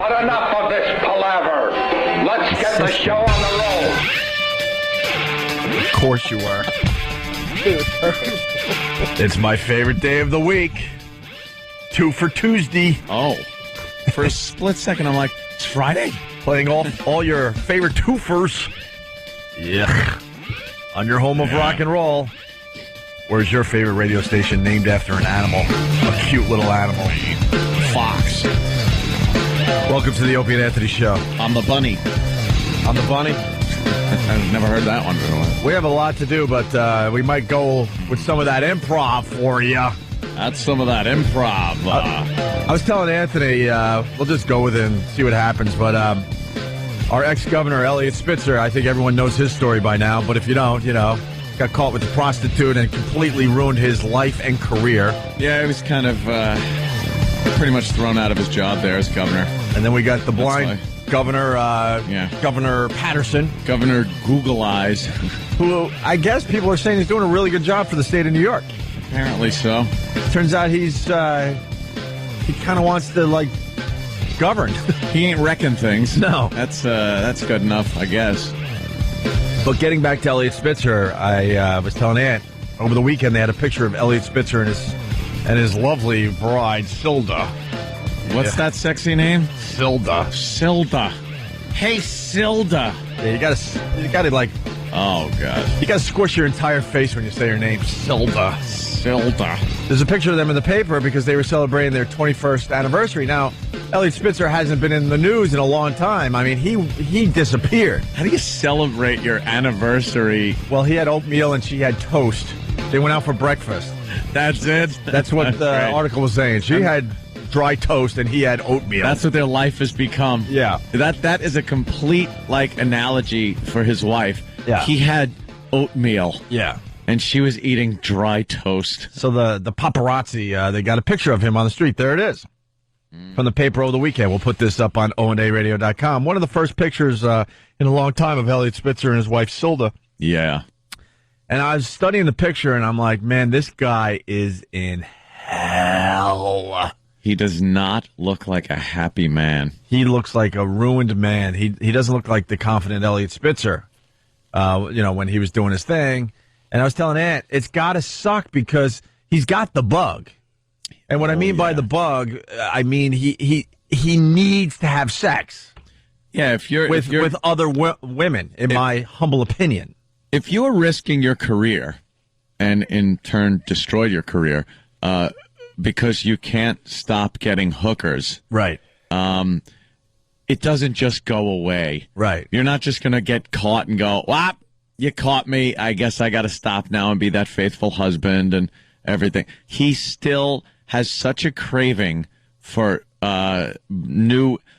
But enough of this palaver. Let's get the show on the road. Of course you were. It's my favorite day of the week. 2 for Tuesday. Oh. For a split second, I'm like, it's Friday? Playing all your favorite twofers. Yeah. On your home of rock and roll. Where's your favorite radio station named after an animal? A cute little animal. Fox. Welcome to the Opie and Anthony Show. I'm the bunny. I'm the bunny. I've never heard that one before. We have a lot to do, but we might go with some of that improv for you. That's some of that improv. I was telling Anthony, we'll just go with it and see what happens, but our ex-governor, Elliot Spitzer, I think everyone knows his story by now, but if you don't, got caught with a prostitute and completely ruined his life and career. Yeah, he was kind of pretty much thrown out of his job there as governor. And then we got the blind governor, Governor Patterson. Governor Google Eyes. Who I guess people are saying he's doing a really good job for the state of New York. Apparently so. Turns out he kind of wants to, govern. He ain't wrecking things. No. That's good enough, I guess. But getting back to Elliot Spitzer, I was telling Aunt, over the weekend they had a picture of Elliot Spitzer and his lovely bride, Silda. What's that sexy name? Silda. Silda. Hey, Silda. Yeah, you gotta oh, God. You gotta squish your entire face when you say her name, Silda. Silda. There's a picture of them in the paper because they were celebrating their 21st anniversary. Now, Elliot Spitzer hasn't been in the news in a long time. I mean, he disappeared. How do you celebrate your anniversary? Well, he had oatmeal and she had toast. They went out for breakfast. That's it? That's what the article was saying. She had dry toast and he had oatmeal. That's what their life has become. Yeah. That is a complete, analogy for his wife. Yeah. He had oatmeal. Yeah. And she was eating dry toast. So the paparazzi, they got a picture of him on the street. There it is. From the paper over the weekend. We'll put this up on ONARadio.com. One of the first pictures in a long time of Elliot Spitzer and his wife, Silda. Yeah. And I was studying the picture, and I'm like, man, this guy is in hell. He does not look like a happy man. He looks like a ruined man. He doesn't look like the confident Elliot Spitzer, when he was doing his thing. And I was telling Aunt, it's got to suck because he's got the bug. And what I mean by the bug, I mean he needs to have sex. Yeah, with other women, in my humble opinion. If you were risking your career, and in turn destroyed your career, because you can't stop getting hookers, right? It doesn't just go away, right? You're not just going to get caught and go, "Whop, you caught me. I guess I got to stop now and be that faithful husband and everything." He still has such a craving for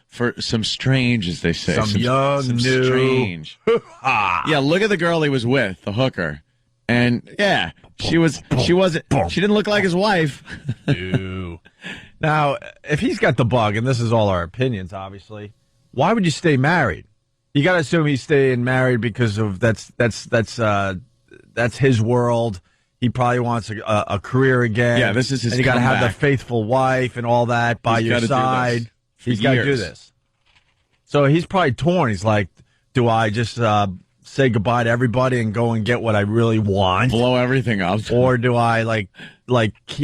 for some strange, as they say. Some young, new. Strange. Yeah, look at the girl he was with, the hooker. And, yeah, she didn't look like his wife. Ew. Now, if he's got the bug, and this is all our opinions, obviously, why would you stay married? You got to assume he's staying married because of that's his world. He probably wants a career again. Yeah, this is his. And you got to have the faithful wife and all that by your side. He's got to do this. So he's probably torn. He's like, do I just say goodbye to everybody and go and get what I really want? Blow everything up. Or do I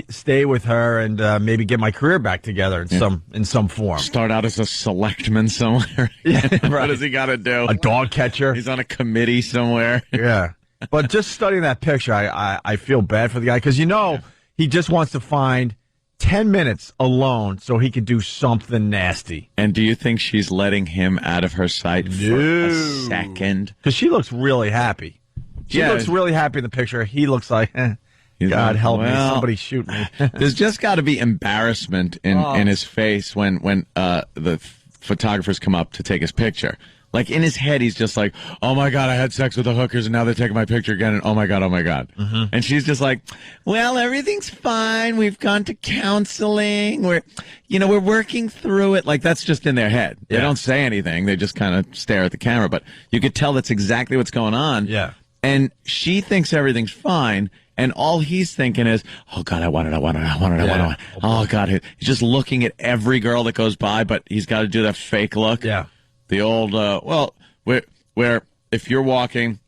stay with her and maybe get my career back together in some form? Start out as a selectman somewhere. Yeah, right. What does he got to do? A dog catcher. He's on a committee somewhere. Yeah. But just studying that picture, I feel bad for the guy because, he just wants to find 10 minutes alone so he could do something nasty. And do you think she's letting him out of her sight for a second? Because she looks really happy. She looks really happy in the picture. He looks like, God help me, somebody shoot me. There's just got to be embarrassment in his face when the photographers come up to take his picture. Like, in his head, he's just like, oh, my God, I had sex with the hookers, and now they're taking my picture again, and oh, my God, oh, my God. Mm-hmm. And she's just like, well, everything's fine. We've gone to counseling. We're working through it. Like, that's just in their head. Yeah. They don't say anything. They just kind of stare at the camera. But you could tell that's exactly what's going on. Yeah. And she thinks everything's fine. And all he's thinking is, oh, God, I want it. Oh, God. He's just looking at every girl that goes by, but he's got to do that fake look. Yeah. The old, where if you're walking,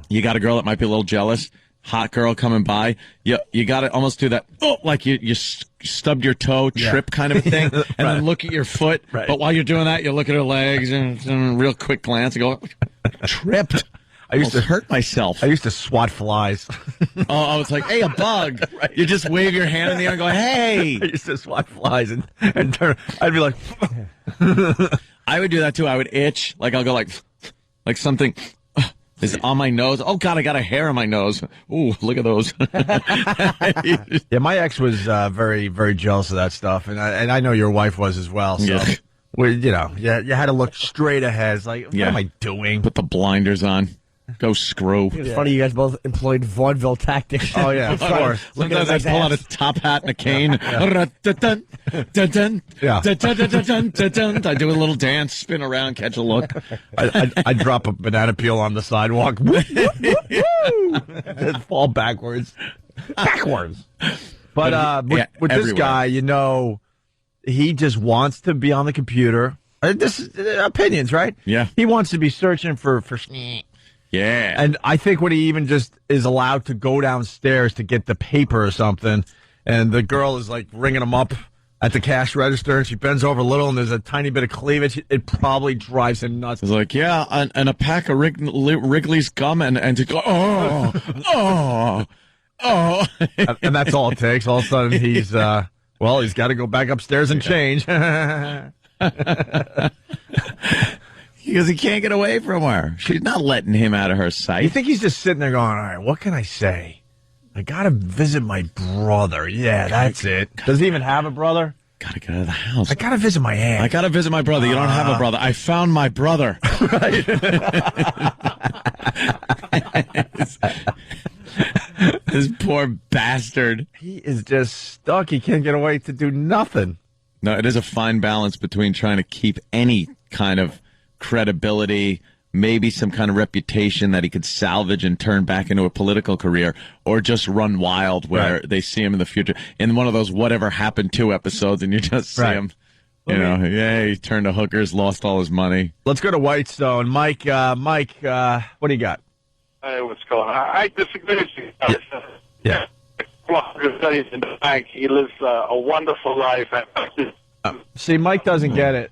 you got a girl that might be a little jealous, hot girl coming by, you got to almost do that, like you stubbed your toe, trip kind of a thing, and then look at your foot. Right. But while you're doing that, you look at her legs and a real quick glance and go, tripped. I used to hurt myself. I used to swat flies. I was like, hey, a bug. Right. You just wave your hand in the air and go, hey. I used to swat flies and turn. I'd be like. I would do that too. I would itch. Like I'll go like something is on my nose. Oh, God, I got a hair on my nose. Ooh, look at those. Yeah, my ex was very, very jealous of that stuff. And I know your wife was as well. So, you had to look straight ahead. It's like, what am I doing? Put the blinders on. Go screw. It's funny you guys both employed vaudeville tactics. Oh, yeah, of course. Sometimes I pull out a top hat and a cane. I do a little dance, spin around, catch a look. I'd drop a banana peel on the sidewalk. Just fall backwards. But with this guy, he just wants to be on the computer. This opinions, right? Yeah. He wants to be searching for yeah. And I think when he even just is allowed to go downstairs to get the paper or something, and the girl is like ringing him up at the cash register, and she bends over a little, and there's a tiny bit of cleavage, it probably drives him nuts. It's like, yeah, and a pack of Wrigley's gum, and to go, oh. And that's all it takes. All of a sudden, he's got to go back upstairs and change. Because he can't get away from her. She's not letting him out of her sight. You think he's just sitting there going, all right, what can I say? I got to visit my brother. Yeah, that's it. Does he even have a brother? Got to get out of the house. I got to visit my aunt. I got to visit my brother. You don't have a brother. I found my brother. Right. This poor bastard. He is just stuck. He can't get away to do nothing. No, it is a fine balance between trying to keep any kind of credibility, maybe some kind of reputation that he could salvage and turn back into a political career, or just run wild where they see him in the future in one of those whatever happened to episodes, and you just see him, he turned to hookers, lost all his money. Let's go to Whitestone. Mike, what do you got? Hey, what's going on? I disagree with you. Yeah. In the bank, he lives a wonderful life. See, Mike doesn't get it.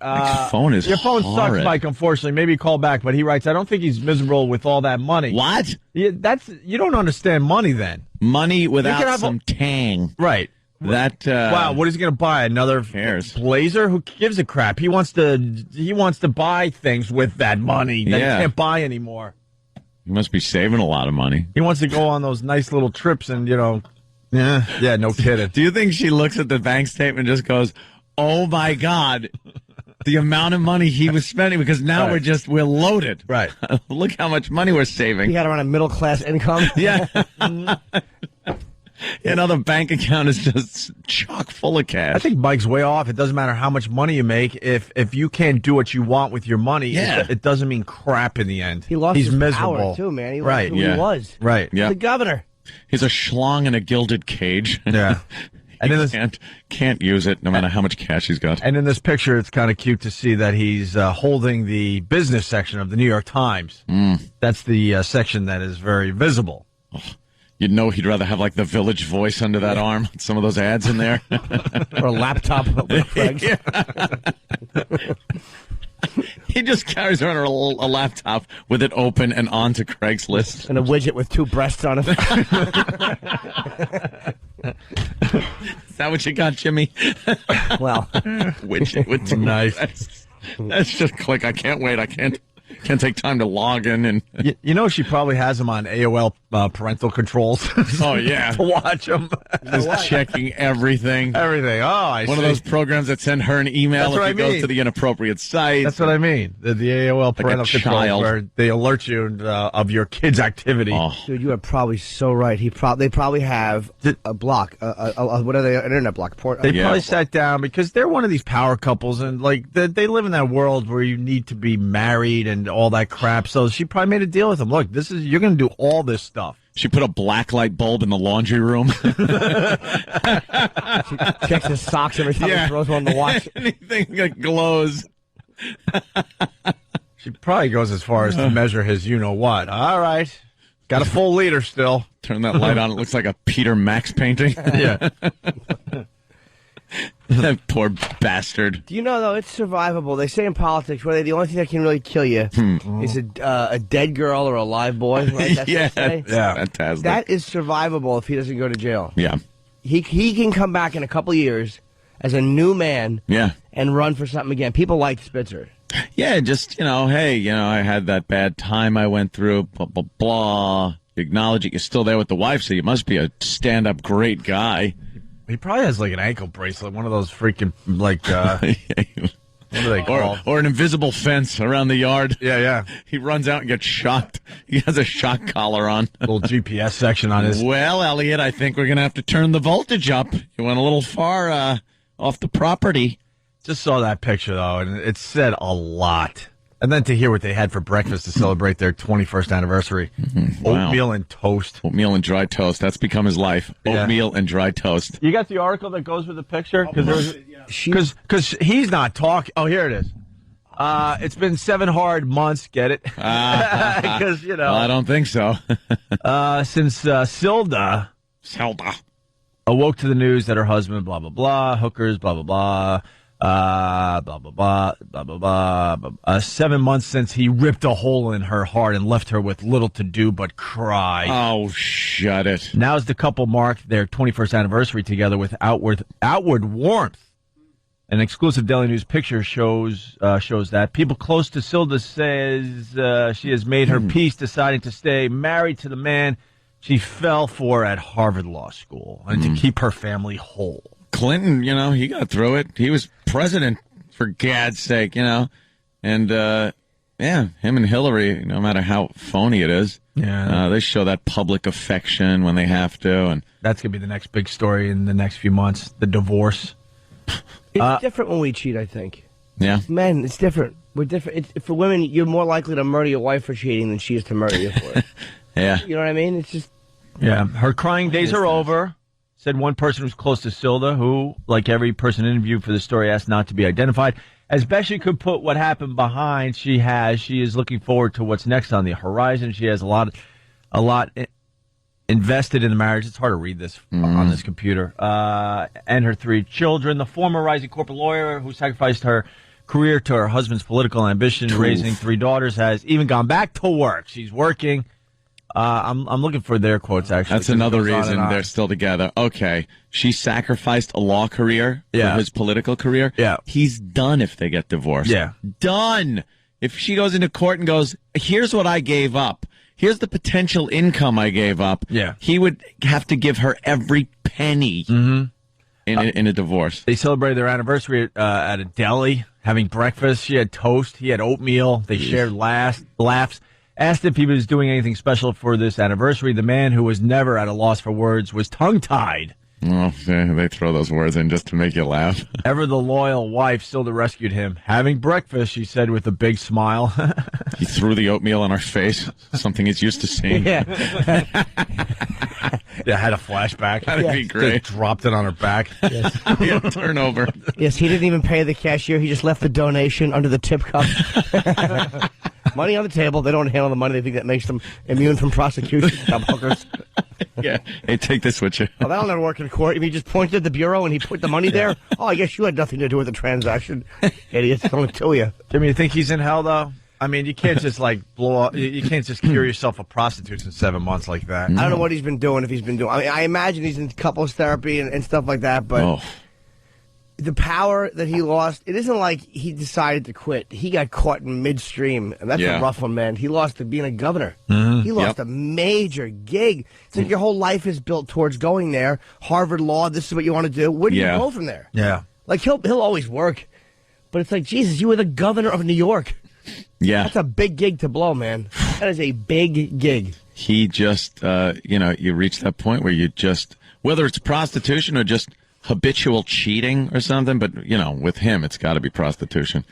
Phone is your phone horrid. sucks, Mike, unfortunately. Maybe call back, but he writes, I don't think he's miserable with all that money. What? You don't understand money then. Money without some tang. Right. Wow, what is he going to buy? Another blazer? Who gives a crap? He wants to buy things with that money that he can't buy anymore. He must be saving a lot of money. He wants to go on those nice little trips and, no kidding. Do you think she looks at the bank statement and just goes, oh, my God, the amount of money he was spending, because now we're loaded. Right. Look how much money we're saving. He had around a middle-class income. Yeah. The bank account is just chock full of cash. I think Mike's way off. It doesn't matter how much money you make. If you can't do what you want with your money, it doesn't mean crap in the end. He lost He's his miserable. power, too, man. He lost who he was. Right. Yeah. The governor. He's a schlong in a gilded cage. Yeah. And he can't use it no matter how much cash he's got. And in this picture, it's kind of cute to see that he's holding the business section of the New York Times. That's the section that is very visible. Oh, you'd know he'd rather have like the Village Voice under that arm. Some of those ads in there. Or a laptop. He just carries around a laptop with it open and onto Craigslist. And a widget with two breasts on it. Is that what you got, Jimmy? Well. Widget with two breasts. That's just click. I can't wait. I can't take time to log in. And she probably has him on AOL parental controls. Oh, yeah. To watch him. Just checking everything. Everything. Oh, I see. One of those programs that send her an email if you go to the inappropriate site. That's what I mean. The AOL parental controls where they alert you of your kid's activity. Oh. Dude, you are probably so right. They probably have a block. What are they? An internet block. They probably sat down because they're one of these power couples, and like they live in that world where you need to be married and all that crap. So she probably made a deal with him. Look, you're going to do all this stuff. She put a black light bulb in the laundry room. She checks his socks every time he throws one on the watch. Anything that glows. She probably goes as far as to measure his you-know-what. All right. Got a full liter still. Turn that light on. It looks like a Peter Max painting. Yeah. That poor bastard. Do you know, though, it's survivable. They say in politics, where the only thing that can really kill you is a dead girl or a live boy. Right? That's Yeah, what they say. Yeah. fantastic. That is survivable if he doesn't go to jail. Yeah. He can come back in a couple of years as a new man Yeah. and run for something again. People like Spitzer. Yeah, just, hey, I had that bad time I went through, blah, blah, blah. You acknowledge it. You're still there with the wife, so you must be a stand-up great guy. He probably has like an ankle bracelet, one of those freaking, like, what are they called? Or an invisible fence around the yard. Yeah. He runs out and gets shocked. He has a shock collar on. Little GPS section on his. Well, Elliot, I think we're going to have to turn the voltage up. You went a little far off the property. Just saw that picture, though, and it said a lot. And then to hear what they had for breakfast to celebrate their 21st anniversary. Wow. Oatmeal and toast. Oatmeal and dry toast. That's become his life. Yeah. Oatmeal and dry toast. You got the article that goes with the picture? Because he's not talking. Oh, here it is. It's been 7 hard months. Get it? Because, Well, I don't think so. since Silda awoke to the news that her husband, blah, blah, blah, hookers, blah, blah, blah, blah, blah, blah, blah, blah, blah. 7 months since he ripped a hole in her heart and left her with little to do but cry. Oh, shut it. Now as the couple mark their 21st anniversary together with outward warmth. An exclusive Daily News picture shows that. People close to Silda says she has made her peace deciding to stay married to the man she fell for at Harvard Law School and to keep her family whole. Clinton, he got through it. He was president, for Gad's sake, And, him and Hillary, no matter how phony it is, they show that public affection when they have to. And that's going to be the next big story in the next few months, the divorce. It's different when we cheat, I think. Yeah. Men, it's different. We're different. For women, you're more likely to murder your wife for cheating than she is to murder you for it. Yeah. You know what I mean? It's just... Yeah. Her crying days are over, said one person who's close to Silda, who, like every person interviewed for the story, asked not to be identified. As best she could put what happened behind, she is looking forward to what's next on the horizon. She has a lot invested in the marriage. It's hard to read this on this computer. And her 3 children. The former rising corporate lawyer who sacrificed her career to her husband's political ambition, raising 3 daughters, has even gone back to work. She's working. I'm looking for their quotes, actually. That's another reason they're still together. Okay. She sacrificed a law career for his political career. Yeah. He's done if they get divorced. Yeah. Done. If she goes into court and goes, here's what I gave up. Here's the potential income I gave up. Yeah. He would have to give her every penny in a divorce. They celebrated their anniversary at a deli, having breakfast. She had toast. He had oatmeal. They shared laughs. Asked if he was doing anything special for this anniversary. The man, who was never at a loss for words, was tongue-tied. Oh, they throw those words in just to make you laugh. Ever the loyal wife, Silda rescued him. Having breakfast, she said with a big smile. He threw the oatmeal on her face, something he's used to seeing. Yeah. Yeah, had a flashback. That'd be great. Just dropped it on her back. Yes. Yeah, turnover. Yes, he didn't even pay the cashier. He just left the donation under the tip cup. Money on the table. They don't handle the money. They think that makes them immune from prosecution. Dumb hookers. Yeah. Hey, take this with you. Oh, that'll never work in court. If he just pointed at the bureau and he put the money there, oh, I guess you had nothing to do with the transaction. Idiots, don't kill you. Jimmy, you think he's in hell, though? I mean, you can't just, blow up. You can't just cure yourself of prostitutes in 7 months like that. I don't know what he's been doing, if he's been doing. I mean, I imagine he's in couples therapy and stuff like that, but the power that he lost, it isn't like he decided to quit. He got caught in midstream, and that's a rough one, man. He lost to being a governor. He lost a major gig. It's like your whole life is built towards going there. Harvard Law, this is what you want to do. Where do you go from there? Yeah. Like, he'll always work, but it's like, Jesus, you were the governor of New York. Yeah. That's a big gig to blow, man. That is a big gig. He just, you reach that point where you just, whether it's prostitution or just habitual cheating or something, but, with him, it's got to be prostitution.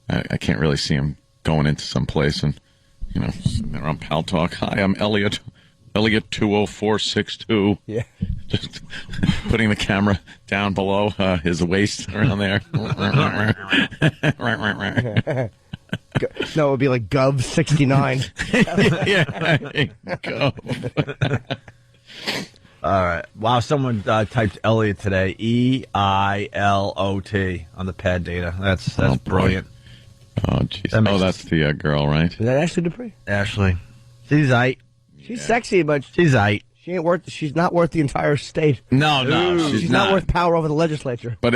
I can't really see him going into some place and, sitting there on Pal Talk. Hi, I'm Elliot 20462. Yeah. Just putting the camera down below his waist around there. No, it would be like Gov 69. Yeah, Gov. All right. Wow, someone typed Elliot today. EILOT on the pad data. That's brilliant. Oh, jeez. That's the girl, right? Is that Ashley Dupree? Ashley. She's aight. She's sexy, but she's aight. She's not worth the entire state. No, she's not worth power over the legislature. But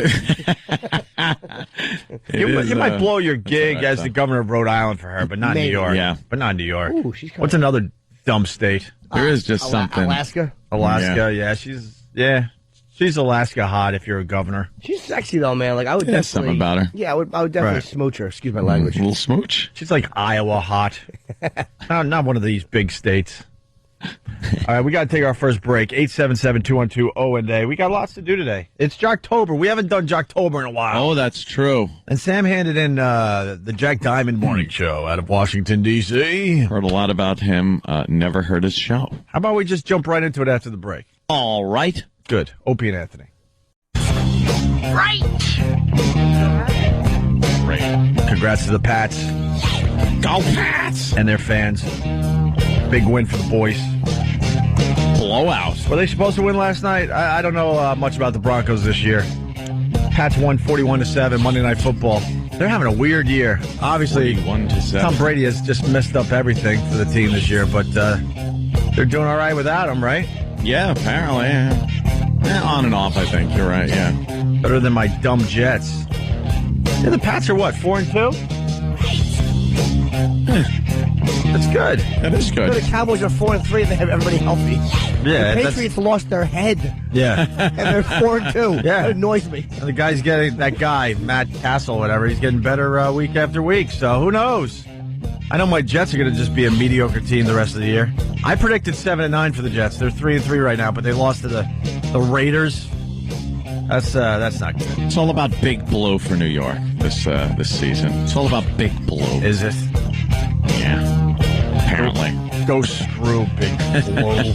you might blow your gig as the governor of Rhode Island for her, but not New York. Yeah, but not New York. Ooh, what's another dumb state? There is just something. Alaska. Yeah, she's Alaska hot if you're a governor. She's sexy though, man. Like I would definitely something about her. Yeah, I would definitely smooch her. Excuse my language. A little smooch. She's like Iowa hot. not one of these big states. All right, we got to take our first break. 877-212-0-A. We got lots to do today. It's Jocktober. We haven't done Jocktober in a while. Oh, that's true. And Sam handed in the Jack Diamond Morning Show out of Washington, D.C. Heard a lot about him. Never heard his show. How about we just jump right into it after the break? All right. Good. Opie and Anthony. Right! Congrats to the Pats. Go Pats! And their fans. Big win for the boys. Blowout. Were they supposed to win last night? I don't know much about the Broncos this year. Pats won 41-7 Monday Night Football. They're having a weird year. Obviously, 41-7. Tom Brady has just messed up everything for the team this year, but they're doing all right without him, right? Yeah, apparently. Yeah, on and off, I think. You're right, yeah. Better than my dumb Jets. Yeah, the Pats are what, 4-2? That's good. That is good. The Cowboys are 4-3 and they have everybody healthy. Yeah, the Patriots lost their head. Yeah. And they're 4-2. Yeah. That annoys me. And the guy's getting, that guy, Matt Castle, whatever, he's getting better week after week, so who knows? I know my Jets are going to just be a mediocre team the rest of the year. I predicted 7-9 for the Jets. They're 3-3 right now, but they lost to the Raiders. That's not good. It's all about Big Blue for New York this season. It's all about Big Blue. Is it? Yeah. Apparently. Go screw Big Blue.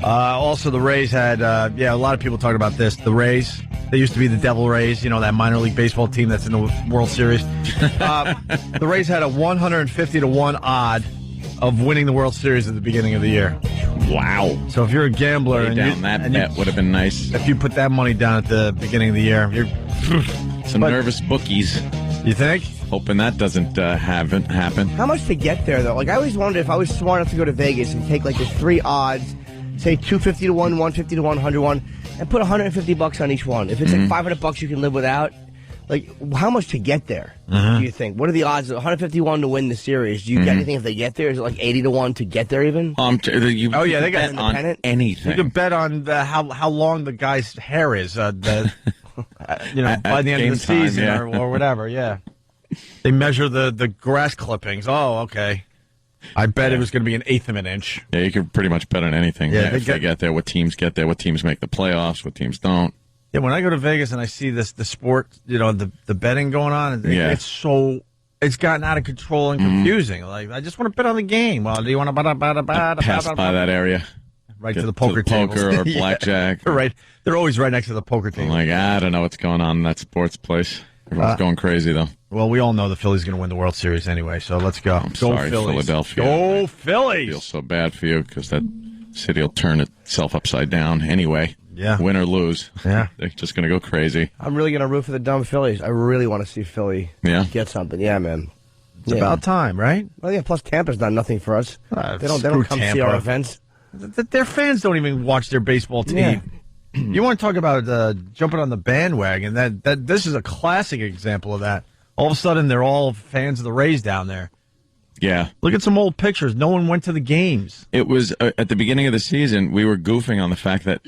Also, the Rays had, a lot of people talking about this. The Rays, they used to be the Devil Rays, that minor league baseball team that's in the World Series. The Rays had a 150-1 odd of winning the World Series at the beginning of the year. Wow. So if you're a gambler that bet would have been nice. If you put that money down at the beginning of the year, you're some nervous bookies. You think? Hoping that doesn't happen. How much to get there though? Like I always wondered if I was smart enough to go to Vegas and take like the three odds, say 250-1, 150-1, 100-1, and put $150 on each one. If it's like $500 you can live without. Like, how much to get there, do you think? What are the odds? 151 to win the series. Do you get anything if they get there? Is it like 80-1 to get there even? They got bet on anything. You can bet on how long the guy's hair is, by the end of the season or whatever, yeah. They measure the grass clippings. Oh, okay. I bet it was going to be an eighth of an inch. Yeah, you can pretty much bet on anything. Yeah, if they get there, what teams get there, what teams make the playoffs, what teams don't. Yeah, when I go to Vegas and I see the sport, the betting going on, it's gotten out of control and confusing. Like, I just want to bet on the game. Well, do you want to pass by that area? Right to the poker tables. Poker or blackjack. Right. They're always right next to the poker table. Like, I don't know what's going on in that sports place. Everyone's going crazy, though. Well, we all know the Phillies going to win the World Series anyway, so let's go. I'm sorry, Phillies. Philadelphia. Go Phillies! I feel so bad for you because that city will turn itself upside down anyway. Yeah. Win or lose. Yeah. They're just going to go crazy. I'm really going to root for the dumb Phillies. I really want to see Philly get something. Yeah, man. It's about time, right? Well, yeah, plus Tampa's done nothing for us. They don't come Tampa. see our events. Their fans don't even watch their baseball team. Yeah. You want to talk about jumping on the bandwagon? That this is a classic example of that. All of a sudden, they're all fans of the Rays down there. Yeah. Look at some old pictures. No one went to the games. It was at the beginning of the season. We were goofing on the fact that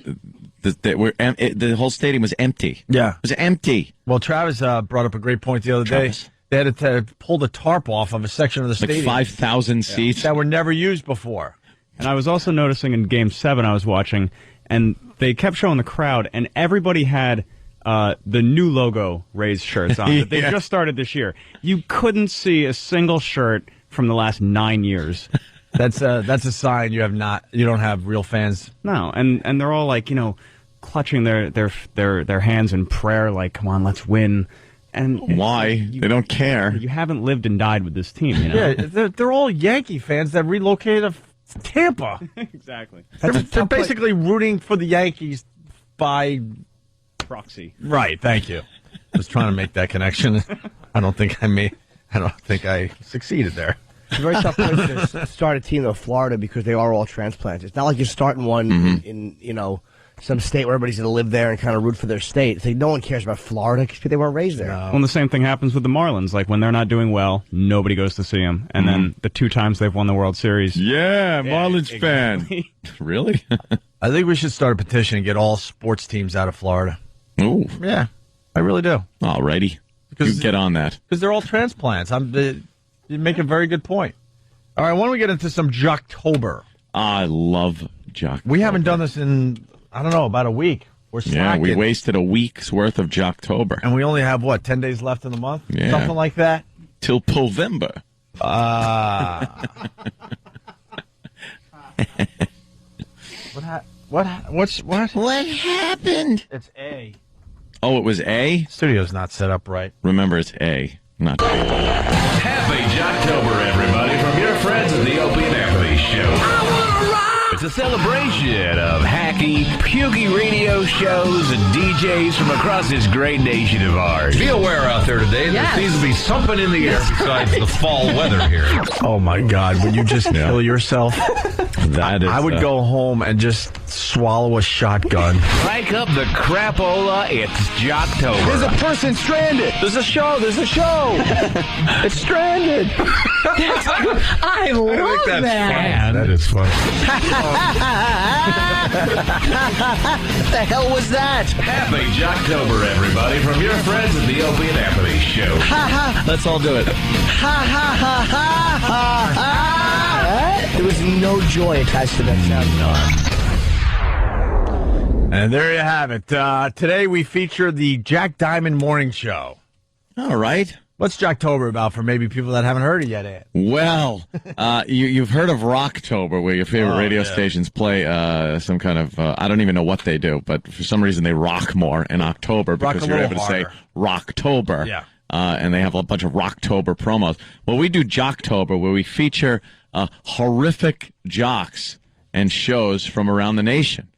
the whole stadium was empty. Yeah, it was empty. Well, Travis brought up a great point the other day. They had to pull the tarp off of a section of the stadium. 5,000 seats that were never used before. And I was also noticing in Game 7 I was watching, and they kept showing the crowd, and everybody had the new logo Rays shirts on that they just started this year. You couldn't see a single shirt from the last 9 years. That's a sign you don't have real fans. No, and they're all like, clutching their hands in prayer, like, come on, let's win. And why? They don't care. You haven't lived and died with this team, Yeah, they're all Yankee fans that relocated to Tampa. Exactly. They're basically rooting for the Yankees by proxy. Right. Thank you. I was trying to make that connection. I don't think I succeeded there. It's a very tough place to start a team, though, Florida, because they are all transplants. It's not like you're starting one in some state where everybody's going to live there and kind of root for their state. It's like no one cares about Florida because they weren't raised there. No. Well, and the same thing happens with the Marlins. Like, when they're not doing well, nobody goes to see them. And then the 2 times they've won the World Series. Yeah, Marlins fan. Really? I think we should start a petition and get all sports teams out of Florida. Ooh. Yeah, I really do. Alrighty. You get on that. Because they're all transplants. You make a very good point. All right, why don't we get into some Jocktober? I love Jock. We haven't done this in, I don't know, about a week. We're slacking. Yeah, we wasted a week's worth of Jocktober. And we only have, 10 days left in the month? Yeah. Something like that? Till Povember. What happened? It's A. Oh, it was A? Studio's not set up right. Remember, it's A, not B. Happy Jocktober, everybody, from your friends at the Opie and Anthony Show. It's a celebration of hacky, pukey radio shows and DJs from across this great nation of ours. Be aware out there today, there seems to be something in the air besides the fall weather here. Oh, my God. Would you just kill yourself? That is, I would go home and just swallow a shotgun. Crank up the crapola, it's Jocktober. There's a person stranded. There's a show. It's stranded. I love that. That is fun. What the hell was that? Happy Jocktober, everybody, from your friends at the Opie and Anthony Show. Let's all do it. There was no joy attached to that sound. And there you have it. Today we feature the Jack Diamond Morning Show. All right. What's Jocktober about for maybe people that haven't heard it yet, Ed? Well, you've heard of Rocktober, where your favorite radio stations play some kind of, I don't even know what they do, but for some reason they rock more in October because you're able to say Rocktober. Yeah. And they have a bunch of Rocktober promos. Well, we do Jocktober, where we feature horrific jocks and shows from around the nation,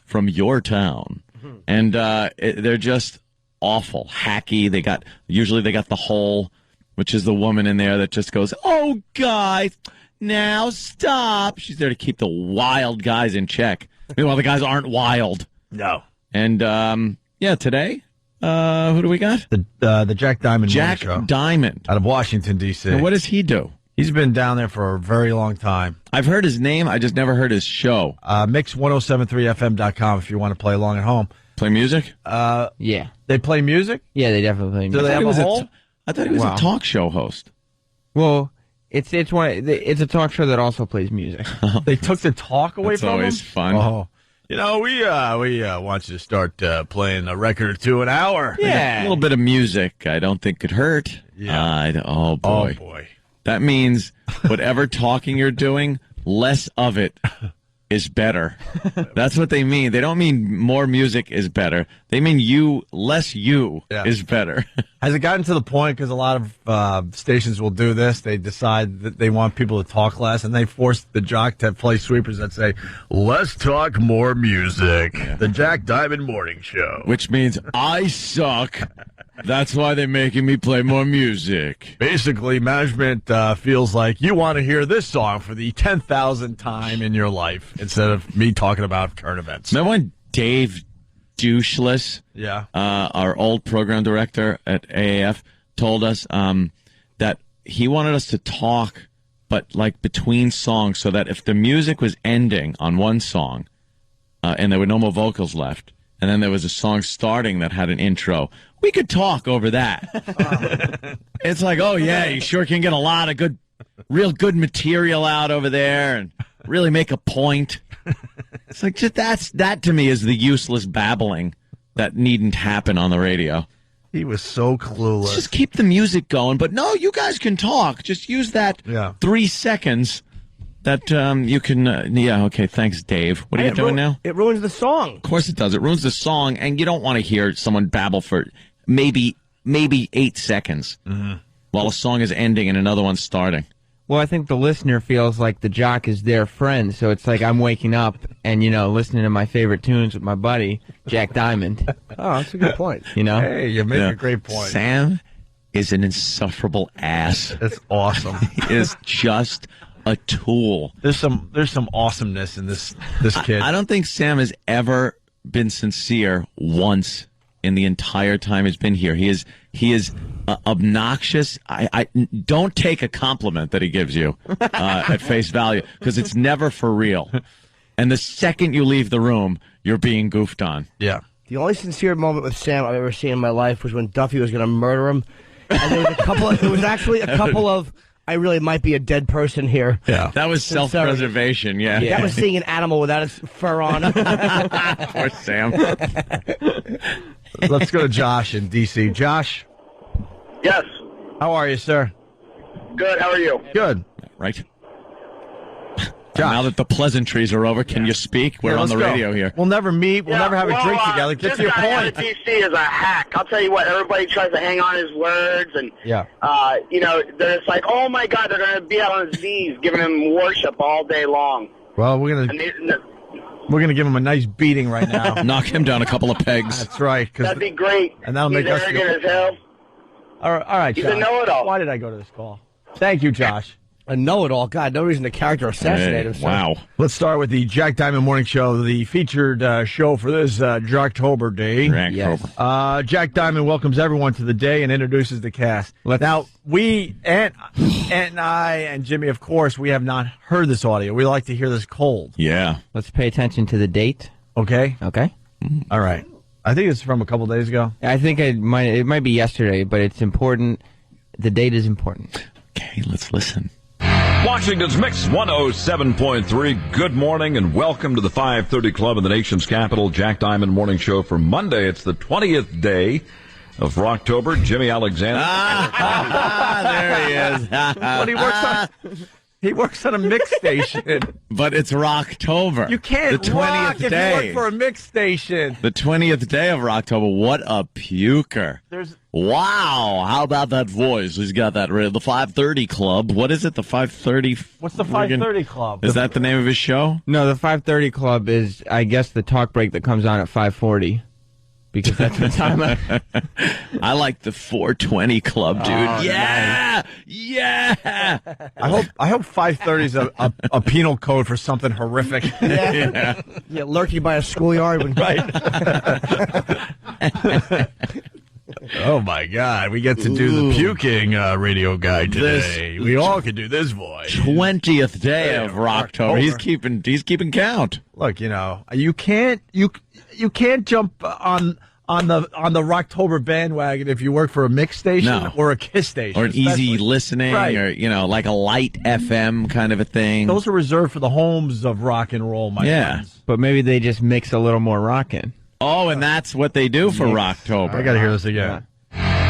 from your town. And they're just awful, hacky. Usually they got the Hole, which is the woman in there that just goes, "Oh, guys, now stop." She's there to keep the wild guys in check. Meanwhile, the guys aren't wild. No. And today, who do we got? The Jack Diamond Morning Show. Jack Diamond Out of Washington, D.C. And what does he do? He's been down there for a very long time. I've heard his name. I just never heard his show. Mix1073fm.com if you want to play along at home. Play music? Yeah. They play music? Yeah, they definitely play Do music. they have a hole? I thought he was a talk show host. Well, it's a talk show that also plays music. They took the talk away That's from him? always fun. Oh. We want you to start playing a record or two an hour. A little bit of music I don't think could hurt. Yeah. Oh, boy. Oh, boy. That means whatever talking you're doing, less of it is better. That's what they mean. They don't mean more music is better. They mean less is better. Has it gotten to the point, because a lot of stations will do this, they decide that they want people to talk less, and they force the jock to play sweepers that say, "Less talk, more music." Yeah. The Jack Diamond Morning Show. Which means I suck. That's why they're making me play more music. Basically, management feels like you want to hear this song for the 10,000th time in your life instead of me talking about current events. Remember when Dave Doucheless, our old program director at AAF, told us that he wanted us to talk, but like between songs, so that if the music was ending on one song and there were no more vocals left, and then there was a song starting that had an intro, we could talk over that. It's like, oh, yeah, you sure can get a lot of real good material out over there and really make a point. It's like, just that to me is the useless babbling that needn't happen on the radio. He was so clueless. Just keep the music going. But no, you guys can talk. Just use that 3 seconds that you can. Okay, thanks, Dave. What are you doing now? It ruins the song. Of course it does. It ruins the song, and you don't want to hear someone babble for maybe 8 seconds while a song is ending and another one's starting. Well, I think the listener feels like the jock is their friend, so it's like I'm waking up and, listening to my favorite tunes with my buddy, Jack Diamond. Oh, that's a good point. Hey, you make a great point. Sam is an insufferable ass. That's awesome. He is just a tool. There's some awesomeness in this kid. I don't think Sam has ever been sincere once in the entire time he's been here. He is obnoxious. I don't take a compliment that he gives you at face value, because it's never for real. And the second you leave the room, you're being goofed on. Yeah. The only sincere moment with Sam I've ever seen in my life was when Duffy was going to murder him. And there was actually a couple of, I really might be a dead person here. Yeah. That was self-preservation, yeah. That was seeing an animal without its fur on. Poor Sam. Let's go to Josh in D.C. Josh, Yes. how are you, sir? Good. How are you? Good. Right? Now that the pleasantries are over, can you speak? We're on let's the go. radio here. We'll never meet. We'll never have a drink together. Get to your This guy out point. of DC is a hack. I'll tell you what. Everybody tries to hang on his words, and they're just like, oh my God, they're going to be out on his knees, giving him worship all day long. Well, we're gonna give him a nice beating right now. Knock him down a couple of pegs. That's right. That'd be great. And that'll He's make us arrogant as hell. All right, He's Josh. a know-it-all. Why did I go to this call? Thank you, Josh. A know-it-all. God, no reason to character assassinate him. Wow. Let's start with the Jack Diamond Morning Show, the featured show for this Jocktober day. Yes. Jack Diamond welcomes everyone to the day and introduces the cast. Now, we, Ant and I and Jimmy, of course, we have not heard this audio. We like to hear this cold. Yeah. Let's pay attention to the date. Okay? Okay. All right. I think it's from a couple days ago. I think it might be yesterday, but it's important. The date is important. Okay, let's listen. Washington's Mix 107.3. Good morning and welcome to the 530 Club in the nation's capital. Jack Diamond Morning Show for Monday. It's the 20th day of Rocktober. Jimmy Alexander. There he is. But he works on a mix station. But it's Rocktober. You can't the 20th rock if day. you work for a mix station. The 20th day of Rocktober. What a puker. Wow. How about that voice? He's got that. The 530 Club. What is it? The 530? What's the 530 Club? Is that the name of his show? No, the 5:30 Club is, I guess, the talk break that comes on at 5:40. Because that's the time I like the 420 Club, dude. Yeah! Yeah! I hope 530 is a penal code for something horrific. Yeah, lurking by a schoolyard. Right. Oh, my God. We get to do the puking radio guide today. We all can do this voice. 20th day of Rocktober. He's keeping count. Look, you can't jump on the Rocktober bandwagon if you work for a mix station or a KISS station. Or an easy listening right. or, like a light FM kind of a thing. Those are reserved for the homes of rock and roll, my friends. But maybe they just mix a little more rockin'. Oh, and that's what they do for Rocktober. I got to hear this again.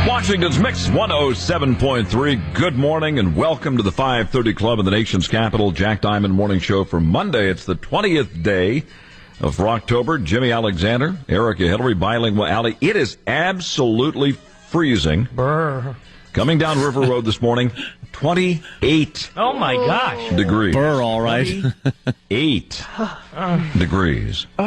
Washington's Mix 107.3. Good morning and welcome to the 530 Club in the nation's capital. Jack Diamond Morning Show for Monday. It's the 20th day of Rocktober. Jimmy Alexander, Erica Hillary, bilingual Alley. It is absolutely freezing. Brr. Coming down River Road this morning, 28 Oh, my gosh. degrees. Burr, all right. 8 degrees. They're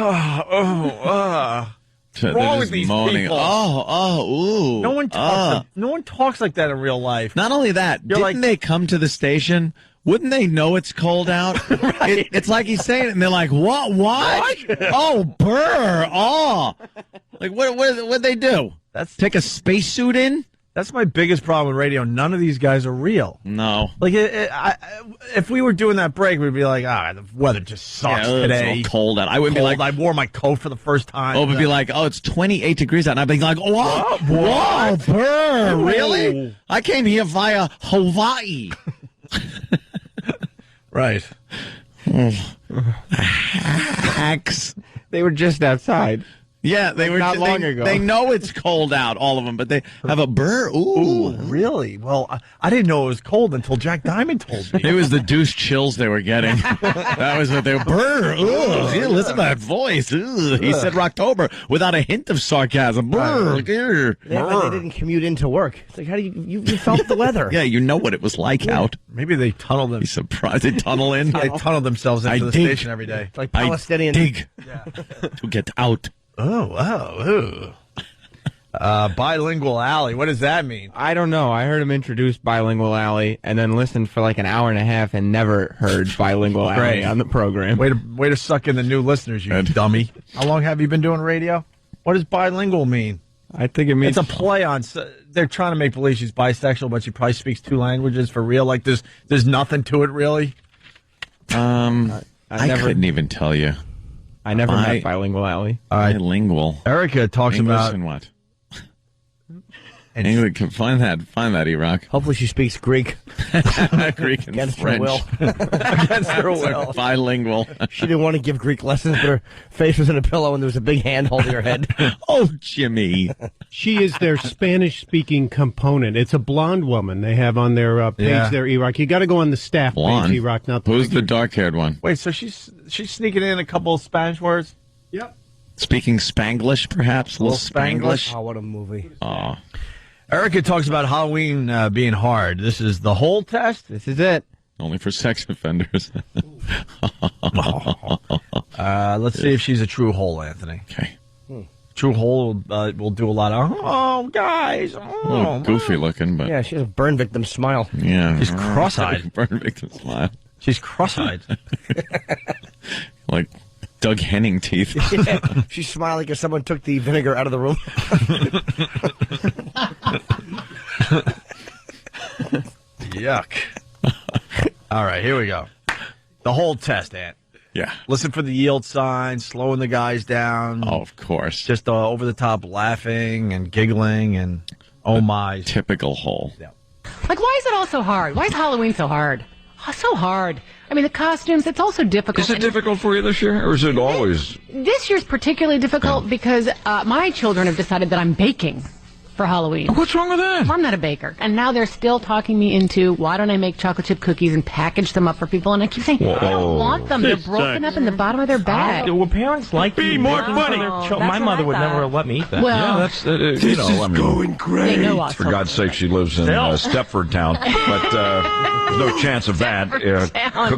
wrong with just these moaning. people? Ooh. No one talks like that in real life. Not only that, didn't they come to the station? Wouldn't they know it's cold out? Right. It's like he's saying it, and they're like, what? Oh, Burr. Oh. Like, what'd they do? Take a spacesuit in? That's my biggest problem with radio. None of these guys are real. No. Like, if we were doing that break, we'd be like, the weather just sucks today. It's so cold out. I wouldn't be like, I wore my coat for the first time. Oh, we'd be like, it's 28 degrees out. And I'd be like, whoa, Burr, really? I came here via Hawaii. Right. Hacks. They were just outside. Yeah, they were not long ago. They know it's cold out, all of them, but they have a burr. Ooh, really? Well, I didn't know it was cold until Jack Diamond told me. It was the deuce chills they were getting. That was what they were. Burr. Ooh, yeah, listen to that voice. Ooh. He said Rocktober without a hint of sarcasm. Burr. They didn't commute into work. It's like, how do you felt the weather? Yeah, you know what it was like out. Maybe they tunneled them. Be surprised they tunnel in. They tunnel themselves into the station every day. It's like Palestinian. Dig to get out. Oh, wow. Ooh. Bilingual Alley. What does that mean? I don't know. I heard him introduce Bilingual Alley and then listened for like an hour and a half and never heard Bilingual Alley on the program. Way to suck in the new listeners, you dummy. How long have you been doing radio? What does bilingual mean? I think it means it's a play on. They're trying to make believe she's bisexual, but she probably speaks 2 languages for real. Like there's nothing to it really. I couldn't even tell you. I never met Bilingual Alley. Bilingual. Erica talks English about and what? English, find that, E-Rock. Hopefully she speaks Greek. Greek and Against French. her will. Against her will. Bilingual. She didn't want to give Greek lessons, but her face was in a pillow and there was a big hand holding her head. Oh, Jimmy. She is their Spanish-speaking component. It's a blonde woman they have on their page there, E-Rock. You got to go on the staff Blonde? page, E-Rock. Not the Who's the dark-haired one? Wait, so she's sneaking in a couple of Spanish words? Yep. Speaking Spanglish, perhaps? A little Spanglish? Oh, what a movie. Oh. Erica talks about Halloween being hard. This is the whole test? This is it. Only for sex offenders. Let's see if she's a true hole, Anthony. Okay. True hole will do a lot of, guys. A little goofy looking, but... Yeah, she has a burn victim smile. Yeah. She's cross-eyed. Burn victim smile. She's cross-eyed. Like Doug Henning teeth. Yeah, she's smiling because someone took the vinegar out of the room. Yuck. All right, here we go. The whole test, Ant. Yeah. Listen for the yield signs, slowing the guys down. Oh, of course. Just over the top laughing and giggling and oh my. Typical hole. Yeah. Like, why is it all so hard? Why is Halloween so hard? Oh, so hard. I mean, the costumes, it's also difficult. Is it difficult for you this year, or is it always? This year's particularly difficult because my children have decided that I'm baking for Halloween. What's wrong with that? Well, I'm not a baker. And now they're still talking me into, why don't I make chocolate chip cookies and package them up for people? And I keep saying, I don't want them. They're broken up in the bottom of their bag. Well, parents like Be more funny. My mother would never let me eat that. Well, Yeah, that's going great. they know us. For God's sake, she lives in Stepford Town, but there's no chance of that.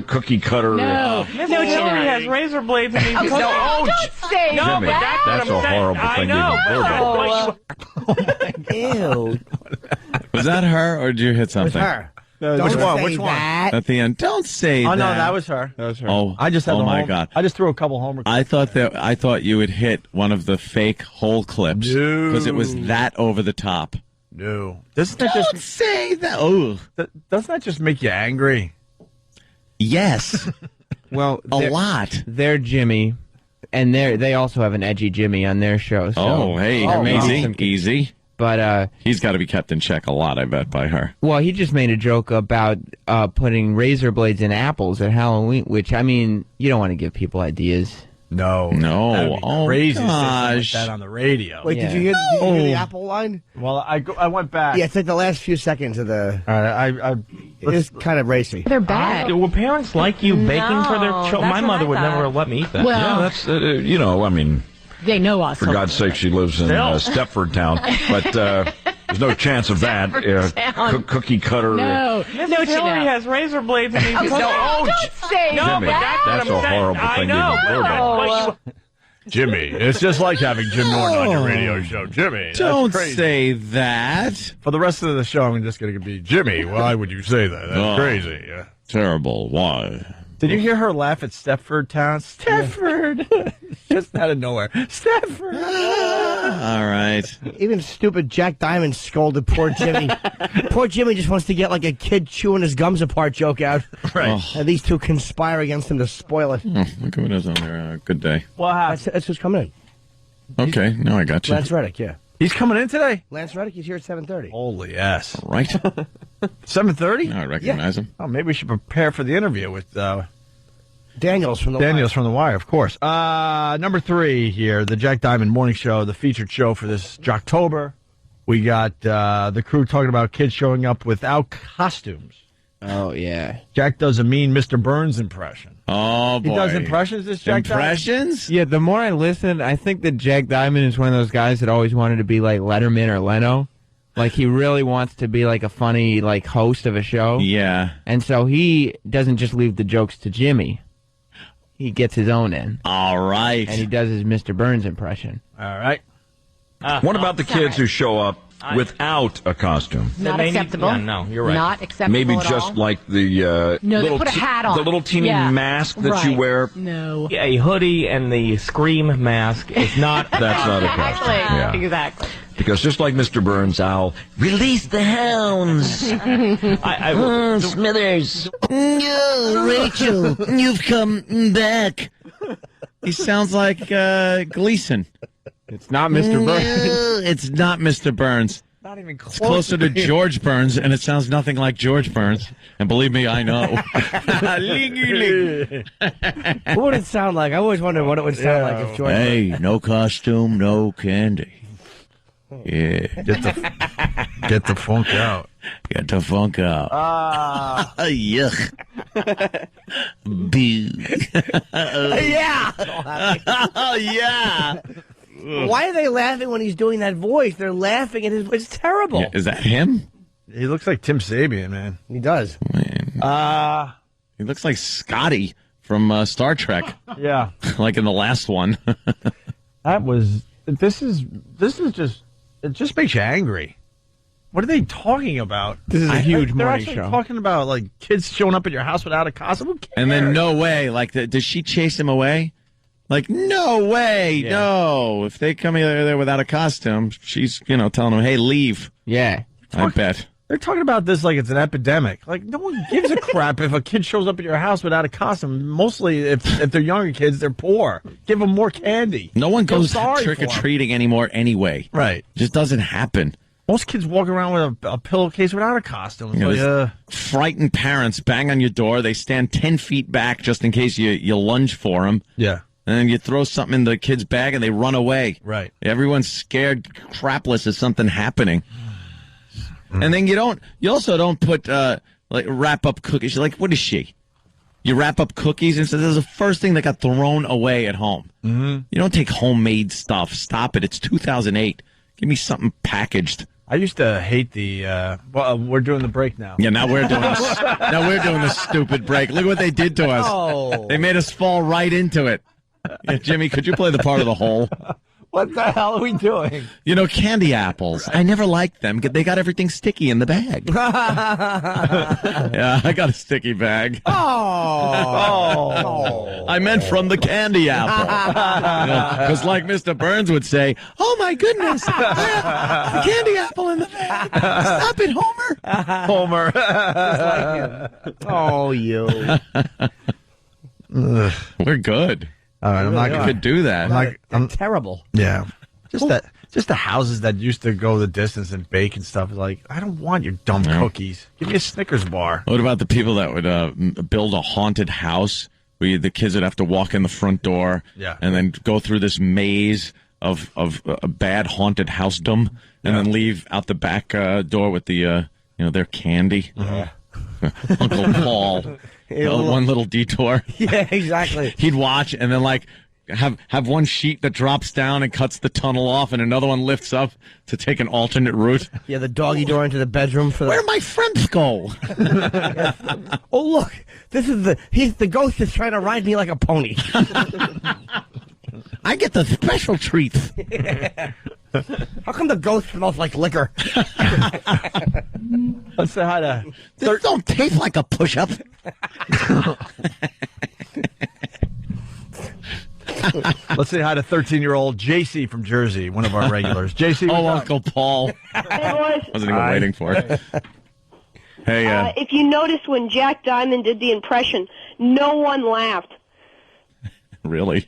Cookie cutter. No, Hillary has razor blades in these cookies. don't say No, Jimmy, but that's what that's I'm a saying. horrible I thing to know, even hear about. Ew. Was that her, or did you hit something? Her. Which one? Say Which one? that. At the end. Don't say that. Oh, no, that was her. That was her. Oh, I just had oh the my home- God. I just threw a couple homework. I thought you would hit one of the fake hole clips because it was that over the top. No. Doesn't that Don't just say that. Oh, doesn't that just make you angry? yes, Well, a lot. They're Jimmy, and they also have an edgy Jimmy on their show. So, Oh, hey, easy. But He's got to be kept in check a lot, I bet, by her. well, he just made a joke about putting razor blades in apples at Halloween, which I mean, you don't want to give people ideas. No. No. That'd be Oh, crazy to say something gosh. like that on the radio. Wait, Yeah. did you hear the Apple line? Well, I went back. Yeah, it's like the last few seconds of the... All right, It's kind of racy. They're bad. Well, parents like you baking for their children. My mother would never let me eat that. Well, Yeah, that's I mean, they know us. for God's sake, she lives in Stepford Town, but there's no chance of that. Cookie cutter. No, Hillary has razor blades in these cookies. don't say No, Jimmy, but that's what that's I'm a saying. horrible I thing to know. even hear about. Jimmy, it's just like having Jim Norton on your radio show. Jimmy, that's Don't crazy. say that. For the rest of the show, I'm just going to be Jimmy. Why would you say that? That's Oh. crazy. Yeah. Terrible. Why? Did you hear her laugh at Stepford Town? Stepford, just out of nowhere. Stepford. All right. Even stupid Jack Diamond scolded poor Jimmy. Poor Jimmy just wants to get like a kid chewing his gums apart joke out. Right. And these two conspire against him to spoil it. Oh, look who it is on there. Good day. What happened? That's who's coming in. Okay, now I got you. Lance Reddick, yeah. He's coming in today? Lance Reddick, he's here at 7:30. Holy ass. Right? 7:30? Now I recognize him. Oh, maybe we should prepare for the interview with Daniels from the Wire, of course. Number 3 here, the Jack Diamond Morning Show, the featured show for this Jocktober. We got the crew talking about kids showing up without costumes. Oh, yeah. Jack does a mean Mr. Burns impression. Oh, boy. He does impressions, this Jack Impressions? Diamond? Yeah, the more I listen, I think that Jack Diamond is one of those guys that always wanted to be like Letterman or Leno. Like, he really wants to be like a funny, like, host of a show. Yeah. And so he doesn't just leave the jokes to Jimmy. He gets his own in. All right. And he does his Mr. Burns impression. All right. What about the kids who show up without a costume? Not acceptable. Yeah, no, you're right. Not acceptable. Maybe at just all. like the No, they little put a hat on. the little teeny Yeah. mask that you Right. wear. No. A hoodie and the Scream mask is not. That's not a costume. Yeah. Exactly. Because just like Mr. Burns, I'll release the hounds. Smithers. No, Rachel, you've come back. He sounds like Gleason. It's not Mr. Burns. No, it's not Mr. Burns. Not even close. It's closer to George Burns, and it sounds nothing like George Burns. And believe me, I know. What would it sound like? I always wondered what it would sound like if George. Hey, no costume, no candy. Yeah. Get the funk out. Get the funk out. Yuck. Boo. Yeah. Oh, yeah. Why are they laughing when he's doing that voice? They're laughing at his. It's terrible. Yeah, is that him? He looks like Tim Sabian, man. He does. He looks like Scotty from Star Trek. Yeah. Like in the last one. This is just, it just makes you angry. What are they talking about? This is a huge They're morning actually show. talking about, like, kids showing up at your house without a costume. Who cares? And then no way. Like, does she chase him away? Like, no way. Yeah. No. If they come there without a costume, she's, telling them, hey, leave. Yeah. I bet. They're talking about this like it's an epidemic. Like, no one gives a crap if a kid shows up at your house without a costume. Mostly, if they're younger kids, they're poor. Give them more candy. No one Feel goes sorry for trick-or-treating anymore anyway. Right. Just doesn't happen. Most kids walk around with a pillowcase without a costume. It's There's frightened parents bang on your door. They stand 10 feet back just in case you lunge for them. Yeah. And then you throw something in the kid's bag and they run away. Right. Everyone's scared crapless of something happening. And then you also don't put, wrap up cookies. You're like, what is she? You wrap up cookies and so this is the first thing that got thrown away at home. Mm-hmm. You don't take homemade stuff. Stop it. It's 2008. Give me something packaged. I used to hate the. We're doing the break now. Yeah, now we're doing this. Now we're doing this stupid break. Look what they did to us. Oh. They made us fall right into it. Yeah, Jimmy, could you play the part of the whole? What the hell are we doing? Candy apples. I never liked them. They got everything sticky in the bag. Yeah, I got a sticky bag. Oh. I meant from the candy apple. Because like Mr. Burns would say, oh my goodness, I have a candy apple in the bag. Stop it, Homer. Oh, you. We're good. All right, I'm not You going could do that. I'm terrible. Yeah. Just the houses that used to go the distance and bake and stuff. Like, I don't want your dumb cookies. Give me a Snickers bar. What about the people that would build a haunted house where the kids would have to walk in the front door and then go through this maze of a bad haunted housedom and then leave out the back door with the their candy? Uncle Paul. One little detour. Yeah, exactly. He'd watch and then have one sheet that drops down and cuts the tunnel off and another one lifts up to take an alternate route. Yeah, the doggy door into the bedroom for the... Where do my friends go? Oh, look. This is the ghost is trying to ride me like a pony. I get the special treats. How come the ghost smells like liquor? Let's say hi to... This don't taste like a push-up. Let's say hi to 13-year-old JC from Jersey, one of our regulars. JC, Uncle Paul. Hey, boys. Wasn't even waiting for it. Hey, if you notice when Jack Diamond did the impression, no one laughed. Really?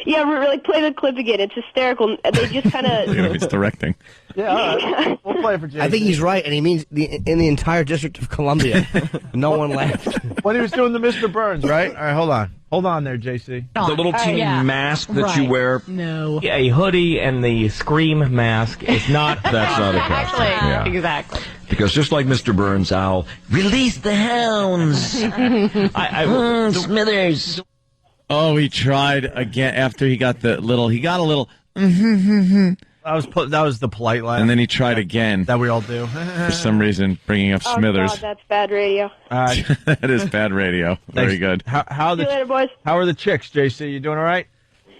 Yeah, really play the clip again. It's hysterical. They just kind of. He's directing. Yeah, all right. We'll play it for JC. I think he's right, and he means in the entire District of Columbia. No one laughed. When he was doing the Mr. Burns, right? All right, hold on. Hold on there, JC. The little teeny mask that you wear. No. Yeah, a hoodie and the Scream mask is not. That's not a costume. Yeah. Exactly. Because just like Mr. Burns, I'll release the hounds. Smithers. Oh, he tried again after he got a little. That was the polite laugh. And then he tried again. That we all do. For some reason, bringing up Smithers. Oh, God, that's bad radio. That is bad radio. Very good. How See you later, boys. How are the chicks, JC? You doing all right?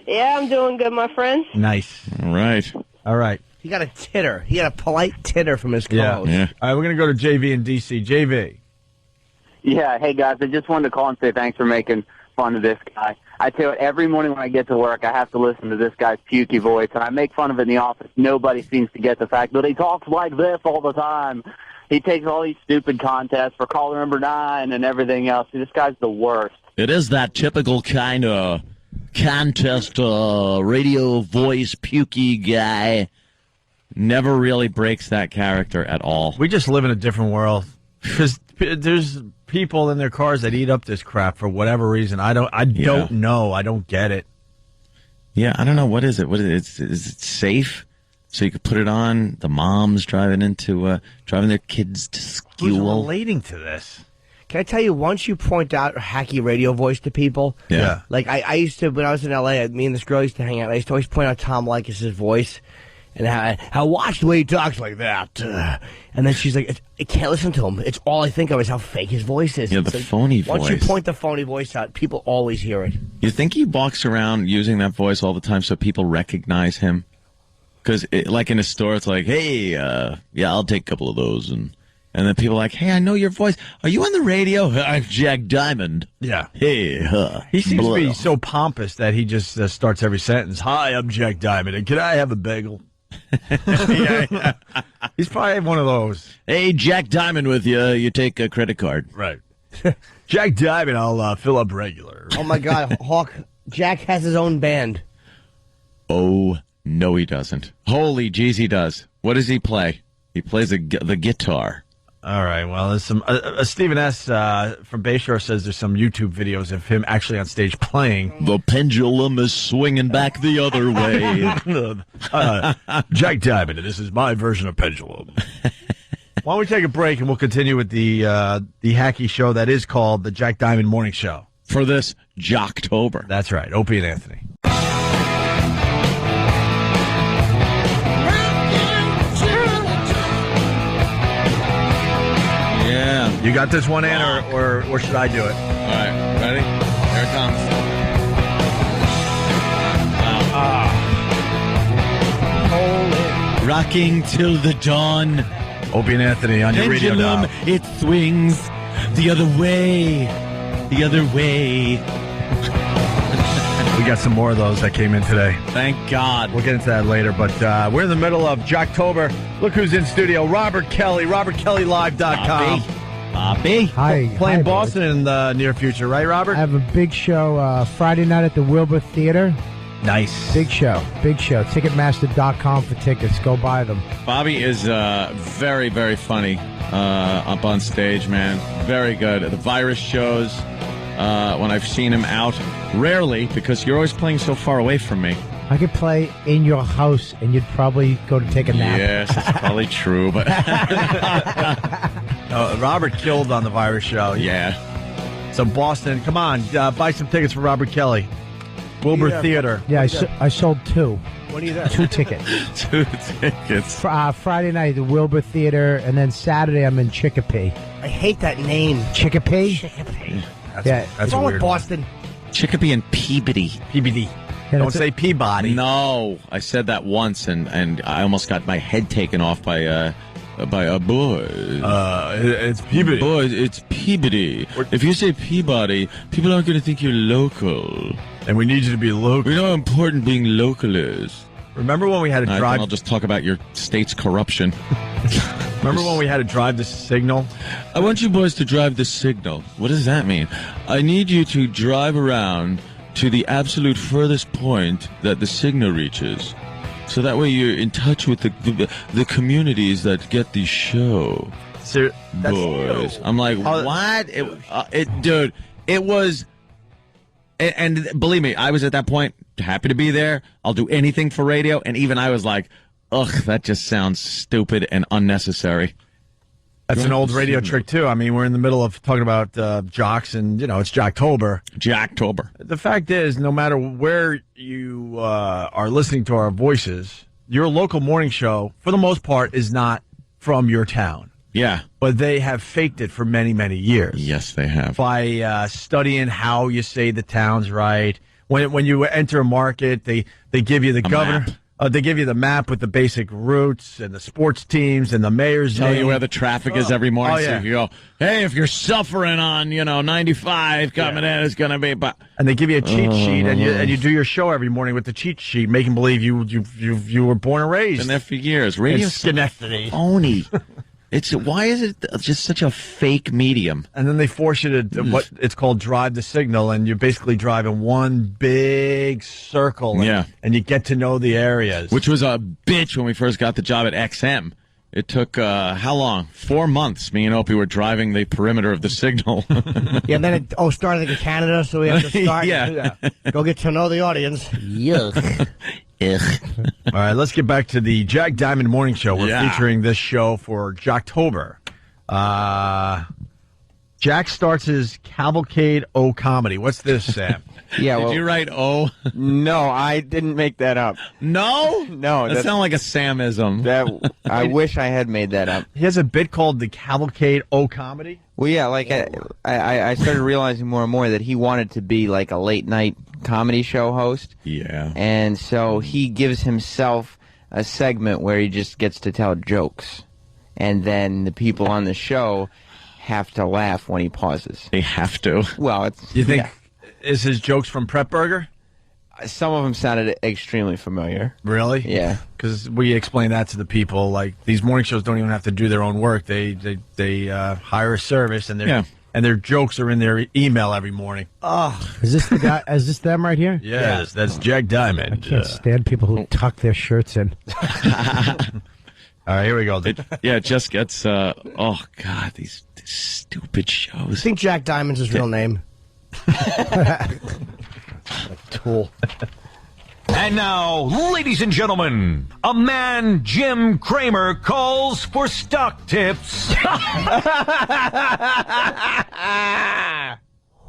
Yeah, I'm doing good, my friend. Nice. All right. All right. He got a titter. He got a polite titter from his Yeah. co-host. Yeah. All right, we're going to go to JV in D.C. JV. Yeah, hey guys, I just wanted to call and say thanks for making fun of this guy. I tell you what, every morning when I get to work, I have to listen to this guy's pukey voice, and I make fun of it in the office. Nobody seems to get the fact that he talks like this all the time. He takes all these stupid contests for caller number 9 and everything else. This guy's the worst. It is that typical kind of contest radio voice pukey guy. Never really breaks that character at all. We just live in a different world. Because there's people in their cars that eat up this crap for whatever reason. I don't know. I don't get it. Yeah, I don't know. What is it? Is it safe? So you could put it on the moms driving their kids to school. Who's relating to this? Can I tell you, once you point out hacky radio voice to people, Yeah. like I used to, when I was in L.A., me and this girl used to hang out, and I used to always point out Tom Leykis' voice, and how watch the way he talks like that. And then she's like, I can't listen to him. It's all I think of is how fake his voice is. Yeah, It's the like, phony once you voice. point the phony voice out, people always hear it. You think he walks around using that voice all the time so people recognize him? Because, like in a store, it's like, hey, yeah, I'll take a couple of those. And then people are like, hey, I know your voice. Are you on the radio? I'm Jack Diamond. Yeah. Hey, He seems blah. to be so pompous that he just starts every sentence. Hi, I'm Jack Diamond, and can I have a bagel? Yeah. He's probably one of those. Hey, Jack Diamond with you. You take a credit card. Right. Jack Diamond, I'll fill up regular. Oh, my God, Hawk, Jack has his own band. Oh, no, he doesn't. Holy jeez, he does. What does he play? He plays the guitar. All right. Well, there's some. Stephen S. From Bayshore says there's some YouTube videos of him actually on stage playing. The pendulum is swinging back the other way. Jack Diamond, and this is my version of Pendulum. Why don't we take a break and we'll continue with the hacky show that is called the Jack Diamond Morning Show. For this Jocktober. That's right. Opie and Anthony. Yeah. You got this one, Ann, or should I do it? All right. Ready? Here it comes. Rocking till the dawn. Opie and Anthony on your radio Pendulum, now. it swings the other way. The other way. We got some more of those that came in today. Thank God. We'll get into that later, but we're in the middle of Jocktober. Look who's in studio. Robert Kelly, robertkellylive.com. Bobby. Hi. Playing hi, Boston in the near future, right, Robert? I have a big show Friday night at the Wilbur Theater. Nice. Big show. Big show. Ticketmaster.com for tickets. Go buy them. Bobby is very, very funny up on stage, man. Very good. The virus shows, when I've seen him out, rarely, because you're always playing so far away from me. I could play in your house, and you'd probably go to take a nap. Yes, that's probably true, but Robert killed on the virus show. yeah. So Boston, come on, buy some tickets for Robert Kelly. Wilbur Theater. Yeah, I sold 2. What are you there? 2 tickets. 2 tickets. Friday night, the Wilbur Theater, and then Saturday, I'm in Chicopee. I hate that name. Chicopee? Chicopee. That's What's a wrong with weird Boston? Chicopee and Peabody. PBD. Yeah, Don't that's say Peabody. No, I said that once, and I almost got my head taken off by a boy. It's Peabody. Boy, it's Peabody. If you say Peabody, people aren't going to think you're local. And we need you to be local. We know how important being local is. Remember when we had to All right, drive? then I'll just talk about your state's corruption. Remember when we had to drive the signal? I want you boys to drive the signal. What does that mean? I need you to drive around to the absolute furthest point that the signal reaches. So that way you're in touch with the communities that get the show. Boys. I'm like, what? Dude, it was... And believe me, I was at that point happy to be there. I'll do anything for radio. And even I was like, ugh, that just sounds stupid and unnecessary. That's an old radio trick, too. I mean, we're in the middle of talking about jocks, and, it's Jocktober. Jocktober. The fact is, no matter where you are listening to our voices, your local morning show, for the most part, is not from your town. Yeah. But they have faked it for many, many years. Yes, they have. By studying how you say the town's right. When you enter a market, they give you the governor. They give you the map with the basic routes and the sports teams and the mayor's Tell name. you where the traffic is every morning. Oh, yeah. So you go, hey, if you're suffering on, 95 coming in, it's going to be... And they give you a cheat sheet, and you do your show every morning with the cheat sheet, making believe you were born and raised. Been there for years. Radio Schenectady. Phony. Why is it just such a fake medium? And then they force you to what it's called drive the signal, and you're basically driving one big circle. And you get to know the areas. Which was a bitch when we first got the job at XM. It took, how long? 4 months. Me and Opie were driving the perimeter of the signal. Yeah, then it started in Canada, so we have to start. Go get to know the audience. Yuck. All right, let's get back to the Jack Diamond Morning Show. We're featuring this show for Jocktober. Jack starts his Cavalcade O comedy. What's this, Sam? Did you write O? No, I didn't make that up. No? No. That sounds like a Samism. I wish I had made that up. He has a bit called the Cavalcade O comedy? Well, yeah, like I started realizing more and more that he wanted to be like a late night comedy show host. Yeah. And so he gives himself a segment where he just gets to tell jokes. And then the people on the show have to laugh when he pauses. They have to. Well, it's... You think is his jokes from Prep Burger? Some of them sounded extremely familiar. Really? Yeah. Because we explain that to the people. Like, these morning shows don't even have to do their own work. They hire a service, and their jokes are in their email every morning. Oh, is this the guy? Is this them right here? Yes, that's Jack Diamond. I can't stand people who tuck their shirts in. All right, here we go. It just gets, oh, God, these stupid shows. I think Jack Diamond's his real name. Tool. And now, ladies and gentlemen, a man Jim Cramer calls for stock tips.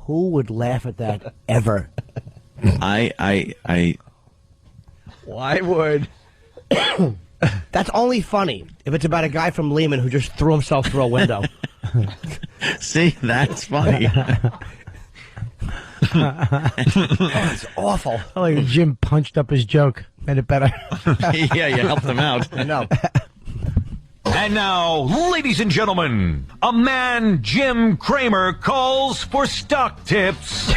Who would laugh at that ever? Why would... That's only funny if it's about a guy from Lehman who just threw himself through a window. See, that's funny. It's awful. Like Jim punched up his joke, made it better. Yeah, you helped him out. I know. And now, ladies and gentlemen, a man Jim Cramer calls for stock tips. It's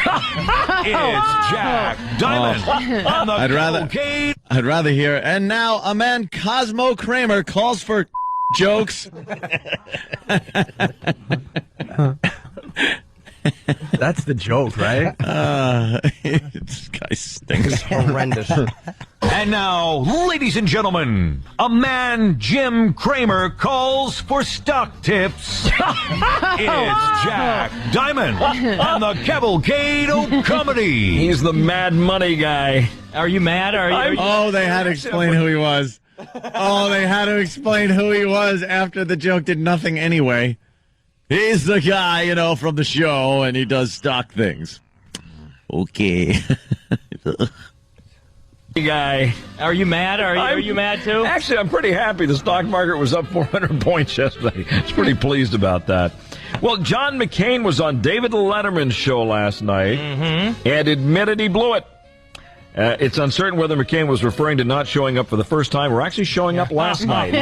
Jack Diamond on the Cavalcade. I'd rather hear, and now a man Cosmo Kramer calls for jokes. That's the joke, right? This guy stinks. Horrendous. And now, ladies and gentlemen, a man Jim Cramer calls for stock tips. It's Jack Diamond on the Cavalcade of Comedy. He's the mad money guy. Are you mad? Oh, they had to explain who he was. Oh, they had to explain who he was after the joke did nothing anyway. He's the guy, from the show, and he does stock things. Okay. guy. Are you mad? Are you mad too? Actually, I'm pretty happy. The stock market was up 400 points yesterday. I was pretty pleased about that. Well, John McCain was on David Letterman's show last night and admitted he blew it. It's uncertain whether McCain was referring to not showing up for the first time or actually showing up last night.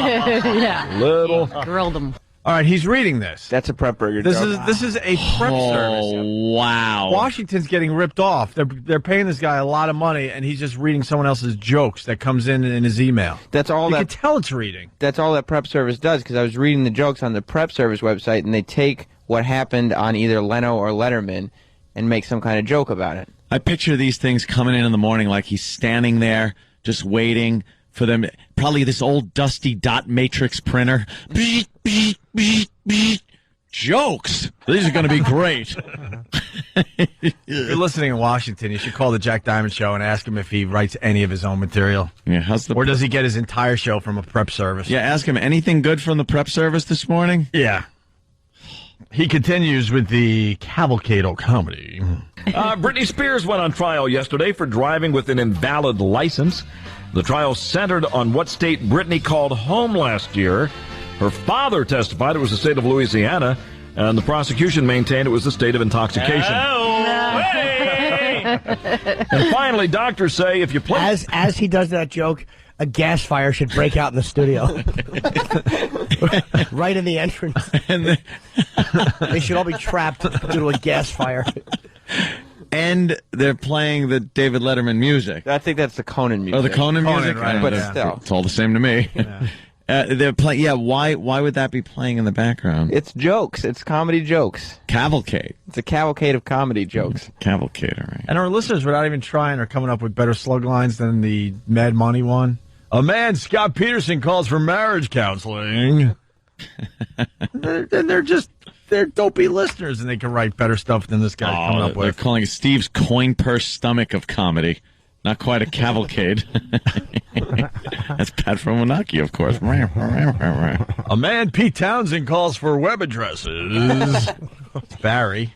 Grilled him. All right, he's reading this. That's a prep burger. This is a prep service. Wow. Washington's getting ripped off. They're paying this guy a lot of money, and he's just reading someone else's jokes that comes in his email. That's all. You can tell it's reading. That's all that prep service does. Because I was reading the jokes on the prep service website, and they take what happened on either Leno or Letterman and make some kind of joke about it. I picture these things coming in the morning like he's standing there just waiting for them. Probably this old dusty dot matrix printer. Jokes. These are going to be great. If you're listening in Washington, you should call the Jack Diamond Show and ask him if he writes any of his own material. Yeah, or does he get his entire show from a prep service? Yeah, ask him anything good from the prep service this morning? Yeah. He continues with the cavalcade of comedy. Britney Spears went on trial yesterday for driving with an invalid license. The trial centered on what state Britney called home last year. Her father testified it was the state of Louisiana, and the prosecution maintained it was the state of intoxication. And finally, doctors say if you play... As he does that joke, a gas fire should break out in the studio. Right in the entrance. They should all be trapped due to a gas fire. And they're playing the David Letterman music. I think that's the Conan music. Oh, the Conan music? Right, but yeah. still. It's all the same to me. Yeah. They're playing. Yeah, why would that be playing in the background? It's jokes. It's comedy jokes. Cavalcade. It's a cavalcade of comedy jokes. Cavalcade, all right. And our listeners, without even trying, are coming up with better slug lines than the Mad Money one. A man, Scott Peterson, calls for marriage counseling. They're dopey listeners, and they can write better stuff than this guy coming up with. They're calling it Steve's coin purse stomach of comedy. Not quite a cavalcade. That's Pat from Wanaki, of course. A man, Pete Townsend, calls for web addresses. Barry.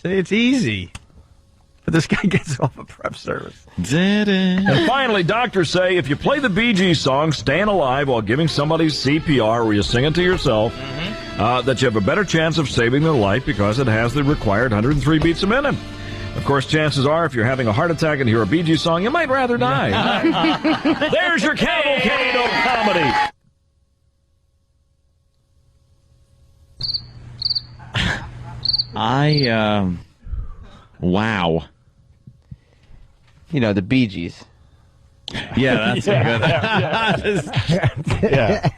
See, it's easy. But this guy gets off a prep service. And finally, doctors say if you play the Bee Gees song, Staying Alive, while giving somebody CPR where you sing it to yourself, that you have a better chance of saving their life because it has the required 103 beats a minute. Of course, chances are, if you're having a heart attack and hear a Bee Gees song, you might rather die. There's your cavalcade of comedy. Wow. You know, the Bee Gees. Yeah, that's good. Yeah.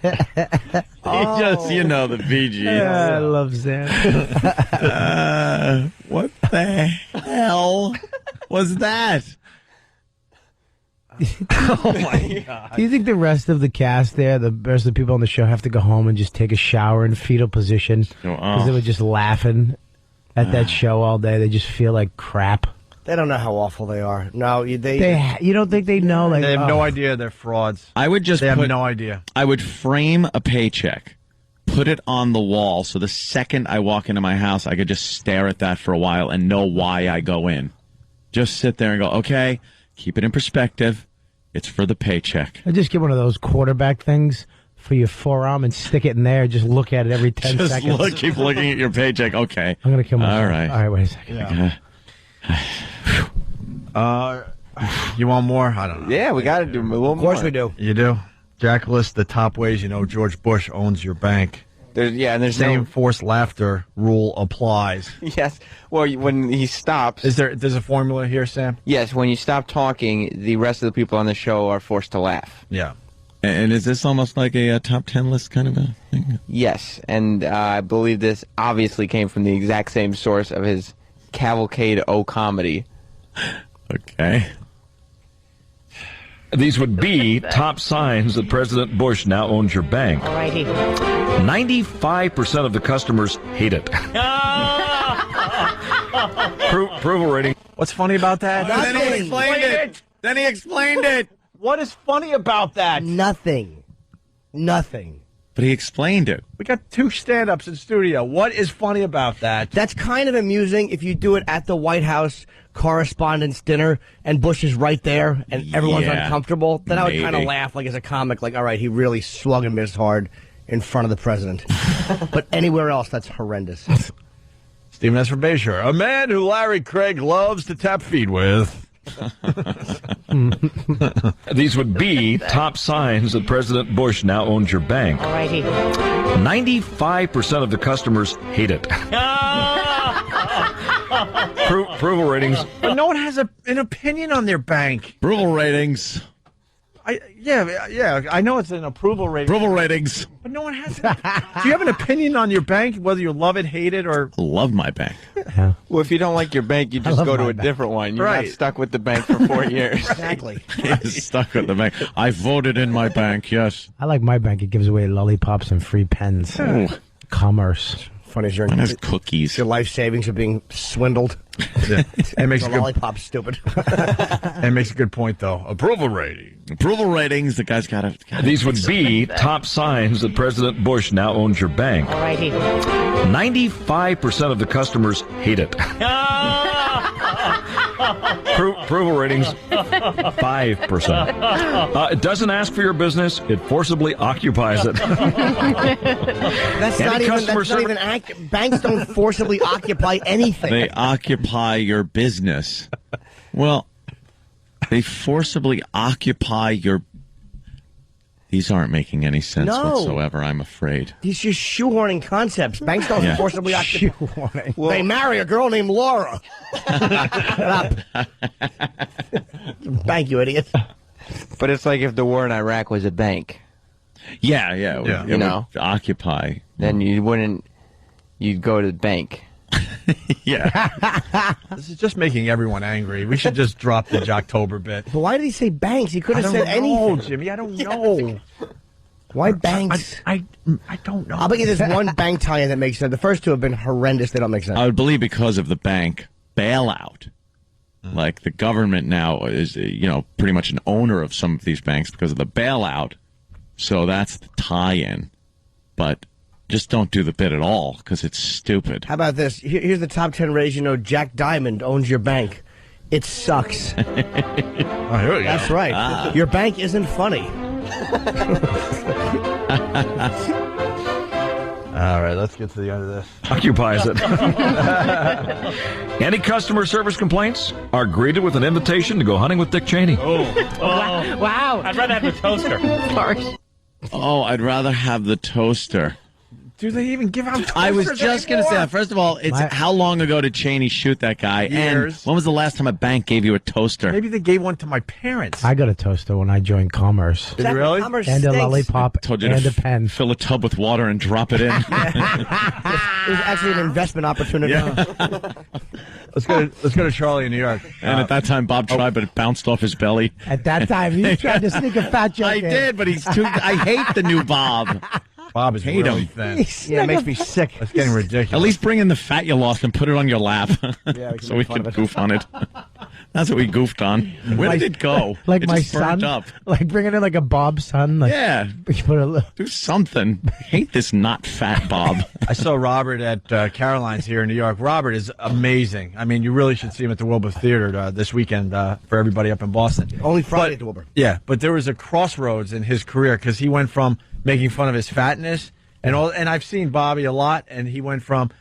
Just, you know, the Bee Gees. Yeah, I love Zan. What the hell was that? Oh, my God. Do you think the rest of the cast there, the rest of the people on the show, have to go home and just take a shower in fetal position? Because they were just laughing at that show all day. They just feel like crap. They don't know how awful they are. No, you don't think they know? Like, they have no idea they're frauds. I would just They have no idea. I would frame a paycheck, put it on the wall, so the second I walk into my house, I could just stare at that for a while and know why I go in. Just sit there and go, okay, keep it in perspective. It's for the paycheck. I just get one of those quarterback things for your forearm and stick it in there. Just look at it every 10 seconds. Keep looking at your paycheck. Okay. I'm going to kill myself. All right. All right, wait a second. Yeah. You want more? I don't know. Yeah, we got to do a little more. Of course we do. You do? Jack lists the top ways you know George Bush owns your bank. There's Same forced laughter rule applies. Yes. Well, when he stops... There's a formula here, Sam? Yes, when you stop talking, the rest of the people on the show are forced to laugh. Yeah. And is this almost like a top 10 list kind of a thing? Yes, and I believe this obviously came from the exact same source of his cavalcade o comedy. Okay. These would be top signs that President Bush now owns your bank. Alrighty. 95% of the customers hate it. Approval rating. What's funny about that? Then he explained it. Then he explained it. What is funny about that? Nothing. But he explained it. We got two stand-ups in studio. What is funny about that? That's kind of amusing if you do it at the White House Correspondents' Dinner and Bush is right there and everyone's uncomfortable. Then I would kind of laugh like as a comic, like, all right, he really swung and missed hard in front of the president. But anywhere else, that's horrendous. Stephen S. from Bayshore. A man who Larry Craig loves to tap feet with. These would be top signs that President Bush now owns your bank. Alrighty. 95% of the customers hate it. Approval ratings. But no one has an opinion on their bank. Approval ratings. Yeah. I know it's an approval rating. Approval ratings. But no one has. Do you have an opinion on your bank, whether you love it, hate it, or love my bank? Yeah. Well, if you don't like your bank, you just go to a different one. You're not stuck with the bank for 4 years. Exactly. Stuck with the bank. I voted in my bank. Yes. I like my bank. It gives away lollipops and free pens. Ooh. Commerce. Funny as has cookies. Your life savings are being swindled. It makes the a good, lollipop's stupid. It makes a good point, though. Approval rating. Approval ratings. The guy's got to. These would be top signs that President Bush now owns your bank. Alrighty. 95% of the customers hate it. Approval ratings, 5%. It doesn't ask for your business. It forcibly occupies it. That's not even banks don't forcibly occupy anything. They occupy your business. Well, they forcibly occupy your. These aren't making any sense whatsoever, I'm afraid. These are just shoehorning concepts. Banks don't forcibly occupy. They marry a girl named Laura. Shut up. Bank, you idiot. But it's like if the war in Iraq was a bank. Yeah. You know, occupy. Then you wouldn't. You'd go to the bank. Yeah. This is just making everyone angry. We should just drop the Jocktober bit. But why did he say banks? He could have said anything. Jimmy, I don't know. Why banks? I don't know. I'll bet you there's one bank tie-in that makes sense. The first two have been horrendous. They don't make sense. I would believe because of the bank bailout. Like the government now is, pretty much an owner of some of these banks because of the bailout. So that's the tie-in. But just don't do the bit at all because it's stupid. How about this? Here's the top 10 ways you know Jack Diamond owns your bank. It sucks. Here we go. That's right. Your bank isn't funny. All right, let's get to the end of this. Occupies it. Any customer service complaints are greeted with an invitation to go hunting with Dick Cheney. Wow. I'd rather have the toaster. Oh, I'd rather have the toaster. Do they even give out toasters I was just going to say that. First of all, how long ago did Cheney shoot that guy? Years. And when was the last time a bank gave you a toaster? Maybe they gave one to my parents. I got a toaster when I joined Commerce. Did you really? Commerce And stinks. a lollipop Told you and to a pen. fill a tub with water and drop it in. It was actually an investment opportunity. Let's go to Charlie in New York. And at that time, Bob tried, but it bounced off his belly. At that time, you tried to sneak a fat joke I in. did, but he's too. I hate the new Bob. Bob is Hate really him. thin. Yeah, it makes me sick. It's getting ridiculous. At least bring in the fat you lost and put it on your lap, Yeah, so we fun can of it. goof on it. That's what we goofed on. Where did it go? Like it my just burnt son, up. like bringing in like a Bob son. Like, Yeah, you put a little. do something. I hate this not fat Bob. I saw Robert at Caroline's here in New York. Robert is amazing. I mean, you really should see him at the Wilbur Theater this weekend for everybody up in Boston. Only Friday at the Wilbur. Yeah, but there was a crossroads in his career because he went from making fun of his fatness and I've seen Bobby a lot, and he went from,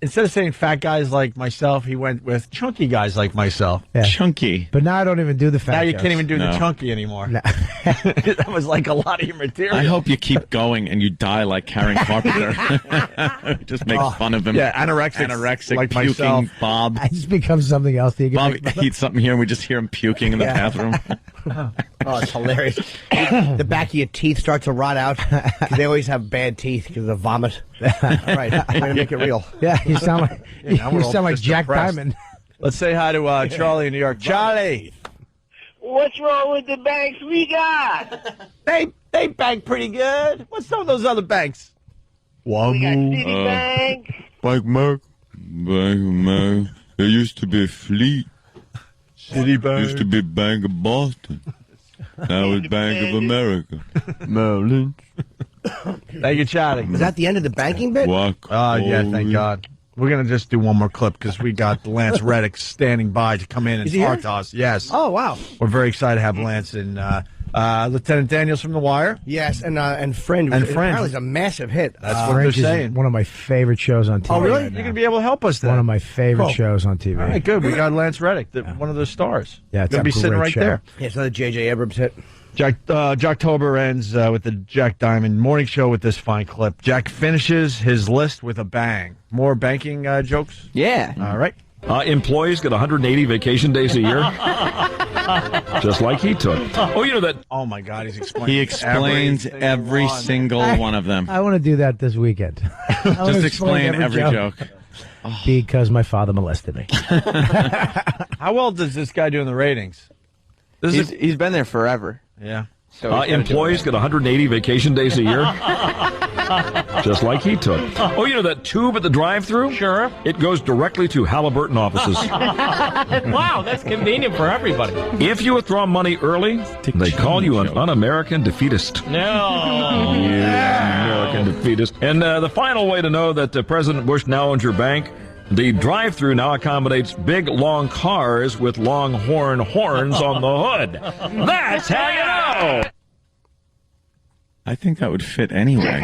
instead of saying fat guys like myself, he went with chunky guys like myself. Yeah. Chunky. But now I don't even do the fat Now you jokes. can't even do the No. chunky anymore. That was like a lot of your material. I hope you keep going and you die like Karen Carpenter. Just make fun of him. Yeah, anorexic like like puking myself. Bob. I just become something else. You Bob can make- eats something here and we just hear him puking in the bathroom. Oh, it's hilarious. The back of your teeth start to rot out. 'Cause they always have bad teeth because of the vomit. All right, I'm going to make it real. Yeah, you sound like now we're you all sound like just Jack depressed. Diamond. Let's say hi to Charlie in New York. Charlie! What's wrong with the banks we got? They bank pretty good. What's some of those other banks? We got Citibank. Bank Merc. Bank Merc. There used to be Fleet. Citibank. Used to be Bank of Boston. Now it's Bank of America. Merrill Lynch. Thank you, Charlie. Is that the end of the banking bit? Oh, yeah, thank God. We're going to just do one more clip because we got Lance Reddick standing by to come in and Is he here? talk to us. Yes. Oh, wow. We're very excited to have Lance and Lieutenant Daniels from The Wire. Yes, and Fringe. And Apparently Fringe. it's a massive hit. That's what they're Fringe is saying. one of my favorite shows on TV. Oh, really? right You're now. going to be able to help us then. One of my favorite Cool. shows on TV. All right, good. We got Lance Reddick, one of those stars. Yeah, it's going to a be sitting great right show. there. Yeah, it's another J.J. Abrams hit. Jocktober ends with the Jack Diamond morning show with this fine clip. Jack finishes his list with a bang. More banking jokes? Yeah. All right. Employees get 180 vacation days a year, just like he took. Oh, you know that. Oh my God, he's explaining. He explains every single one of them. I want to do that this weekend. Just explain every joke. Because my father molested me. How well does this guy do in the ratings? He's been there forever. Yeah. So employees get 180 vacation days a year, just like he took. Oh, you know that tube at the drive-thru? Sure. It goes directly to Halliburton offices. Wow, that's convenient for everybody. If you withdraw money early, they call you an un-American defeatist. No. American defeatist. And the final way to know that President Bush now owns your bank, the drive-thru now accommodates big, long cars with long horns on the hood. That's how you know! I think that would fit anyway.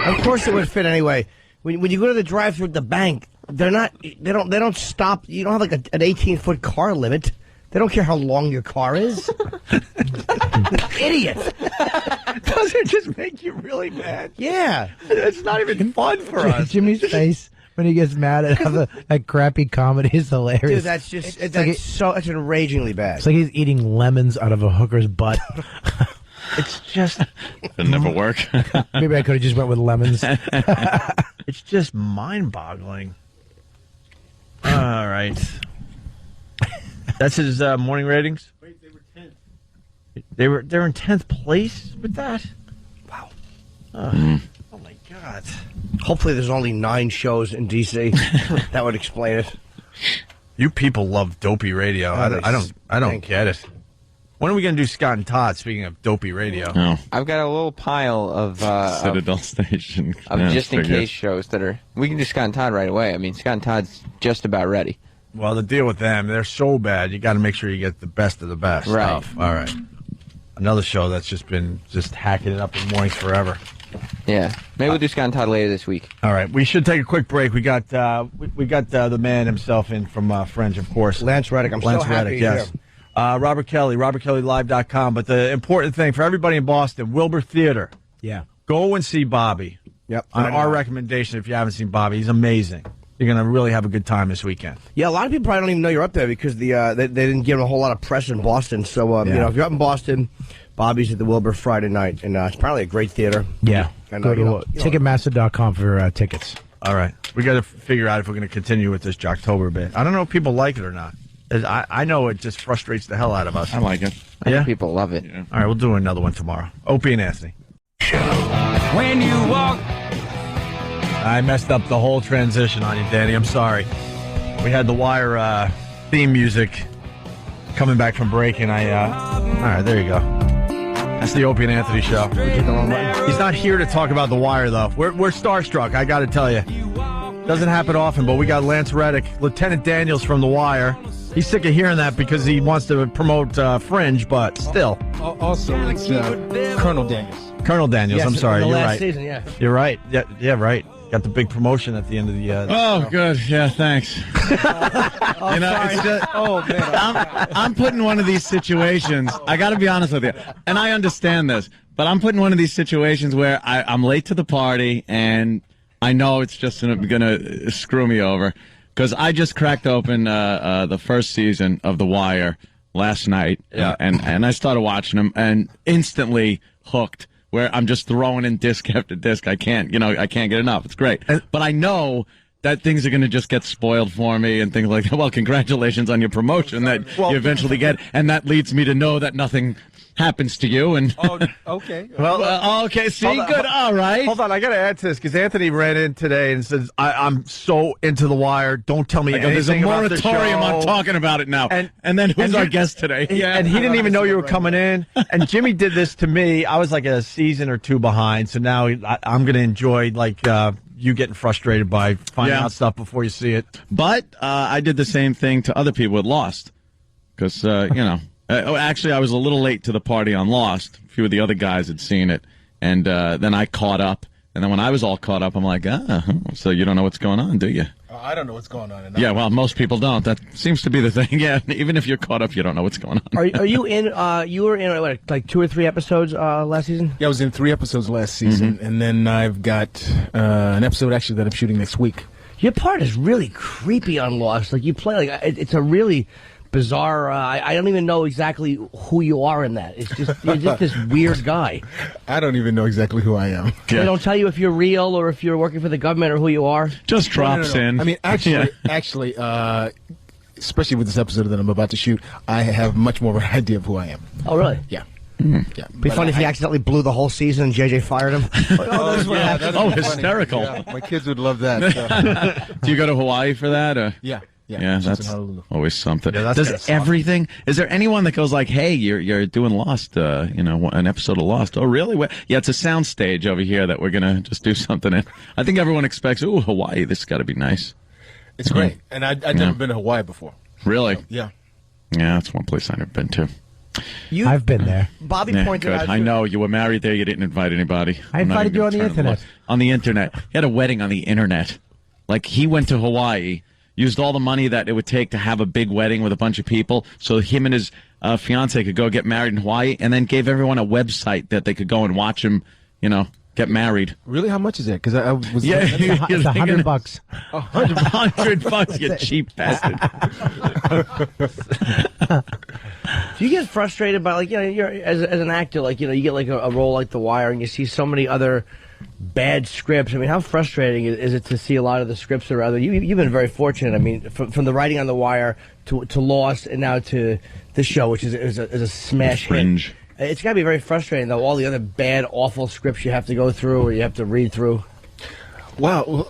Of course it would fit anyway. When you go to the drive-thru at the bank, they don't stop. You don't have like an 18-foot car limit. They don't care how long your car is. Idiot. Does it just make you really mad? Yeah. It's not even fun for us. Jimmy's face when he gets mad at crappy comedy is hilarious. Dude, that's just it's enragingly bad. It's like he's eating lemons out of a hooker's butt. It's just It'll never work. Maybe I could have just went with lemons. It's just mind-boggling. All right. That's his morning ratings? Wait, they were 10th. They're in 10th place with that? Wow. Oh my God. Hopefully there's only 9 shows in D.C. That would explain it. You people love dopey radio. I don't get it. When are we going to do Scott and Todd, speaking of dopey radio? No. I've got a little pile of Citadel Station. of just in case shows that are. We can do Scott and Todd right away. I mean, Scott and Todd's just about ready. Well, the deal with them, they're so bad, you got to make sure you get the best of the best Right. stuff. All right. Another show that's just been hacking it up in mornings forever. Yeah. Maybe we'll do Scott and Todd later this week. All right. We should take a quick break. We got the man himself in from Fringe, of course. Lance Reddick. I'm so happy he's yes. here. Robert Kelly, robertkellylive.com. But the important thing for everybody in Boston, Wilbur Theater. Yeah. Go and see Bobby. Yep. On our recommendation, if you haven't seen Bobby, he's amazing. You're going to really have a good time this weekend. Yeah, a lot of people probably don't even know you're up there because they didn't give him a whole lot of press in Boston. So, if you're up in Boston, Bobby's at the Wilbur Friday night, and it's apparently a great theater. Yeah. And, Go to Ticketmaster.com for tickets. All right. We got to figure out if we're going to continue with this Jocktober bit. I don't know if people like it or not. I know it just frustrates the hell out of us. I like it. I think people love it. Yeah. All right, we'll do another one tomorrow. Opie and Anthony. When you walk. I messed up the whole transition on you, Danny. I'm sorry. We had the Wire theme music coming back from break, and all right, there you go. That's the Opie and Anthony show. He's not here to talk about the Wire, though. We're starstruck, I got to tell you. Doesn't happen often, but we got Lance Reddick, Lieutenant Daniels from the Wire. He's sick of hearing that because he wants to promote Fringe, but still. Also, it's Colonel Daniels. Colonel Daniels, Yes, I'm sorry. the You're last right. season, yeah. You're right. Yeah, right. Got the big promotion at the end of the. Oh, good. Yeah, thanks. It's just, man. I'm put in one of these situations. I got to be honest with you, and I understand this, but I'm put in one of these situations where I'm late to the party, and I know it's just going to screw me over because I just cracked open the first season of The Wire last night, and I started watching them, and instantly hooked. Where I'm just throwing in disc after disc. I can't get enough. It's great. But I know that things are going to just get spoiled for me and things like that. Well, congratulations on your promotion that you eventually get. And that leads me to know that nothing happens to you. And Okay. well, okay. See, good. All right. Hold on, I got to add to this because Anthony ran in today and says, "I'm so into the Wire. Don't tell me anything there's a about the moratorium show." on talking about it now. And then who's our guest today? And he didn't even know you were coming in. And Jimmy did this to me. I was like a season or two behind, so now I'm going to enjoy you getting frustrated by finding out stuff before you see it. But I did the same thing to other people with Lost because actually, I was a little late to the party on Lost. A few of the other guys had seen it, and then I caught up. And then when I was all caught up, I'm like, so you don't know what's going on, do you? I don't know what's going on. Yeah, well, most people don't. That seems to be the thing. Yeah, even if you're caught up, you don't know what's going on. Are you in? You were in what, like 2 or 3 episodes last season? Yeah, I was in 3 episodes last season, and then I've got an episode actually that I'm shooting next week. Your part is really creepy on Lost. Like you play like it's a really bizarre. I don't even know exactly who you are in that. It's just you're just this weird guy. I don't even know exactly who I am. They don't tell you if you're real or if you're working for the government or who you are. Just drops in. I mean, actually, especially with this episode that I'm about to shoot, I have much more of an idea of who I am. Oh, really? Yeah. Yeah. Be funny if he accidentally blew the whole season and JJ fired him. Hysterical. Yeah, my kids would love that. So. Do you go to Hawaii for that? Or? Yeah. Yeah, that's always something. Yeah, Does everything? Is there anyone that goes like, "Hey, you're doing Lost? An episode of Lost? Oh, really? Yeah, it's a sound stage over here that we're gonna just do something in." I think everyone expects, "Ooh, Hawaii! This got to be nice." It's great, and I've never been to Hawaii before. Really? Yeah. Yeah, that's one place I've never been to. I've been there. Bobby pointed good. out. I know you were married there. You didn't invite anybody. I invited you on the internet. On the internet, he had a wedding on the internet. Like he went to Hawaii. Used all the money that it would take to have a big wedding with a bunch of people, so him and his fiance could go get married in Hawaii, and then gave everyone a website that they could go and watch him, get married. Really? How much is that? Because I was. It's $100. $100, you cheap bastard. Do you get frustrated by you're as an actor, you get like a role like The Wire, and you see so many other bad scripts. I mean, how frustrating is it to see a lot of the scripts that are other? You've been very fortunate. I mean, from the writing on The Wire to Lost and now to this show, which is a smash Fringe. hit. It's got to be very frustrating, though, all the other bad, awful scripts you have to go through or you have to read through. Wow.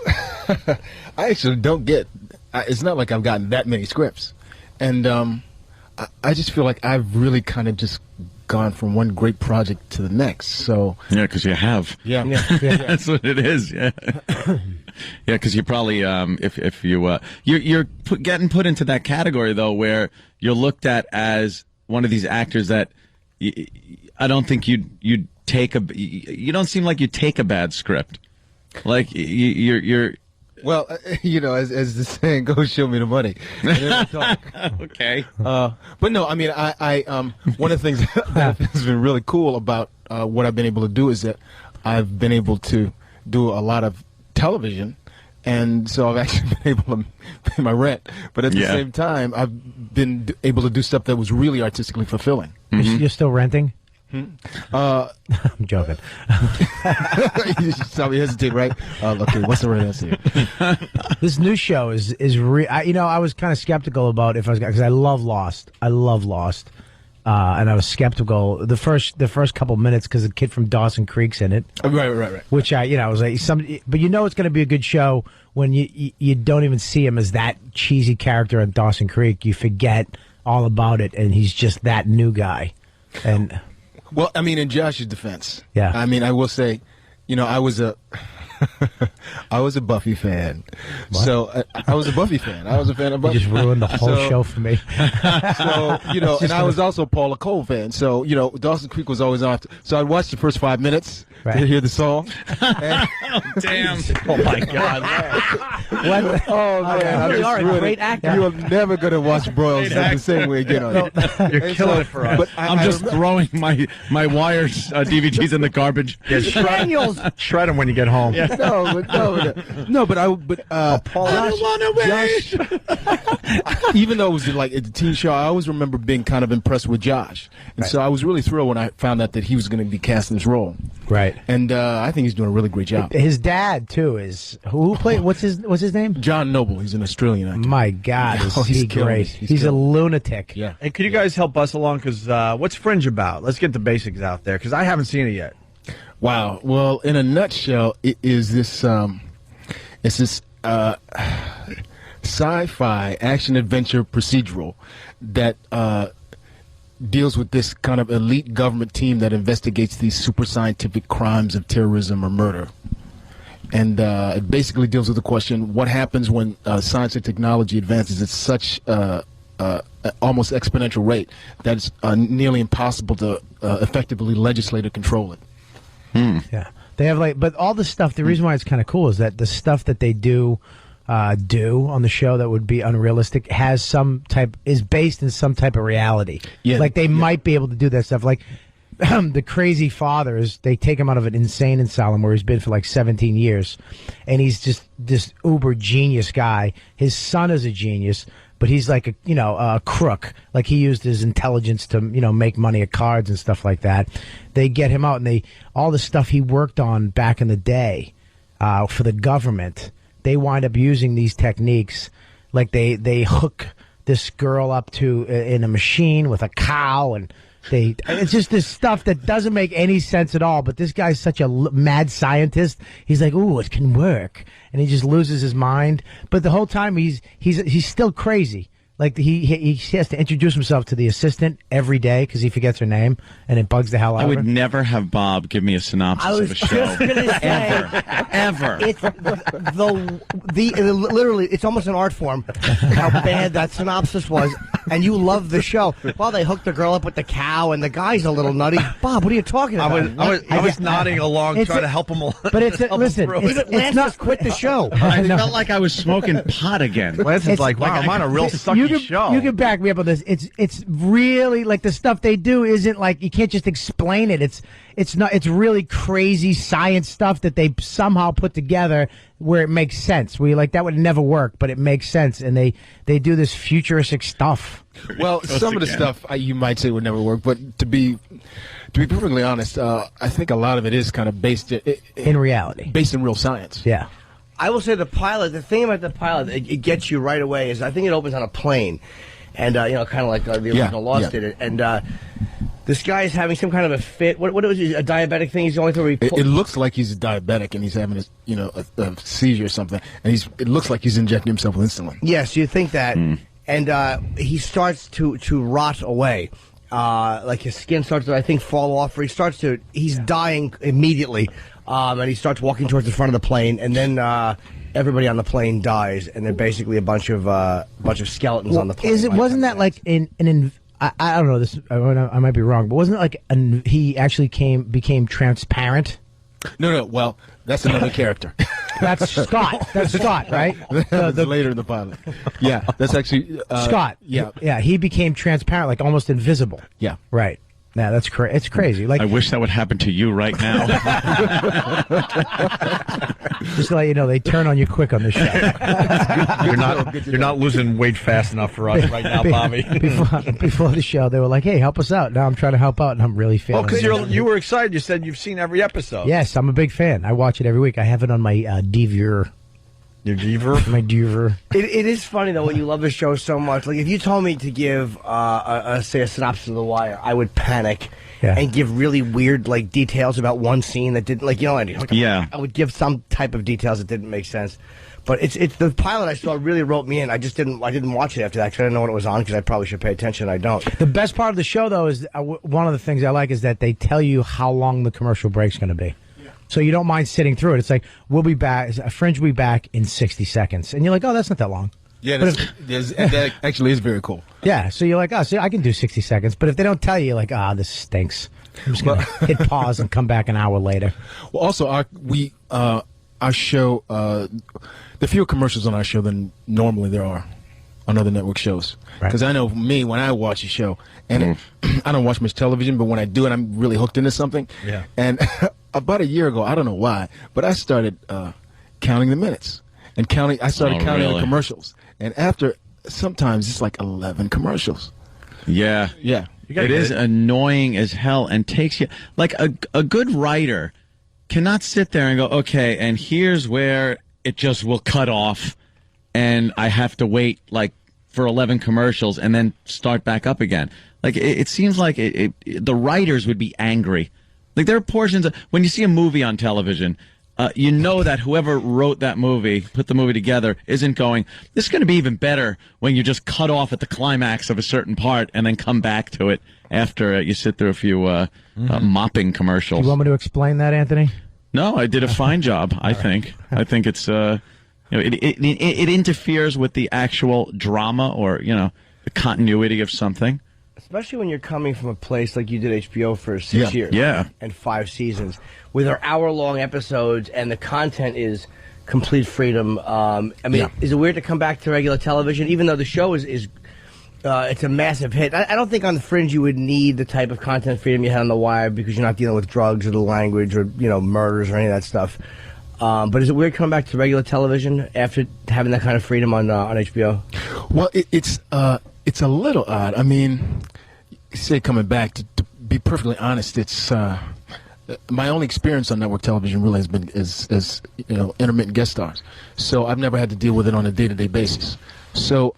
I actually don't get. It's not like I've gotten that many scripts. And I just feel like I've really kind of just gone from one great project to the next. So yeah, because you have. Yeah. That's what it is. Yeah. Yeah, because you probably if you you're getting put into that category though, where you're looked at as one of these actors that I don't think you'd take you don't seem like you take a bad script. Like you're. Well, as the saying goes, show me the money. And then we'll talk. Okay. But no, I mean, I one of the things that has been really cool about what I've been able to do is that I've been able to do a lot of television, and so I've actually been able to pay my rent. But at the same time, I've been able to do stuff that was really artistically fulfilling. Mm-hmm. You're still renting? I'm joking. You saw me hesitate, right? Okay, what's the right answer? This new show is real. I was kind of skeptical about if I was, because I love Lost. I love Lost, and I was skeptical the first couple minutes because the kid from Dawson Creek's in it. Right. Which I was like but it's going to be a good show when you don't even see him as that cheesy character in Dawson Creek. You forget all about it, and he's just that new guy, and. Well, I mean, in Josh's defense, yeah. I mean, I will say, I was a Buffy fan. What? So I was a Buffy fan. I was a fan of Buffy. You just ruined the whole show for me. So and I was also a Paula Cole fan. So Dawson Creek was always on. So I'd watch the first 5 minutes to hear the song. And damn! Oh my God! Oh man! You are a great actor. You are never going to watch Broyles the same way again. You're killing it for us. But I'm just throwing my Wires DVDs in the garbage. Yeah, shred them when you get home. Yeah. No, but Paul, I don't want to Josh, even though it was like a teen show, I always remember being kind of impressed with Josh, and so I was really thrilled when I found out that he was going to be cast in this role. Right, and I think he's doing a really great job. His dad too is who played. What's his name? John Noble. He's an Australian actor. My God, is he's great? He's a lunatic. Yeah. And could you guys help us along? Because what's Fringe about? Let's get the basics out there because I haven't seen it yet. Wow. Well, in a nutshell, it is this. It's this sci-fi action adventure procedural that deals with this kind of elite government team that investigates these super scientific crimes of terrorism or murder. And it basically deals with the question: what happens when science and technology advances at such almost exponential rate that it's nearly impossible to effectively legislate or control it? Yeah. They have but all the stuff. The reason why it's kind of cool is that the stuff that they do on the show that would be unrealistic is based in some type of reality. Yeah, like they might be able to do that stuff. Like the crazy fathers, they take him out of an insane asylum where he's been for like 17 years, and he's just this uber genius guy. His son is a genius, but he's like a crook. Like he used his intelligence to make money at cards and stuff like that. They get him out, and all the stuff he worked on back in the day for the government. They wind up using these techniques, like they hook this girl up to in a machine with a cow, and it's just this stuff that doesn't make any sense at all. But this guy's such a mad scientist. He's like, "Ooh, it can work," and he just loses his mind. But the whole time he's still crazy. Like he has to introduce himself to the assistant every day because he forgets her name, and it bugs the hell out of her. I would never have Bob give me a synopsis of a show. Ever. It's literally, it's almost an art form how bad that synopsis was, and you love the show. Well, they hooked the girl up with the cow, and the guy's a little nutty. Bob, what are you talking about? I was nodding along, trying to help him along. But listen, Lance just quit the show. I felt like I was smoking pot again. Lance is like, wow, I'm on a real sucky show. You can back me up on this. It's really like the stuff they do isn't like you can't just explain it. It's really crazy science stuff that they somehow put together where it makes sense. Where you're like that would never work, but it makes sense, and they do this futuristic stuff. Well, some of the stuff you might say would never work, but to be perfectly honest, I think a lot of it is kind of based in reality, based in real science. Yeah. I will say the thing about the pilot, it gets you right away is I think it opens on a plane. And, kind of like the original Lost did it. And this guy is having some kind of a fit. What was it, a diabetic thing he's going through? It looks like he's diabetic and he's having a seizure or something. And it looks like he's injecting himself with insulin. Yes, you think that. And he starts to rot away. Like his skin starts to, I think, fall off. Or he's dying immediately. And he starts walking towards the front of the plane, and then everybody on the plane dies, and they're basically a bunch of skeletons on the plane. Wasn't that like I don't know this? I might be wrong, but wasn't it like he actually became transparent? No. Well, that's another character. That's Scott. That's Scott, right? That's later in the pilot. Yeah, that's actually Scott. Yeah. He became transparent, like almost invisible. Yeah, right. Yeah, that's it's crazy. Like I wish that would happen to you right now. Just to let you know, they turn on you quick on the show. You're not losing weight fast enough for us right now, Bobby. Before the show, they were like, "Hey, help us out." Now I'm trying to help out, and I'm really feeling. Oh, because you were excited. You said you've seen every episode. Yes, I'm a big fan. I watch it every week. I have it on my DVR. Your Deaver? My Deaver. It is funny, though, when you love the show so much. Like, if you told me to give, say, a synopsis of The Wire, I would panic and give really weird, like, details about one scene that didn't, like, I would give some type of details that didn't make sense. But it's the pilot I saw really wrote me in. I didn't watch it after that because I didn't know what it was on because I probably should pay attention. I don't. The best part of the show, though, is one of the things I like is that they tell you how long the commercial break's going to be. So you don't mind sitting through it. It's like, we'll be back, Fringe will be back in 60 seconds. And you're like, oh, that's not that long. Yeah, that actually is very cool. Yeah, so you're like, oh, see, I can do 60 seconds. But if they don't tell you, you're like, this stinks. I'm just going to hit pause and come back an hour later. Well, also, our show, the fewer commercials on our show than normally there are on other network shows. Because I know me, when I watch a show, and I don't watch much television, but when I do it, I'm really hooked into something. Yeah. And about a year ago, I don't know why, but I started counting the minutes and counting the commercials. And after, sometimes it's like 11 commercials. Yeah. It is annoying as hell and takes you, like a good writer cannot sit there and go, okay, and here's where it just will cut off and I have to wait like for 11 commercials and then start back up again. Like it seems like the writers would be angry. Like there are portions of, when you see a movie on television, you know that whoever wrote that movie, put the movie together, isn't going, this is going to be even better when you just cut off at the climax of a certain part and then come back to it after you sit through a few mopping commercials. You want me to explain that, Anthony? No, I did a fine job, I think. I think it's, it interferes with the actual drama or, the continuity of something. Especially when you're coming from a place like you did HBO for 6 years. Yeah. And 5 seasons. With their hour-long episodes, and the content is complete freedom. Is it weird to come back to regular television, even though the show is it's a massive hit? I don't think on the Fringe you would need the type of content freedom you had on The Wire because you're not dealing with drugs or the language or murders or any of that stuff. But is it weird coming back to regular television after having that kind of freedom on HBO? Well, it's a little odd. I mean, say coming back to be perfectly honest, it's my only experience on network television really has been as intermittent guest stars. So I've never had to deal with it on a day-to-day basis. So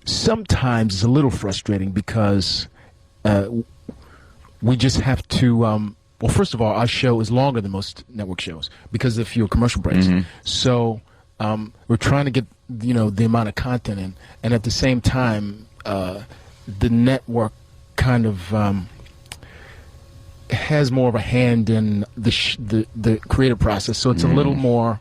sometimes it's a little frustrating because we just have to. Well, first of all, our show is longer than most network shows because of fewer commercial breaks. Mm-hmm. So we're trying to get the amount of content in, and at the same time, the network kind of has more of a hand in the creative process. So it's a little more.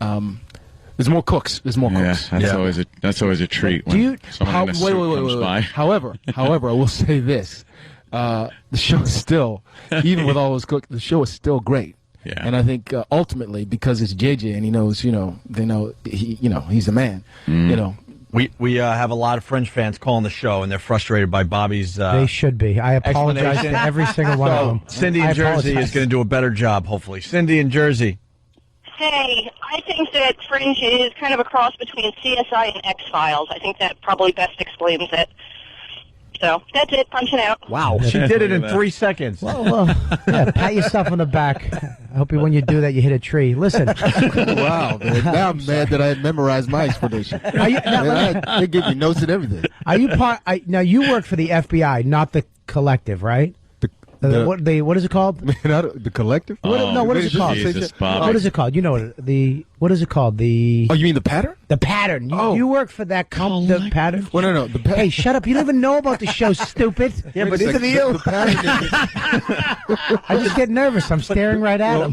There's more cooks. There's more cooks. That's always a treat when someone in a suit comes by. However, I will say this: the show is still, even with all those cooks, the show is still great. Yeah. And I think ultimately because it's JJ and he knows, they know he's the man. We have a lot of Fringe fans calling the show, and they're frustrated by Bobby's. They should be. I apologize to every single one of them. Cindy in Jersey is going to do a better job, hopefully. Cindy in Jersey. Hey, I think that Fringe is kind of a cross between CSI and X-Files. I think that probably best explains it. So, that's it. Punching out. Wow. She did it in 3 seconds. Well, pat yourself on the back. I hope when you do that, you hit a tree. Listen. Wow, man. Now I'm mad that I had memorized my explanation. They give me notes and everything. Are you now, you work for the FBI, not the Collective, right? What is it called? The Collective? What is it called? Jesus, Bobby. What is it called? You know what is it called? Oh, you mean the Pattern? The Pattern. You work for that the Pattern? Well, no. The Hey, shut up! You don't even know about the show, stupid. Yeah, but isn't you? The Pattern I just get nervous. I'm staring right at him.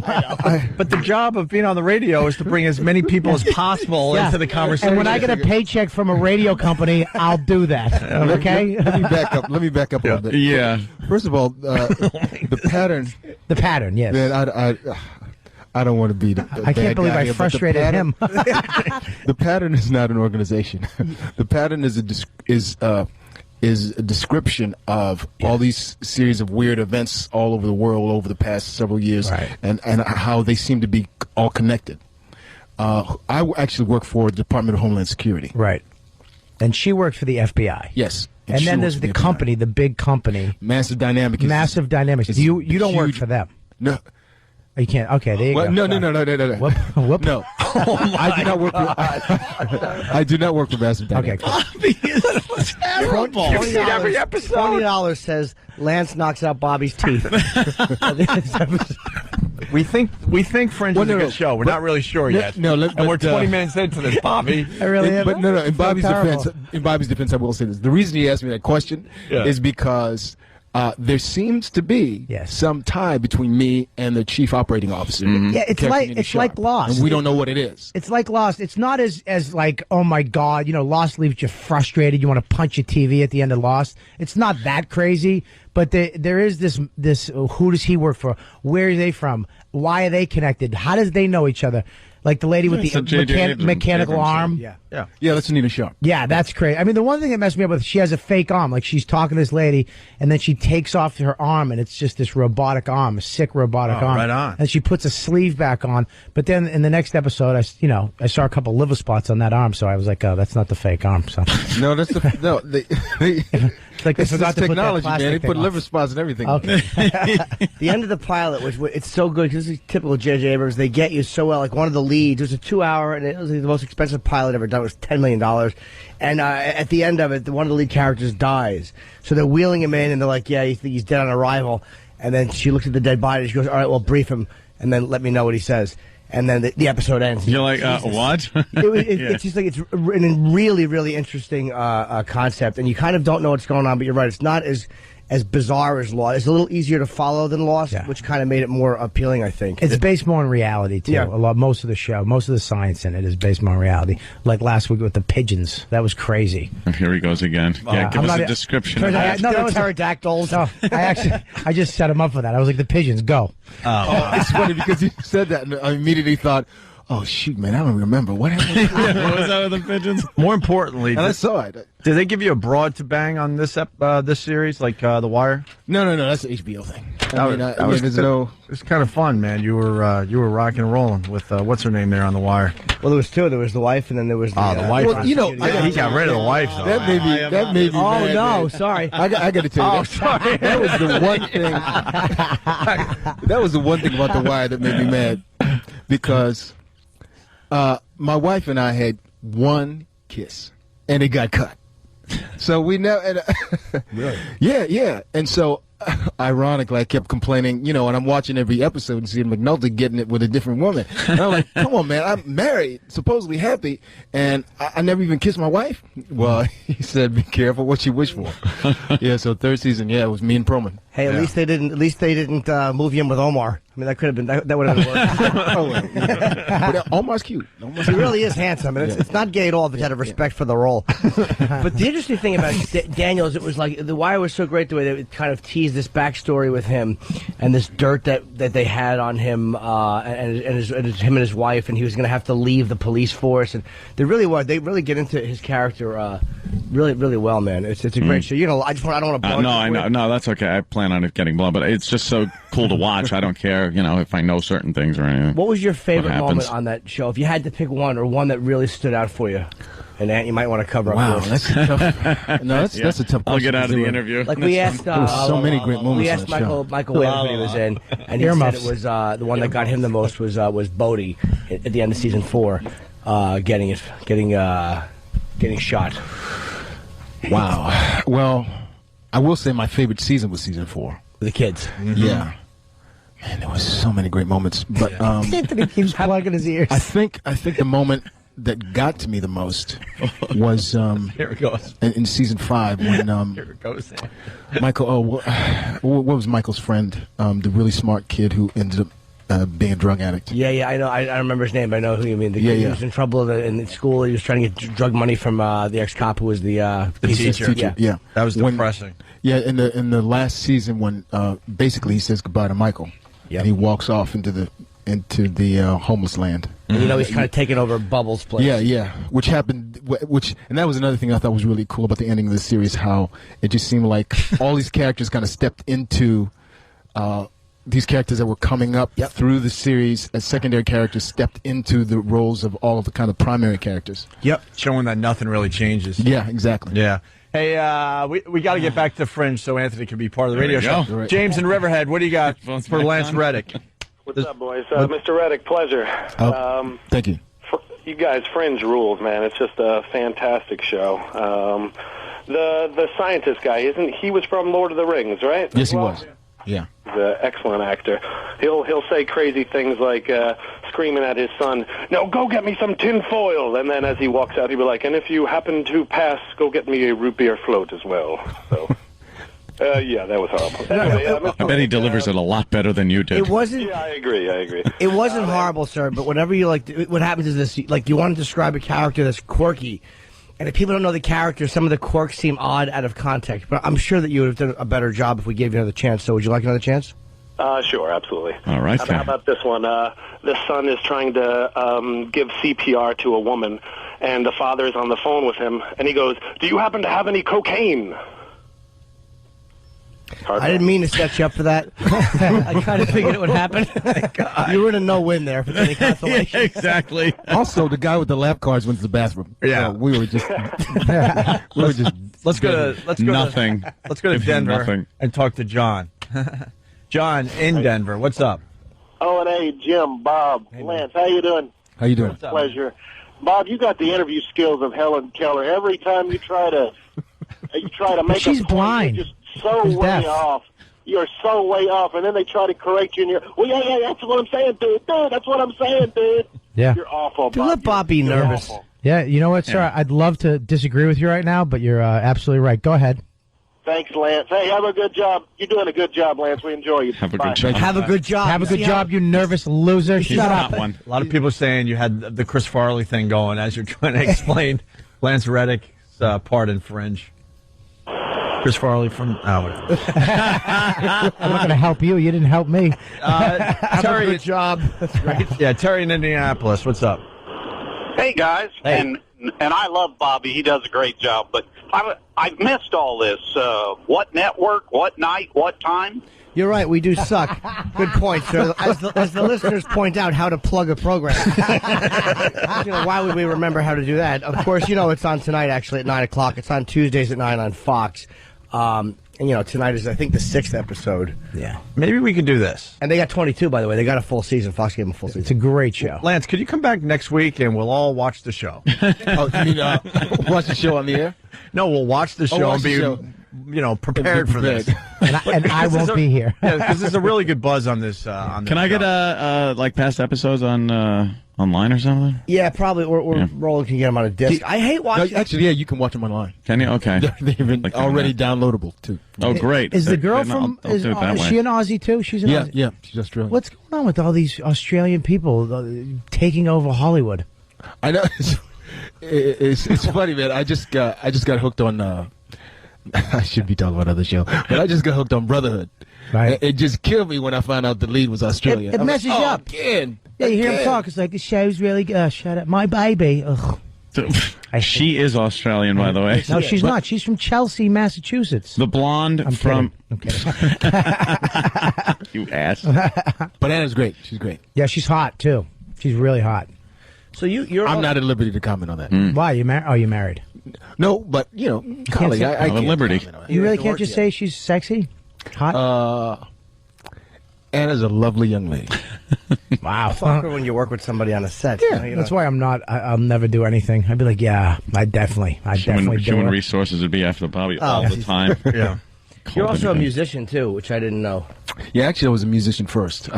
But the job of being on the radio is to bring as many people as possible into the conversation. And when I get a paycheck from a radio company, I'll do that. Okay? Let me back up a little bit. Yeah. First of all, the Pattern. The Pattern, yes. Man, I don't want to be the I can't believe I frustrated him. The Pattern is not an organization. The Pattern is a description of all these series of weird events all over the world over the past several years, right, and how they seem to be all connected. I actually work for the Department of Homeland Security. Right. And she works for the FBI. Yes. And then there's the company, the big company. Massive Dynamics. Massive Dynamics. You don't work for them. No. You can't. Okay, there you go. No. Whoop. No. I do not work for. I do not work for Massive Dynamics. Okay, cool. It's terrible. You've seen every episode. $20 says Lance knocks out Bobby's teeth. We think Fringe is a good show. We're not really sure yet. And we're 20 minutes into this, Bobby. I really am. But no. In Bobby's defense, I will say this: the reason he asked me that question is because there seems to be some tie between me and the chief operating officer. Mm-hmm. Yeah, it's like Lost. And we don't know what it is. It's like Lost. It's not as like, oh my God, Lost leaves you frustrated. You want to punch your TV at the end of Lost. It's not that crazy, but there is this. Who does he work for? Where are they from? Why are they connected? How does they know each other? Like the lady with the mechanical arm. Yeah, that's Anita Sharp. Yeah, that's crazy. I mean, the one thing that messed me up with, she has a fake arm. Like, she's talking to this lady, and then she takes off her arm, and it's just this robotic arm, a sick robotic arm. Right on. And she puts a sleeve back on. But then in the next episode, I saw a couple liver spots on that arm, so I was like, oh, that's not the fake arm. So. No, that's It's like they forgot to technology, put that man. They put on. liver spots and everything. Okay. The end of the pilot, it's so good because it's typical J.J. Abrams. They get you so well. Like one of the leads, it was a 2-hour, and it was the most expensive pilot ever done. It was $10 million. And at the end of it, one of the lead characters dies. So they're wheeling him in, and they're like, yeah, he's dead on arrival. And then she looks at the dead body, and she goes, all right, well, brief him, and then let me know what he says. And then the episode ends. You're like, what? It's just like it's a really, really interesting concept, and you kind of don't know what's going on. But you're right; it's not as as bizarre as Lost. It's a little easier to follow than Lost, which kind of made it more appealing, I think. It's based more on reality too. Yeah. Most of the show, most of the science in it is based more on reality. Like last week with the pigeons, that was crazy. And here he goes again. Yeah, give us a description. No, they're pterodactyls. No, I just set him up for that. I was like, the pigeons, go. It's funny because you said that, and I immediately thought, oh, shoot, man, I don't remember. What happened? What was that with the pigeons? More importantly, And I saw it. did they give you a broad to bang on this this series, like The Wire? No, that's an HBO thing. It's kind of fun, man. You were rocking and rolling with what's her name there on The Wire. Well, there was two. There was the wife, and then there was the wife. Well, he got rid of the wife. Though. That made me Oh mad, no, man. sorry. I got to tell you. Sorry. That was the one thing. That was the one thing about The Wire that made me mad, because my wife and I had one kiss, and it got cut. So we never. Really? Yeah. And so, ironically, I kept complaining, and I'm watching every episode and seeing McNulty getting it with a different woman. And I'm like, come on, man, I'm married, supposedly happy, and I never even kissed my wife. Well, he said, be careful what you wish for. Yeah, so third season, it was me and Perlman. Hey, at least they didn't move you in with Omar. I mean, that could have been that would have worked. But Omar's cute. He really is handsome, and it's not gay at all. But out of respect for the role. But the interesting thing about Daniel is it was like The Wire was so great the way that it kind of teased this backstory with him and this dirt that they had on him and him and his wife, and he was going to have to leave the police force, and they really get into his character really well, man. It's a great show. I don't want to blow No, that's okay. I plan on it getting blown, but it's just so cool to watch. I don't care, if I know certain things or anything. What was your favorite moment on that show? If you had to pick one, or one that really stood out for you, and Ant, you might want to cover up. Wow, first. that's a tough. That's a tough question. I'll get out of the interview. Like we asked, there was so many great moments. We asked on that show. Michael Whalen when he was in, and he said it was the one that got him the most was Bodie at the end of season 4, getting shot. Wow. Well, I will say my favorite season was season 4. The kids. Mm-hmm. Yeah. Man, there was so many great moments. But Anthony keeps plugging his ears. I think the moment that got to me the most was Here it goes. in season 5 when Here it goes. Michael. What was Michael's friend? The really smart kid who ended up being a drug addict. Yeah, I know. I remember his name. I know who you mean. The kid who was in trouble in school. He was trying to get drug money from the ex-cop who was the teacher. Yeah, That was depressing. in the last season when basically he says goodbye to Michael, and he walks off into the homeless land. And he's kind of taking over Bubbles' place. Yeah, which happened. And that was another thing I thought was really cool about the ending of the series. How it just seemed like all these characters kind of stepped into. These characters that were coming up through the series as secondary characters stepped into the roles of all of the kind of primary characters. Yep, showing that nothing really changes. Yeah, exactly. Yeah. Hey, we got to get back to Fringe so Anthony can be part of the radio show. Right. James in Riverhead, what do you got for Lance Reddick? What's up, boys? Mr. Reddick, pleasure. Thank you. You guys, Fringe rules, man. It's just a fantastic show. The scientist guy, he was from Lord of the Rings, right? Yes, he was. Yeah. He's an excellent actor. He'll say crazy things like screaming at his son, "No, go get me some tin foil!" And then as he walks out, he'll be like, "And if you happen to pass, go get me a root beer float as well." So, yeah, that was horrible. Anyway, I bet he delivers it a lot better than you did. It wasn't. Yeah, I agree. It wasn't horrible, sir. But whenever you what happens is this: you want to describe a character that's quirky. And if people don't know the character, some of the quirks seem odd out of context. But I'm sure that you would have done a better job if we gave you another chance. So would you like another chance? Sure, absolutely. All right. How about this one? The son is trying to give CPR to a woman, and the father is on the phone with him, and he goes, "Do you happen to have any cocaine?" I didn't mean to set you up for that. I kind of figured it would happen. You were in a no-win there for any consolation. Yeah, exactly. Also, the guy with the lap cards went to the bathroom. Yeah, we were just. Let's go to nothing. Let's go to Denver and talk to John. John in Denver. What's up? Oh, and hey, Jim, Bob, Lance, how you doing? How you doing? Pleasure. Bob, you got the interview skills of Helen Keller. Every time you try to make she's a point, blind. you're just so She's way deaf. off. You're so way off, and then they try to correct you, and you're, well, yeah, that's what I'm saying, dude. That's what I'm saying, dude. Yeah. You're awful, Dude, Bob. let Bob be nervous. Yeah, you know what, sir? I'd love to disagree with you right now, but you're absolutely right. Go ahead. Thanks, Lance. Hey, have a good job. You're doing a good job, Lance. We enjoy you. Have a Bye. good job. Have a good job. Have a good job, you nervous loser. Shut up. One. A lot of people are saying you had the Chris Farley thing going as you're trying to explain Lance Reddick's part in Fringe. Chris Farley from... whatever. I'm not going to help you. You didn't help me. Terry, good job. That's right. Yeah, Terry in Indianapolis. What's up? Hey guys, and I love Bobby. He does a great job. But I've missed all this. What network? What night? What time? You're right. We do suck. Good point, sir. As the listeners point out, how to plug a program. Why would we remember how to do that? Of course, it's on tonight. Actually, at 9 o'clock. It's on Tuesdays at 9 on Fox. And tonight is, I think, the 6th episode. Yeah. Maybe we can do this. And they got 22, by the way. They got a full season. Fox gave them a full season. It's a great show. Lance, could you come back next week and we'll all watch the show? Oh, you mean watch the show on the air? No, we'll watch the show watch and be, the show. Prepared for this. And I won't be here. Yeah, because there's a really good buzz on this. Can I get like past episodes on online or something? Yeah, probably. Or Roland can get them on a disc. I hate watching. Actually, yeah, you can watch them online. Can you? Okay. They've been already downloadable too. Oh, great. Is the girl Then from... I'll do it that is way. she an Aussie, too? She's an Aussie. Yeah, she's Australian. What's going on with all these Australian people taking over Hollywood? I know. It's funny, man. I just got hooked on... I should be talking about another show, but I just got hooked on Brotherhood. Right. It just killed me when I found out the lead was Australian. It messes you up. Again. Yeah, you hear him talk. It's like, the show's really good. Shut up. My baby. Ugh. She is Australian, by the way. No, she's not. She's from Chelsea, Massachusetts. The blonde I'm from... kidding. I'm kidding. You ass. But Anna's great. She's great. Yeah, she's hot, too. She's really hot. So you're... I'm not at liberty to comment on that. Why? You married? Oh, you married. No, but, colleague, I I'm at can't liberty. comment on it. You really can't just say she's sexy? Hot? Anna's a lovely young lady. Wow. It's awkward when you work with somebody on a set. Yeah, that's why I'm not. I'll never do anything. I'd be like, yeah, I definitely do Human it. resources would be after Bobby all the time. Yeah. You're also a musician, too, which I didn't know. Yeah, actually, I was a musician first.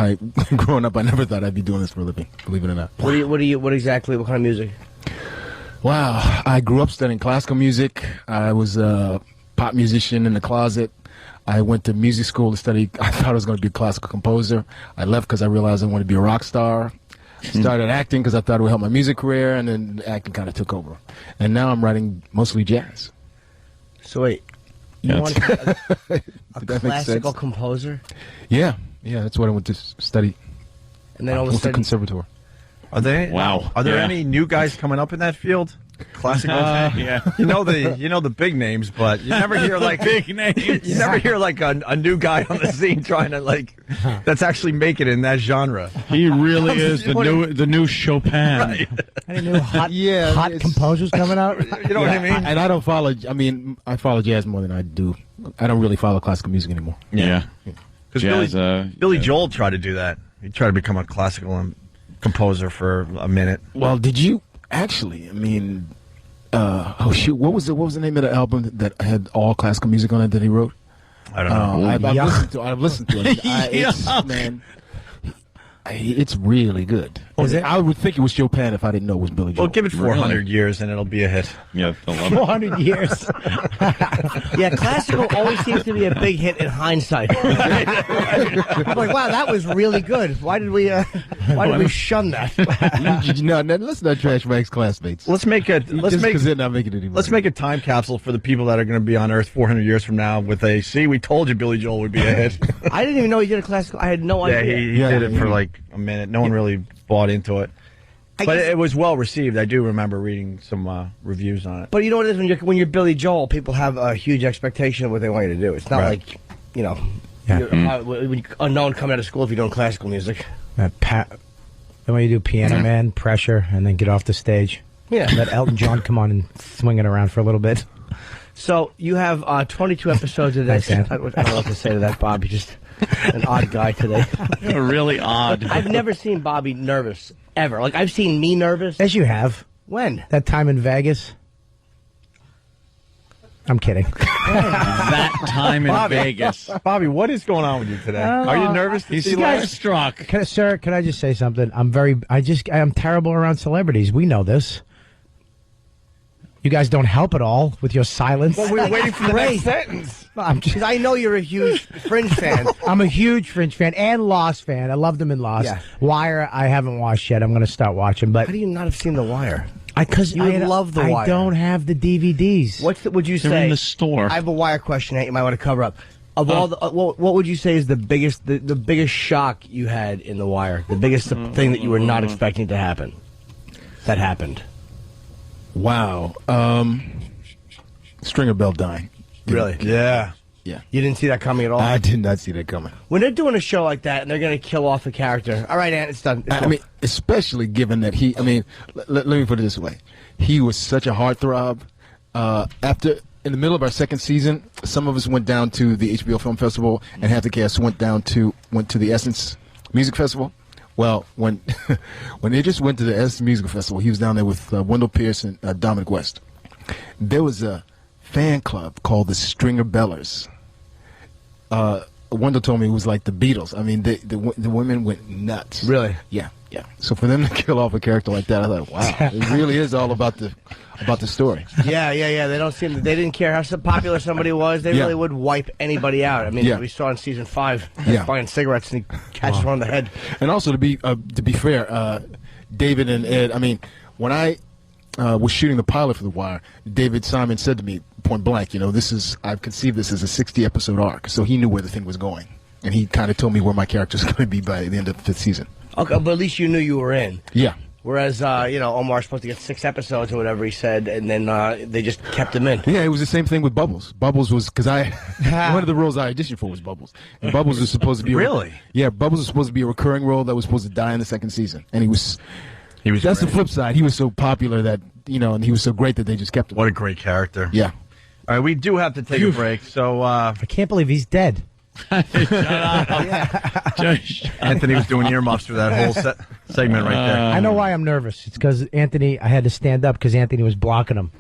Growing up, I never thought I'd be doing this for a living, believe it or not. What kind of music? Wow. I grew up studying classical music. I was a pop musician in the closet. I went to music school to study. I thought I was going to be a classical composer. I left because I realized I wanted to be a rock star. Started acting because I thought it would help my music career, and then acting kind of took over. And now I'm writing mostly jazz. So wait, you want to be a Did that make classical sense? composer? Yeah, that's what I went to study. And then all of a I went to sudden... conservatoire. Are there any new guys coming up in that field? Classical. Yeah. You know the big names, but you never hear like big names. You never hear like a new guy on the scene trying to that's actually make it in that genre. He really is the new Chopin. Right. Any new hot composers coming out? You know what I mean? And I don't follow. I follow jazz more than I do. I don't really follow classical music anymore. Yeah. Because Billy Joel tried to do that. He tried to become a classical composer for a minute. Well, did you actually? Oh shoot! What was the name of the album that had all classical music on it that he wrote? I don't know. I've listened to it. It's really good. I would think it was Chopin if I didn't know it was Billy Joel. Well, give it 400 years and it'll be a hit. Yeah, 400 years. Yeah, classical always seems to be a big hit in hindsight. I'm like, wow, that was really good. Why did we shun that? No, let's not trash my ex-classmates. Let's make they're not making it anymore. Let's make a time capsule for the people that are going to be on Earth 400 years from now with we told you Billy Joel would be a hit. I didn't even know he did a classical. I had no idea. Yeah, he did it for like a minute. No one really bought into it. But it was well received. I do remember reading some reviews on it. But you know what it is? When you're Billy Joel, people have a huge expectation of what they want you to do. It's not like, you're unknown coming out of school if you're doing classical music. Then when you do Piano Man, Pressure, and then get off the stage. Yeah. Let Elton John come on and swing it around for a little bit. So you have 22 episodes of this. I don't know what to say to that, Bob. You're just an odd guy today. Really odd. I've never seen Bobby nervous, ever. Like, I've seen me nervous. Yes, you have. When? That time in Vegas. I'm kidding. That time in Vegas. Bobby, what is going on with you today? Are you nervous to see Lance? Struck. Sir, can I just say something? I'm terrible around celebrities. We know this. You guys don't help at all with your silence. Well, we're waiting for the next sentence. Because I know you're a huge Fringe fan. I'm a huge Fringe fan and Lost fan. I loved them in Lost. Yeah. Wire, I haven't watched yet. I'm going to start watching. But how do you not have seen The Wire? Because you would love The Wire. I don't have the DVDs. Would you say? They're in the store. I have a Wire question that you might want to cover up. Of all the, what would you say is the biggest shock you had in The Wire? The biggest thing that you were not expecting to happen? That happened. Wow. Stringer Bell dying. Really? Yeah. Yeah. You didn't see that coming at all? I did not see that coming. When they're doing a show like that and they're going to kill off a character, all right, Ant, it's done. I mean, especially given that let me put it this way. He was such a heartthrob. In the middle of our second season, some of us went down to the HBO Film Festival, and half the cast went to the Essence Music Festival. Well, when they just went to the Essence Music Festival, he was down there with Wendell Pierce and Dominic West. There was a fan club called the Stringer Bellers. Wendell told me it was like the Beatles. I mean, the women went nuts. Really? Yeah. So for them to kill off a character like that, I thought, wow, it really is all about the story. Yeah. They didn't care how popular somebody was. They really would wipe anybody out. I mean, we saw in season 5, buying cigarettes and he catches one on the head. And also to be fair, David and Ed. I mean, when I was shooting the pilot for The Wire, David Simon said to me point blank, I've conceived this as a 60-episode arc, so he knew where the thing was going, and he kind of told me where my character's going to be by the end of the 5th season. Okay, but at least you knew you were in. Yeah. Whereas, Omar's supposed to get 6 episodes or whatever he said, and then they just kept him in. Yeah, it was the same thing with Bubbles. Bubbles was, because one of the roles I auditioned for was Bubbles. And Bubbles was supposed to be Really? Bubbles was supposed to be a recurring role that was supposed to die in the second season. And he was that's great. the flip side. He was so popular that, and he was so great that they just kept him. What a great character. Yeah. All right, we do have to take a break, so... I can't believe he's dead. Anthony was doing earmuffs for that whole segment right there. I know why I'm nervous. It's because Anthony, I had to stand up because Anthony was blocking him.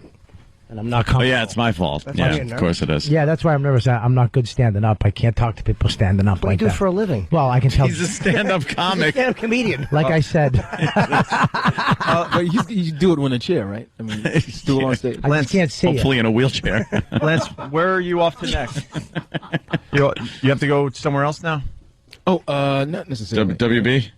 And I'm not comfortable. Oh, yeah, it's my fault. Yeah, of course it is. Yeah, that's why I'm nervous. I'm not good standing up. I can't talk to people standing up What like do you do that. for a living? Well, I can tell. He's a stand-up comic. He's a stand-up comedian. Like I said. But you do it when in a chair, right? I mean, stool on stage. I just can't see Hopefully in a wheelchair. Lance, where are you off to next? You have to go somewhere else now? Oh, not necessarily. WB?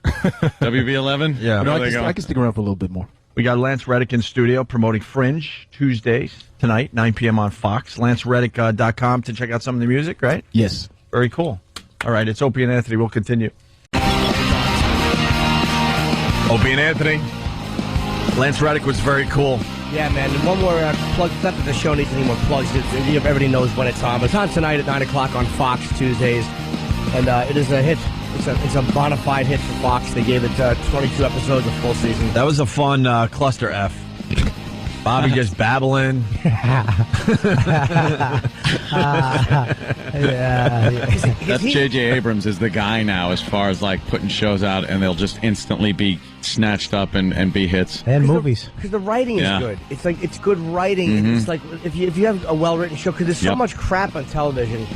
WB11? Yeah. No, I can stick around for a little bit more. We got Lance Reddick in studio promoting Fringe Tuesdays tonight, 9 p.m. on Fox. LanceReddick.com to check out some of the music, right? Yes. Very cool. All right, it's Opie and Anthony. We'll continue. Opie and Anthony. Lance Reddick was very cool. Yeah, man. And one more plug. Not that the show needs any more plugs. Everybody knows when it's on. But it's on tonight at 9 o'clock on Fox Tuesdays. And it is a hit. It's a bona fide hit for Fox. They gave it 22 episodes, a full season. That was a fun cluster F. Bobby just babbling. That's J.J. Abrams is the guy now as far as like putting shows out and they'll just instantly be snatched up and be hits. And movies. Because the writing is good. It's like it's good writing. Mm-hmm. It's like if you have a well-written show, because there's so much crap on television.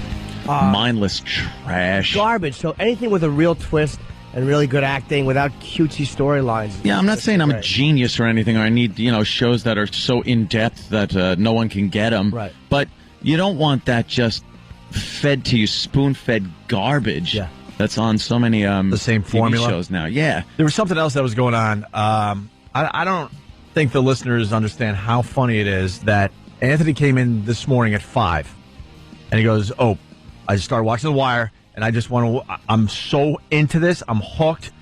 Mindless trash. Garbage. So anything with a real twist and really good acting without cutesy storylines. Yeah, I'm not saying I'm a genius or anything, or I need shows that are so in depth that no one can get them. Right. But you don't want that just fed to you, spoon-fed garbage. Yeah. That's on so many the same TV formula shows now. Yeah. There was something else that was going on. I don't think the listeners understand how funny it is that Anthony came in this morning at 5, and he goes, "Oh, I just started watching The Wire, and I just want to. I'm so into this. I'm hooked,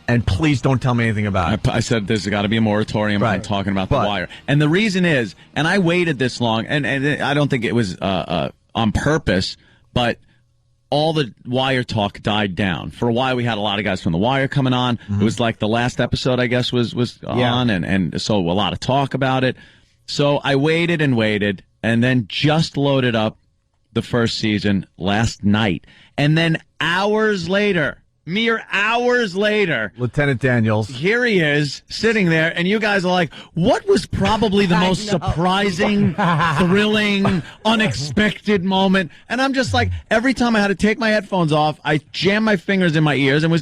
and please don't tell me anything about it." I said there's got to be a moratorium on talking about The Wire, and the reason is, and I waited this long, and I don't think it was on purpose, but all the Wire talk died down. For a while, we had a lot of guys from The Wire coming on. Mm-hmm. It was like the last episode, I guess, was on, and so a lot of talk about it. So I waited and waited, and then just loaded up the first season last night. And then mere hours later, Lieutenant Daniels. Here he is, sitting there, and you guys are like, what was probably the most surprising, thrilling, unexpected moment? And I'm just like, every time I had to take my headphones off, I jammed my fingers in my ears and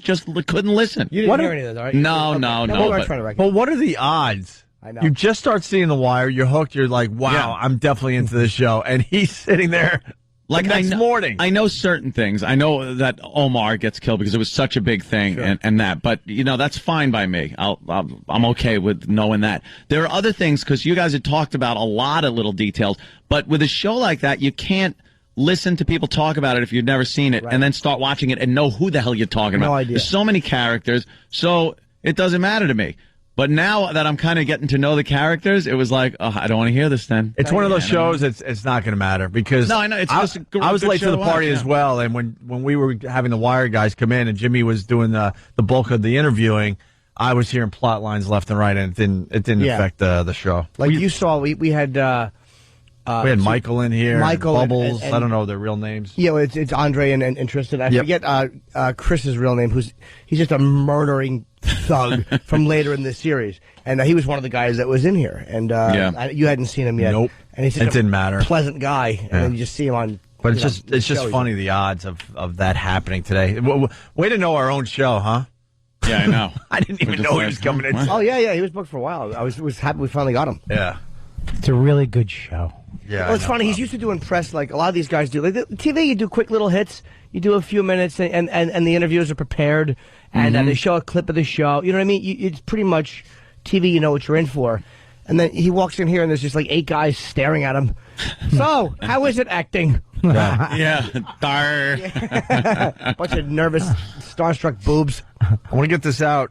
couldn't listen. You didn't hear any of those, all right? No. We're trying to But what are the odds I know. You just start seeing The Wire, you're hooked, you're like, wow, I'm definitely into this show. And he's sitting there like the next morning. I know certain things. I know that Omar gets killed because it was such a big thing and that. But, that's fine by me. I'm okay with knowing that. There are other things, because you guys had talked about a lot of little details. But with a show like that, you can't listen to people talk about it if you've never seen it and then start watching it and know who the hell you're talking about. No idea. There's so many characters, so it doesn't matter to me. But now that I'm kind of getting to know the characters, it was like, oh, I don't want to hear this then. It's one of those shows, it's not going to matter because No, I know, it's just a I was good late show to the to party watch, as well, and when we were having the Wire guys come in and Jimmy was doing the bulk of the interviewing, I was hearing plot lines left and right, and it didn't affect the show. Like you saw, we had... we had Michael in here, Michael Bubbles. and I don't know their real names. Yeah, it's Andre and Tristan. I forget Chris's real name. He's just a murdering thug from later in this series, and he was one of the guys that was in here. And you hadn't seen him yet. Nope. And he's It didn't matter. Pleasant guy, and then you just see him on. But it's just funny the odds of that happening today. Way to know our own show, huh? Yeah, I know. I didn't even know he was coming in. Oh yeah, he was booked for a while. I was happy we finally got him. Yeah, it's a really good show. Yeah, well, it's funny. He's used to doing press like a lot of these guys do. Like the TV, you do quick little hits. You do a few minutes, and the interviewers are prepared, and they show a clip of the show. You know what I mean? It's pretty much TV. You know what you're in for. And then he walks in here, and there's just like 8 guys staring at him. So, how is it acting? Yeah. Bunch of nervous, starstruck boobs. I want to get this out.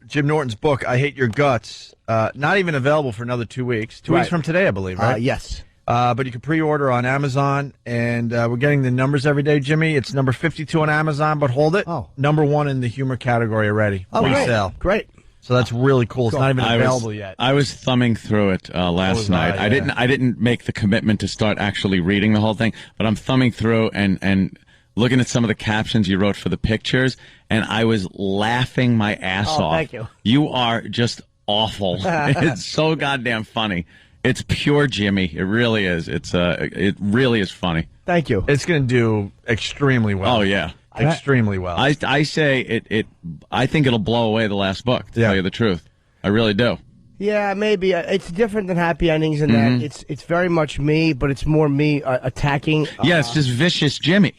Jim Norton's book, I Hate Your Guts, not even available for another 2 weeks. 2 weeks from today, I believe, right? Yes. But you can pre-order on Amazon, and we're getting the numbers every day, Jimmy. It's number 52 on Amazon, but hold it. Number 1 in the humor category already. Oh, resale. Great. So that's really cool. It's not even available yet. I was thumbing through it last night. I didn't make the commitment to start actually reading the whole thing, but I'm thumbing through and looking at some of the captions you wrote for the pictures, and I was laughing my ass off. Thank you. You are just awful. It's so goddamn funny. It's pure Jimmy. It really is. It really is funny. Thank you. It's going to do extremely well. Oh yeah. Extremely well. I say I think it'll blow away the last book, to tell you the truth. I really do. Yeah, maybe. It's different than Happy Endings in that it's very much me, but it's more me attacking. Yeah, it's just vicious Jimmy,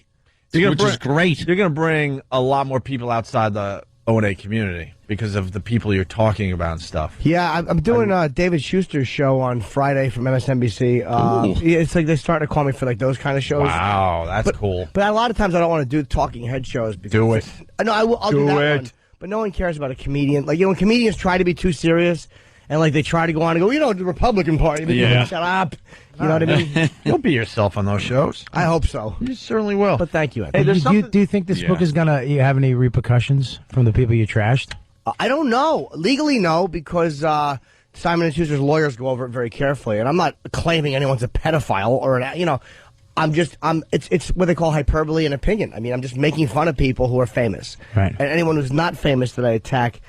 which is great. You're going to bring a lot more people outside the O&A community because of the people you're talking about and stuff. Yeah, I'm doing David Schuster's show on Friday from MSNBC. It's like they're starting to call me for like those kind of shows. Wow, that's cool. But a lot of times I don't want to do talking head shows. Do it. No, I'll do that one. But no one cares about a comedian. Like, when comedians try to be too serious, and like they try to go on and go, the Republican Party. Yeah. Shut up. You know what I mean? You'll be yourself on those shows. I hope so. You certainly will. But thank you. Hey, do you think this book is going to have any repercussions from the people you trashed? I don't know. Legally, no, because Simon & Schuster's lawyers go over it very carefully. And I'm not claiming anyone's a pedophile or, it's what they call hyperbole and opinion. I mean, I'm just making fun of people who are famous. Right. And anyone who's not famous that I attack,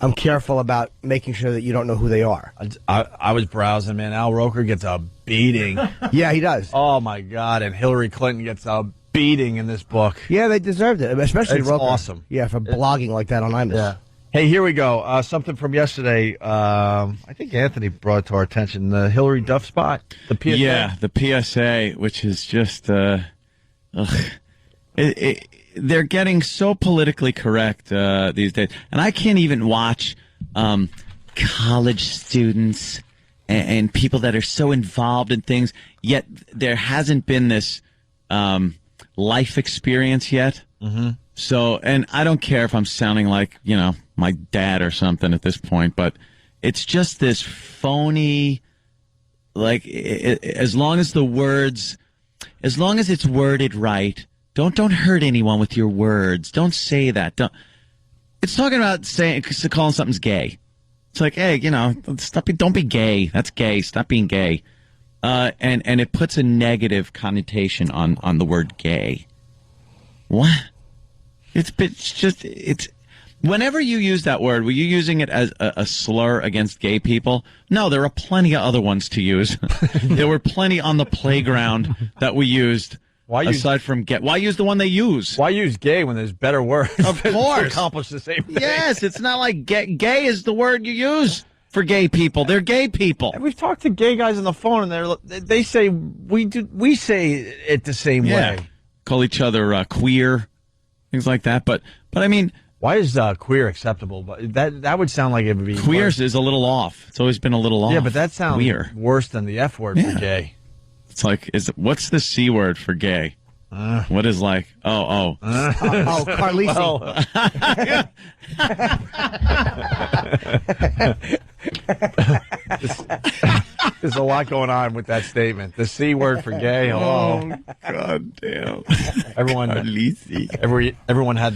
I'm careful about making sure that you don't know who they are. I was browsing, man. Al Roker gets a beating. Yeah, he does. Oh, my God. And Hillary Clinton gets a beating in this book. Yeah, they deserved it, especially It's Roker. awesome. Yeah, for blogging like that on Imus. Yeah. Hey, here we go. Something from yesterday. I think Anthony brought it to our attention. The Hillary Duff spot. The PSA. Yeah, the PSA, which is just... they're getting so politically correct these days. And I can't even watch college students and people that are so involved in things, yet there hasn't been this life experience yet. Mm-hmm. So, and I don't care if I'm sounding like, my dad or something at this point, but it's just this phony, like, as long as it's worded right, don't hurt anyone with your words. Don't say that. It's talking about calling something's gay. It's like, hey, don't be gay. That's gay. Stop being gay. And it puts a negative connotation on the word gay. What? It's whenever you use that word, were you using it as a slur against gay people? No, there are plenty of other ones to use. There were plenty on the playground that we used. Aside from gay, why use the one they use? Why use gay when there's better words? Of course, to accomplish the same thing. Yes, it's not like gay is the word you use. for gay people. They're gay people. We've talked to gay guys on the phone, and they say we say it the same way. Call each other queer, things like that. But I mean, why is queer acceptable? But that would sound like it would be queer worse. is a little off. It's always been a little off. Yeah, but that sounds queer. Worse than the F word for gay. It's like, what's the C word for gay? What is like? Oh, Carlisi. There's a lot going on with that statement. The C word for gay. Oh, God damn. Everyone had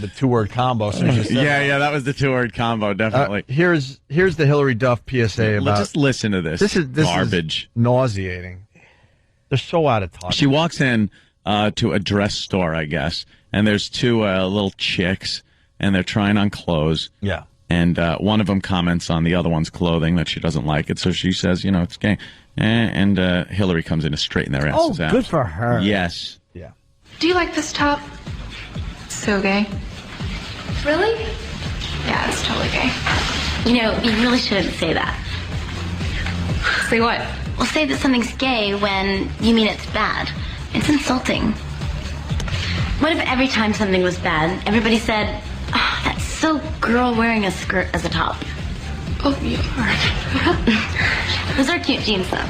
the 2-word combo. So yeah, that was the 2-word combo, definitely. Here's the Hillary Duff PSA about. Just listen to this. This is garbage. Is nauseating. They're so out of touch. She walks in to a dress store, I guess, and there's 2 little chicks, and they're trying on clothes. Yeah. And one of them comments on the other one's clothing that she doesn't like it, so she says, it's gay. And Hillary comes in to straighten their asses out. Oh, good for her. Yes. Yeah. Do you like this top? So gay. Really? Yeah, it's totally gay. You really shouldn't say that. Say what? Well, say that something's gay when you mean it's bad. It's insulting. What if every time something was bad, everybody said, "Oh, that's so girl wearing a skirt as a top"? Oh, you are. Those are cute jeans, though.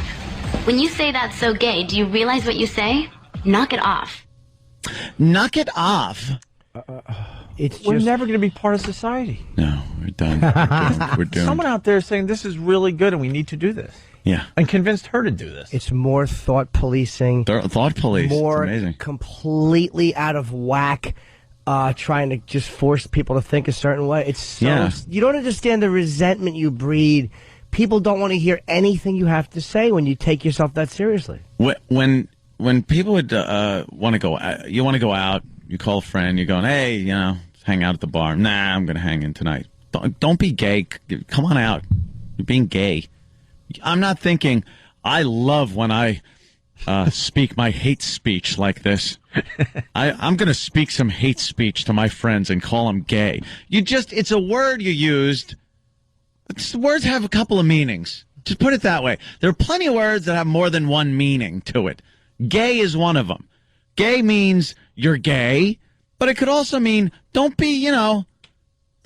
When you say that's so gay, do you realize what you say? Knock it off. Knock it off? We're never going to be part of society. No, we're done. We're doomed. Someone out there is saying this is really good and we need to do this. Yeah. And convinced her to do this. It's more thought policing. Thought police. More it's amazing. Completely out of whack. Trying to just force people to think a certain way. It's so you don't understand the resentment you breed. People don't want to hear anything you have to say when you take yourself that seriously. When people would want to go, you want to go out, you call a friend, you're going, hey, hang out at the bar. Nah, I'm going to hang in tonight. Don't be gay. Come on out. You're being gay. I'm not thinking, I love when I speak my hate speech like this. I'm going to speak some hate speech to my friends and call them gay. It's a word you used. Words have a couple of meanings. Just put it that way. There are plenty of words that have more than one meaning to it. Gay is one of them. Gay means you're gay, but it could also mean don't be a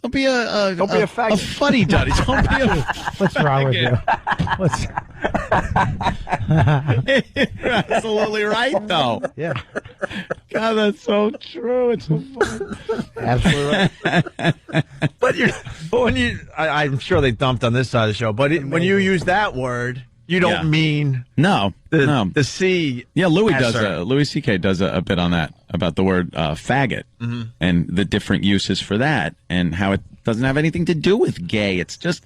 faggot. A fuddy-duddy. Don't be a What's wrong with you? You're absolutely right, though. Yeah. God, that's so true. It's so funny. Absolutely right. But I'm sure they dumped on this side of the show. But when you use that word, you don't mean the C. Yeah, Louis C.K. does a bit on that about the word faggot and the different uses for that and how it doesn't have anything to do with gay. It's just,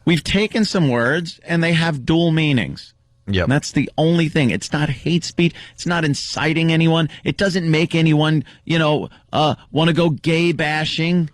we've taken some words and they have dual meanings. Yeah, that's the only thing. It's not hate speech. It's not inciting anyone. It doesn't make anyone, want to go gay bashing.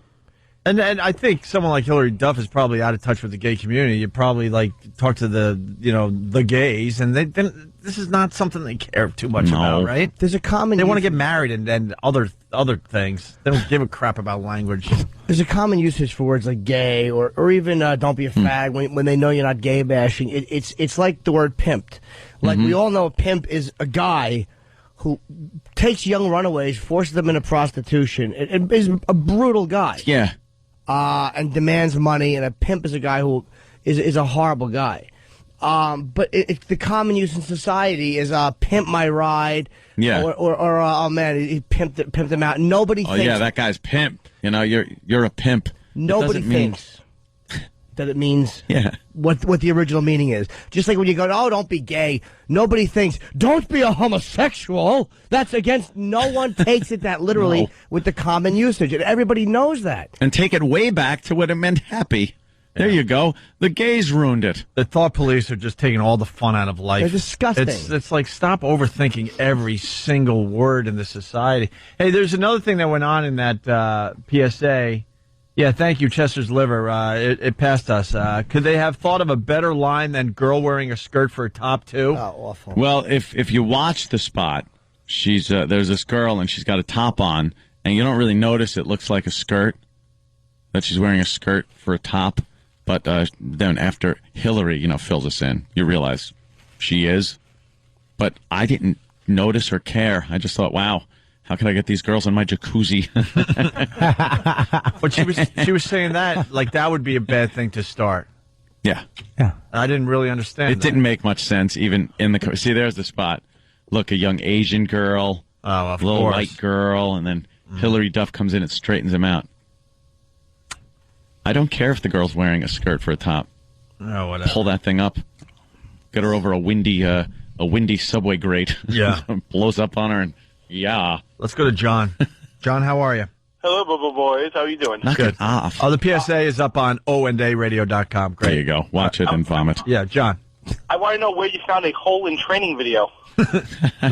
And I think someone like Hillary Duff is probably out of touch with the gay community. You probably talk to the gays, and this is not something they care too much about, right? There's a common. They want to get married and other things. They don't give a crap about language. There's a common usage for words like gay or even don't be a fag when they know you're not gay bashing. It's like the word pimped. Like we all know, a pimp is a guy who takes young runaways, forces them into prostitution, and is a brutal guy. Yeah. And demands money, and a pimp is a guy who is a horrible guy. But the common use in society is pimp my ride. Yeah. Or oh man, he pimped him out. Nobody thinks. Oh yeah, that guy's pimp. You're a pimp. Nobody thinks that it means what the original meaning is. Just like when you go, oh, don't be gay. Nobody thinks, don't be a homosexual. That's against. No one takes it that literally with the common usage, and everybody knows that. And take it way back to what it meant happy. There you go. The gays ruined it. The thought police are just taking all the fun out of life. They're disgusting. It's like, stop overthinking every single word in the society. Hey, there's another thing that went on in that PSA. Yeah, thank you, Chester's Liver. It passed us. Could they have thought of a better line than girl wearing a skirt for a top too? Oh, awful. Well, if you watch the spot, she's there's this girl and she's got a top on, and you don't really notice it looks like a skirt, that she's wearing a skirt for a top. But then after Hillary, fills us in, you realize she is. But I didn't notice or care. I just thought, wow, how can I get these girls in my jacuzzi? But she was saying that like that would be a bad thing to start. Yeah. I didn't really understand. It didn't make much sense even in the. See, there's the spot. Look, a young Asian girl, a little white girl, and then Hillary Duff comes in and straightens him out. I don't care if the girl's wearing a skirt for a top. No, whatever. Pull that thing up. Get her over a windy subway grate. Yeah. Blows up on her and yeah. Let's go to John. John, how are you? Hello, Bubble Boys. How are you doing? Knock it off. Oh, the PSA is up on ONDayRadio.com. Great. There you go. Watch it and vomit. Yeah, John. I want to know where you found a hole in training video.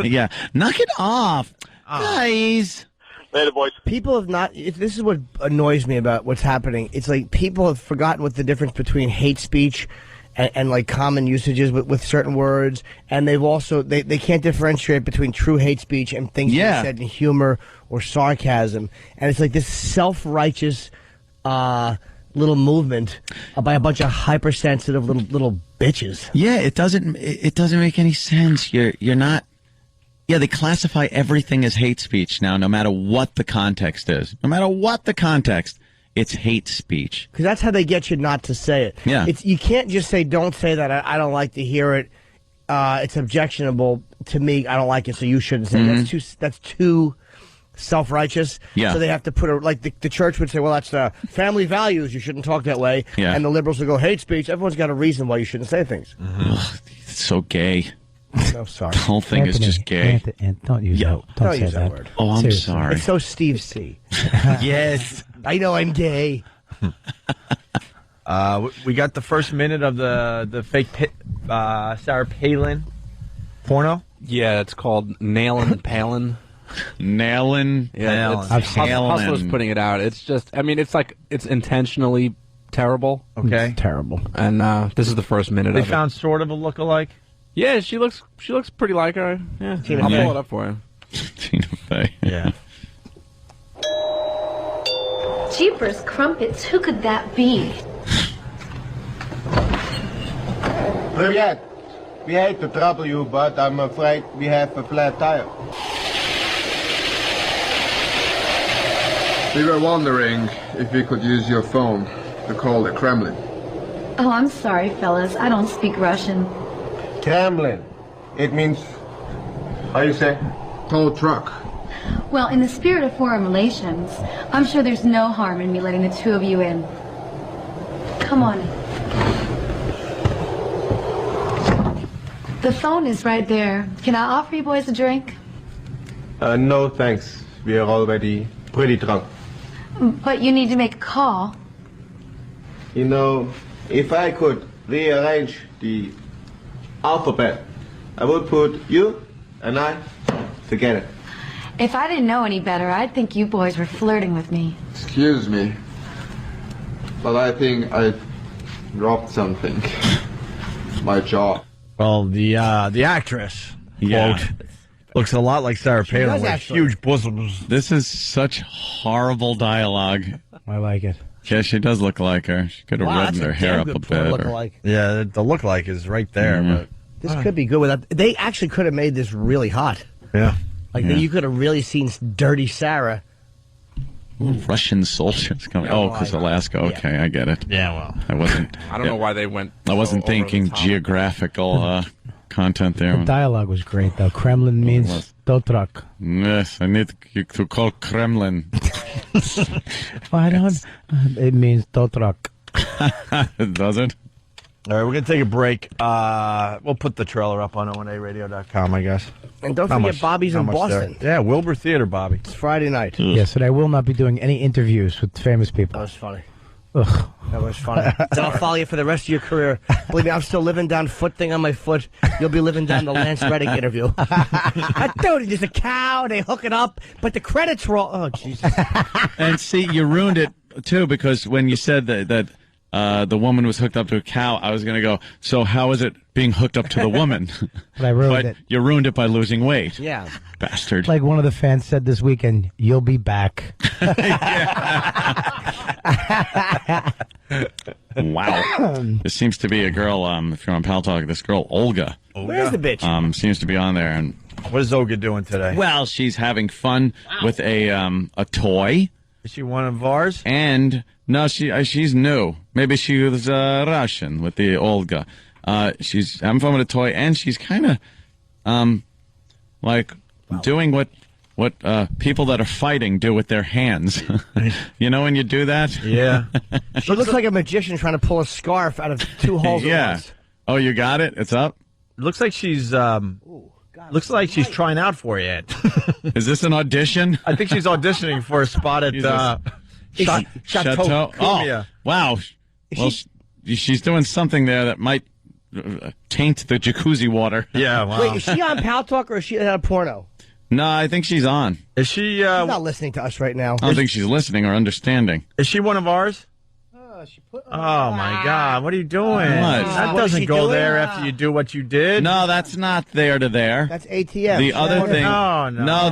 Yeah. Knock it off. Guys. Later, boys. People have not. This is what annoys me about what's happening. It's like people have forgotten what the difference between hate speech and like common usages with certain words, and they've also they can't differentiate between true hate speech and things being said in humor or sarcasm. And it's like this self-righteous little movement by a bunch of hypersensitive little bitches. Yeah, it doesn't make any sense. You're not. Yeah, they classify everything as hate speech now, no matter what the context is. No matter what the context, it's hate speech. Because that's how they get you not to say it. Yeah. You can't just say, don't say that, I don't like to hear it. It's objectionable to me, I don't like it, so you shouldn't say it. That's too self-righteous. Yeah. So they have to put like the church would say, well, that's family values, you shouldn't talk that way. Yeah. And the liberals will go, hate speech. Everyone's got a reason why you shouldn't say things. It's so gay. No, sorry. The whole thing is just gay. Don't use that. Don't say use that that word. Oh, I'm Seriously. sorry. It's so Steve C. Yes. I know I'm gay. We got the first minute of the fake Sarah Palin porno. Yeah, it's called Nailin' Palin. Nailin'. Yeah, Hustler's putting it out. It's just, I mean, it's intentionally terrible. Okay. It's terrible. And this is the first minute They of it. found sort of a look-alike. Yeah, she looks pretty like her. Yeah, Tina I'll Fey. pull it up for you. Tina Fey. Yeah. Jeepers crumpets, who could that be? Привет. We hate to trouble you, but I'm afraid we have a flat tire. We were wondering if we could use your phone to call the Kremlin. Oh, I'm sorry, fellas. I don't speak Russian. Kremlin. It means, how you say? Tow truck. Well, in the spirit of foreign relations, I'm sure there's no harm in me letting the two of you in. Come on. The phone is right there. Can I offer you boys a drink? No, thanks. We are already pretty drunk. But you need to make a call. You know, if I could rearrange the alphabet, I would put you and I together. If I didn't know any better, I'd think you boys were flirting with me. Excuse me, but I think I dropped something. My jaw. Well, the actress, Yeah. quote, looks a lot like Sarah Palin does with actually. huge bosoms. This is such horrible dialogue. I like it. Yeah, she does look like her. She could have Wow, reddened that's her a hair damn up a good porn bit. look-alike. Yeah, the look-like is right there, but This could be good without. They actually could have made this really hot. yeah. Like Yeah. you could have really seen Dirty Sarah. Russian soldiers coming. No, Oh, because Alaska. Okay, I get it. Yeah, well. I wasn't. I don't know why they went. I wasn't so over the thinking top. geographical content there. The dialogue was great, though. Kremlin means Totrak. Yes, I need you to call Kremlin. Why don't? It means Totrak. Does it? All right, we're going to take a break. We'll put the trailer up on ONARadio.com, I guess. And don't Not forget much- Bobby's not in much Boston. there. Yeah, Wilbur Theater, Bobby. It's Friday night. Yes, and I will not be doing any interviews with famous people. That was funny. Ugh. That was funny. So I'll follow you for the rest of your career. Believe me, I'm still living down foot thing on my foot. You'll be living down the Lance Reddick interview. Dude, there's a cow. They hook it up, but the credits roll. Oh, Jesus. And see, you ruined it too because when you said that the woman was hooked up to a cow, I was going to go, so how is it being hooked up to the woman? But I ruined it. You ruined it by losing weight. Yeah. Bastard. Like one of the fans said this weekend, you'll be back. Wow. This seems to be a girl, if you're on Pal Talk, this girl, Olga. Where's the bitch? Seems to be on there. And what is Olga doing today? well, she's having fun with a toy. Is she one of ours? And no, she's new. Maybe she was Russian with the Olga. She's having fun with a toy, and she's kind of like doing what people that are fighting do with their hands. You know when you do that? Yeah. She looks like a magician trying to pull a scarf out of two holes at once. Oh, you got it? It's up? Looks like she's she's trying out for you, Ed. Is this an audition? I think she's auditioning for a spot at Chateau. Oh, wow. Well, she's doing something there that might taint the jacuzzi water. Yeah, wow. Wait, is she on Pal Talk or is she on a porno? No, I think she's on. Is she? She's not listening to us right now. I don't think she's listening or understanding. Is she one of ours? Oh my God! What are you doing? That doesn't go there after you do what you did. No, that's not there to there. That's ATM. The other thing. No.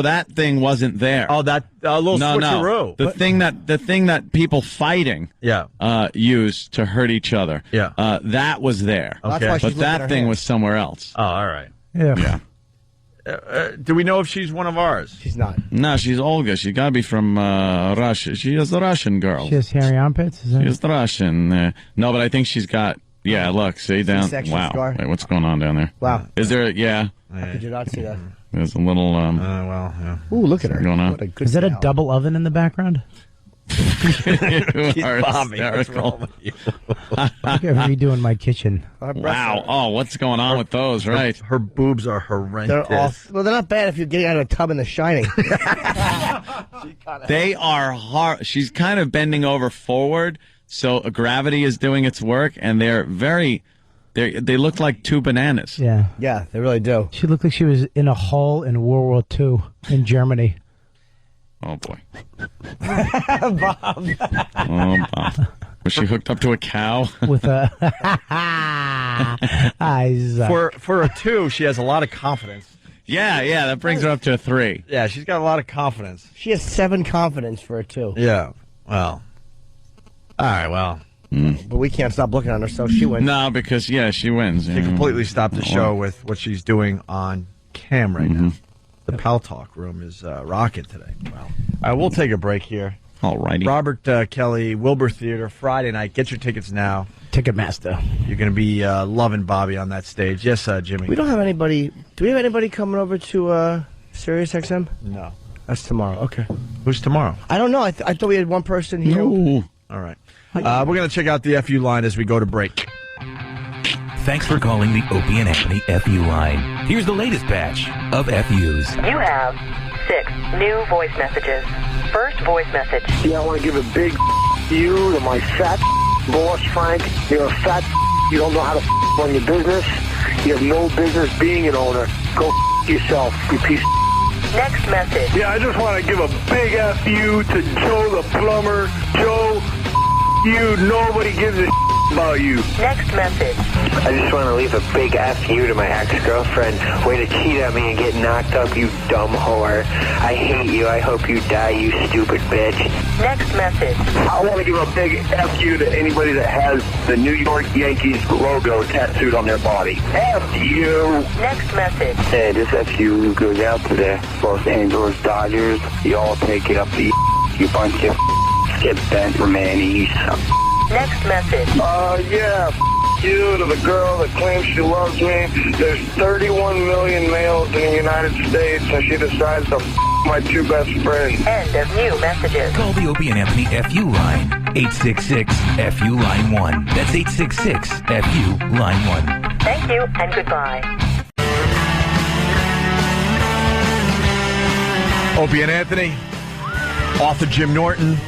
That thing wasn't there. Oh, that little switcheroo. The thing that people fighting use to hurt each other. Yeah. That was there. Okay. But that thing was somewhere else. Oh, all right. Yeah. Do we know if she's one of ours? She's not. No, she's Olga. She's got to be from Russia. She is a Russian girl. She has hairy armpits? She is Russian. No, but I think she's got... Yeah, look, see down... C-section Wow. scar. Wait, what's going on down there? Wow. Is there... Yeah. How could you not see that? There's a little... yeah. Ooh, look at her. Going on. What a good Is that a gal. double oven in the background? You are Bobby, what's hysterical. wrong with you? I'm redoing my kitchen. Wow. Oh, what's going on with those, right? Her boobs are horrendous. They're off. Well, they're not bad if you're getting out of a tub in The Shining. They are hard. She's kind of bending over forward, so gravity is doing its work, and they're very... They look like two bananas. Yeah. Yeah, they really do. She looked like she was in a hole in World War II in Germany. Oh, boy. Bob. Oh, Bob. Was she hooked up to a cow? With a... For a 2, she has a lot of confidence. Yeah, that brings her up to a 3. Yeah, she's got a lot of confidence. She has 7 confidence for a 2. Yeah. Well. All right, well. But we can't stop looking at her, so she wins. No, because, she wins. She completely stopped the show with what she's doing on cam right now. The Pal Talk room is rocking today. Wow. All right, we'll take a break here. All righty. Robert Kelly, Wilbur Theater, Friday night. Get your tickets now. Ticketmaster. You're going to be loving Bobby on that stage. Yes, Jimmy. We don't have anybody. Do we have anybody coming over to Sirius XM? No. That's tomorrow. Okay. Who's tomorrow? I don't know. I thought we had one person here. No. All right. We're going to check out the FU line as we go to break. Thanks for calling the Opie and Anthony FU line. Here's the latest batch of FUs. You have 6 new voice messages. First voice message. Yeah, I want to give a big you to my fat boss, Frank. You're a fat. You don't know how to run your business. You have no business being an owner. Go yourself, you piece of. Next message. Yeah, I just want to give a big F you to Joe the plumber. Joe, you. Nobody gives a about you. Next message. I just want to leave a big F you to my ex-girlfriend. Way to cheat on me and get knocked up, you dumb whore. I hate you. I hope you die, you stupid bitch. Next message. I want to give a big F you to anybody that has the New York Yankees logo tattooed on their body. F you. Next message. Hey, this F you goes out to the Los Angeles Dodgers. You all take it up the you bunch of skip bent Romanis. Next message. Yeah, you to the girl that claims she loves me. There's 31 million males in the United States, and she decides to my 2 best friends. End of new messages. Call the Opie and Anthony FU line. 866-FU line 1. That's 866-FU line 1. Thank you and goodbye. Opie and Anthony. Author Jim Norton.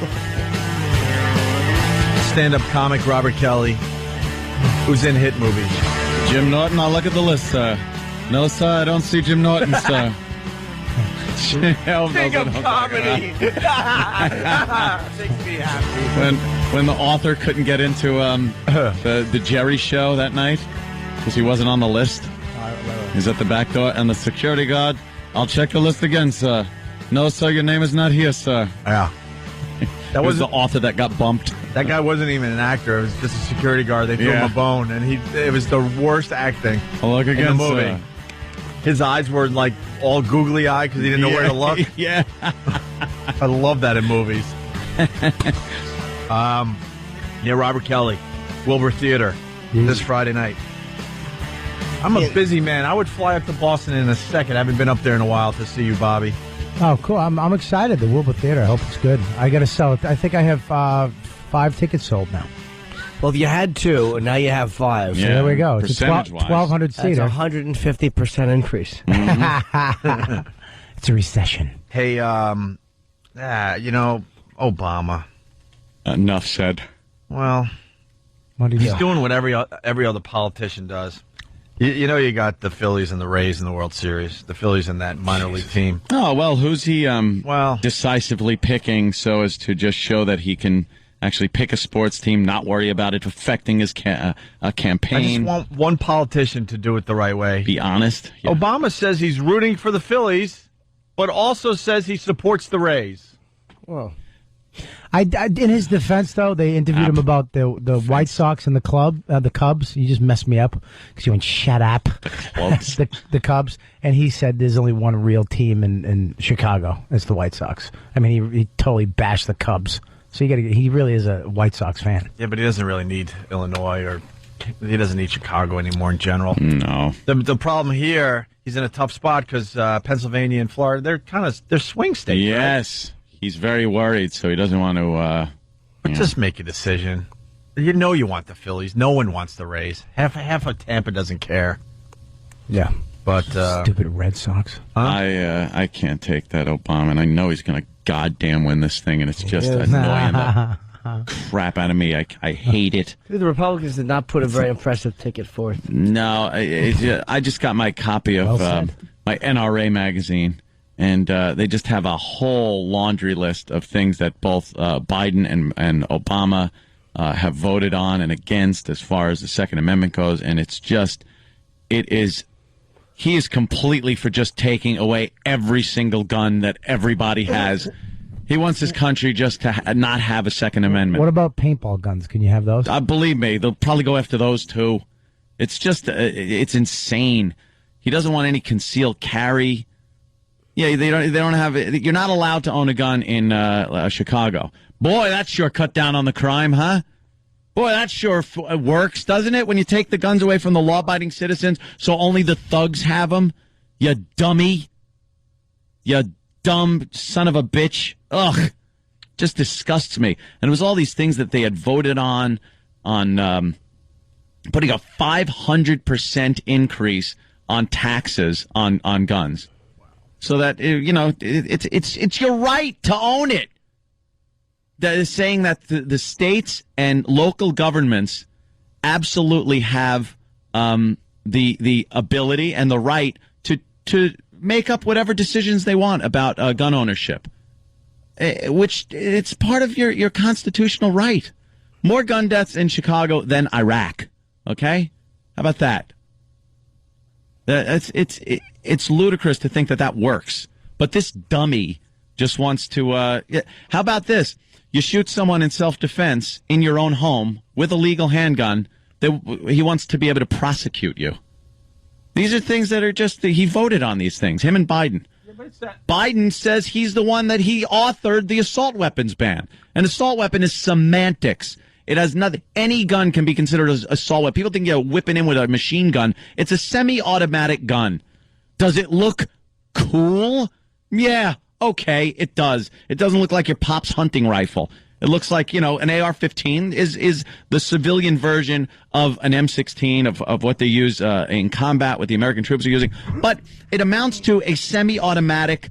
Stand-up comic Robert Kelly, who's in hit movies. Jim Norton, I'll look at the list, sir. No, sir, I don't see Jim Norton, sir. Think of comedy. Makes me happy. when the author couldn't get into the Jerry show that night because he wasn't on the list. He's at the back door, and the security guard, I'll check the list again, sir. No, sir, your name is not here, sir. Yeah. That was the author that got bumped. That guy wasn't even an actor. It was just a security guard. They threw him a bone, and it was the worst acting look again, in the movie. His eyes were like all googly eyed because he didn't know where to look. Yeah. I love that in movies. Robert Kelly, Wilbur Theater, this Friday night. I'm a busy man. I would fly up to Boston in a second. I haven't been up there in a while to see you, Bobby. Oh, cool. I'm excited. The Wilbur Theater. I hope it's good. I got to sell it. I think I have 5 tickets sold now. Well, if you had 2, and now you have 5. So there we go. It's a 1,200 seater. That's 150% increase. Mm-hmm. It's a recession. Hey, Obama. Enough said. Well, he's doing what every other politician does. You got the Phillies and the Rays in the World Series. The Phillies in that minor league team. Oh, well, who's he decisively picking so as to just show that he can actually pick a sports team, not worry about it affecting his campaign? I just want one politician to do it the right way. Be honest. Yeah. Obama says he's rooting for the Phillies, but also says he supports the Rays. Well, in his defense, though, they interviewed him about the White Sox and the Cubs. You just messed me up because you went shut up. The Cubs, and he said there's only one real team in Chicago. It's the White Sox. I mean, he totally bashed the Cubs. So he really is a White Sox fan. Yeah, but he doesn't really need Illinois or he doesn't need Chicago anymore in general. No. The problem here, he's in a tough spot because Pennsylvania and Florida, they're swing states. Yes. Right? He's very worried, so he doesn't want to. Just make a decision. You want the Phillies. No one wants the Rays. Half of Tampa doesn't care. Yeah, but stupid Red Sox. Huh? I can't take that Obama, and I know he's going to goddamn win this thing, and it's just annoying the crap out of me. I hate it. The Republicans did not put a very impressive ticket forth. No, I just got my copy of my NRA magazine. And they just have a whole laundry list of things that both Biden and Obama have voted on and against as far as the Second Amendment goes. And he is completely for just taking away every single gun that everybody has. He wants this country just to not have a Second Amendment. What about paintball guns? Can you have those? Believe me, they'll probably go after those too. It's just, it's insane. He doesn't want any concealed carry. Yeah, they don't have it. You're not allowed to own a gun in Chicago. Boy, that sure cut down on the crime, huh? Boy, that sure works, doesn't it? When you take the guns away from the law-abiding citizens, so only the thugs have them. You dummy. You dumb son of a bitch. Ugh. Just disgusts me. And it was all these things that they had voted on putting a 500% increase on taxes on guns. So that, it's your right to own it. That is saying that the states and local governments absolutely have the ability and the right to make up whatever decisions they want about gun ownership, which it's part of your constitutional right. More gun deaths in Chicago than Iraq. Okay? How about that? It's ludicrous to think that works. But this dummy just wants to... how about this? You shoot someone in self-defense in your own home with a legal handgun. He wants to be able to prosecute you. These are things that are just... He voted on these things, him and Biden. Biden says he's the one that he authored the assault weapons ban. An assault weapon is semantics. It has nothing. Any gun can be considered as assault weapon. People think you're whipping in with a machine gun. It's a semi-automatic gun. Does it look cool? Yeah, okay, it does. It doesn't look like your pop's hunting rifle. It looks like, an AR-15 is the civilian version of an M16 of what they use in combat, what the American troops are using. But it amounts to a semi-automatic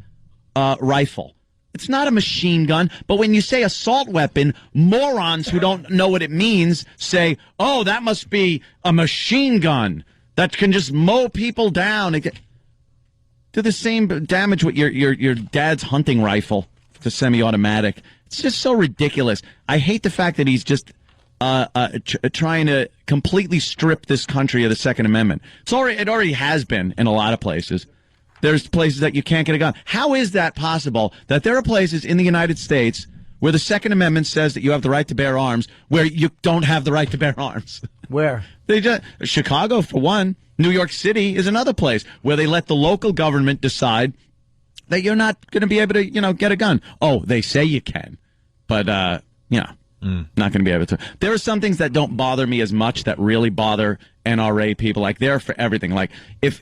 rifle. It's not a machine gun, but when you say assault weapon, morons who don't know what it means say, oh, that must be a machine gun that can just mow people down. Do the same damage with your dad's hunting rifle, the semi-automatic. It's just so ridiculous. I hate the fact that he's just trying to completely strip this country of the Second Amendment. It already has been in a lot of places. There's places that you can't get a gun. How is that possible that there are places in the United States where the Second Amendment says that you have the right to bear arms, where you don't have the right to bear arms? Where? Chicago, for one. New York City is another place where they let the local government decide that you're not going to be able to, get a gun. Oh, they say you can, but, not going to be able to. There are some things that don't bother me as much that really bother NRA people. Like, they're for everything. Like, if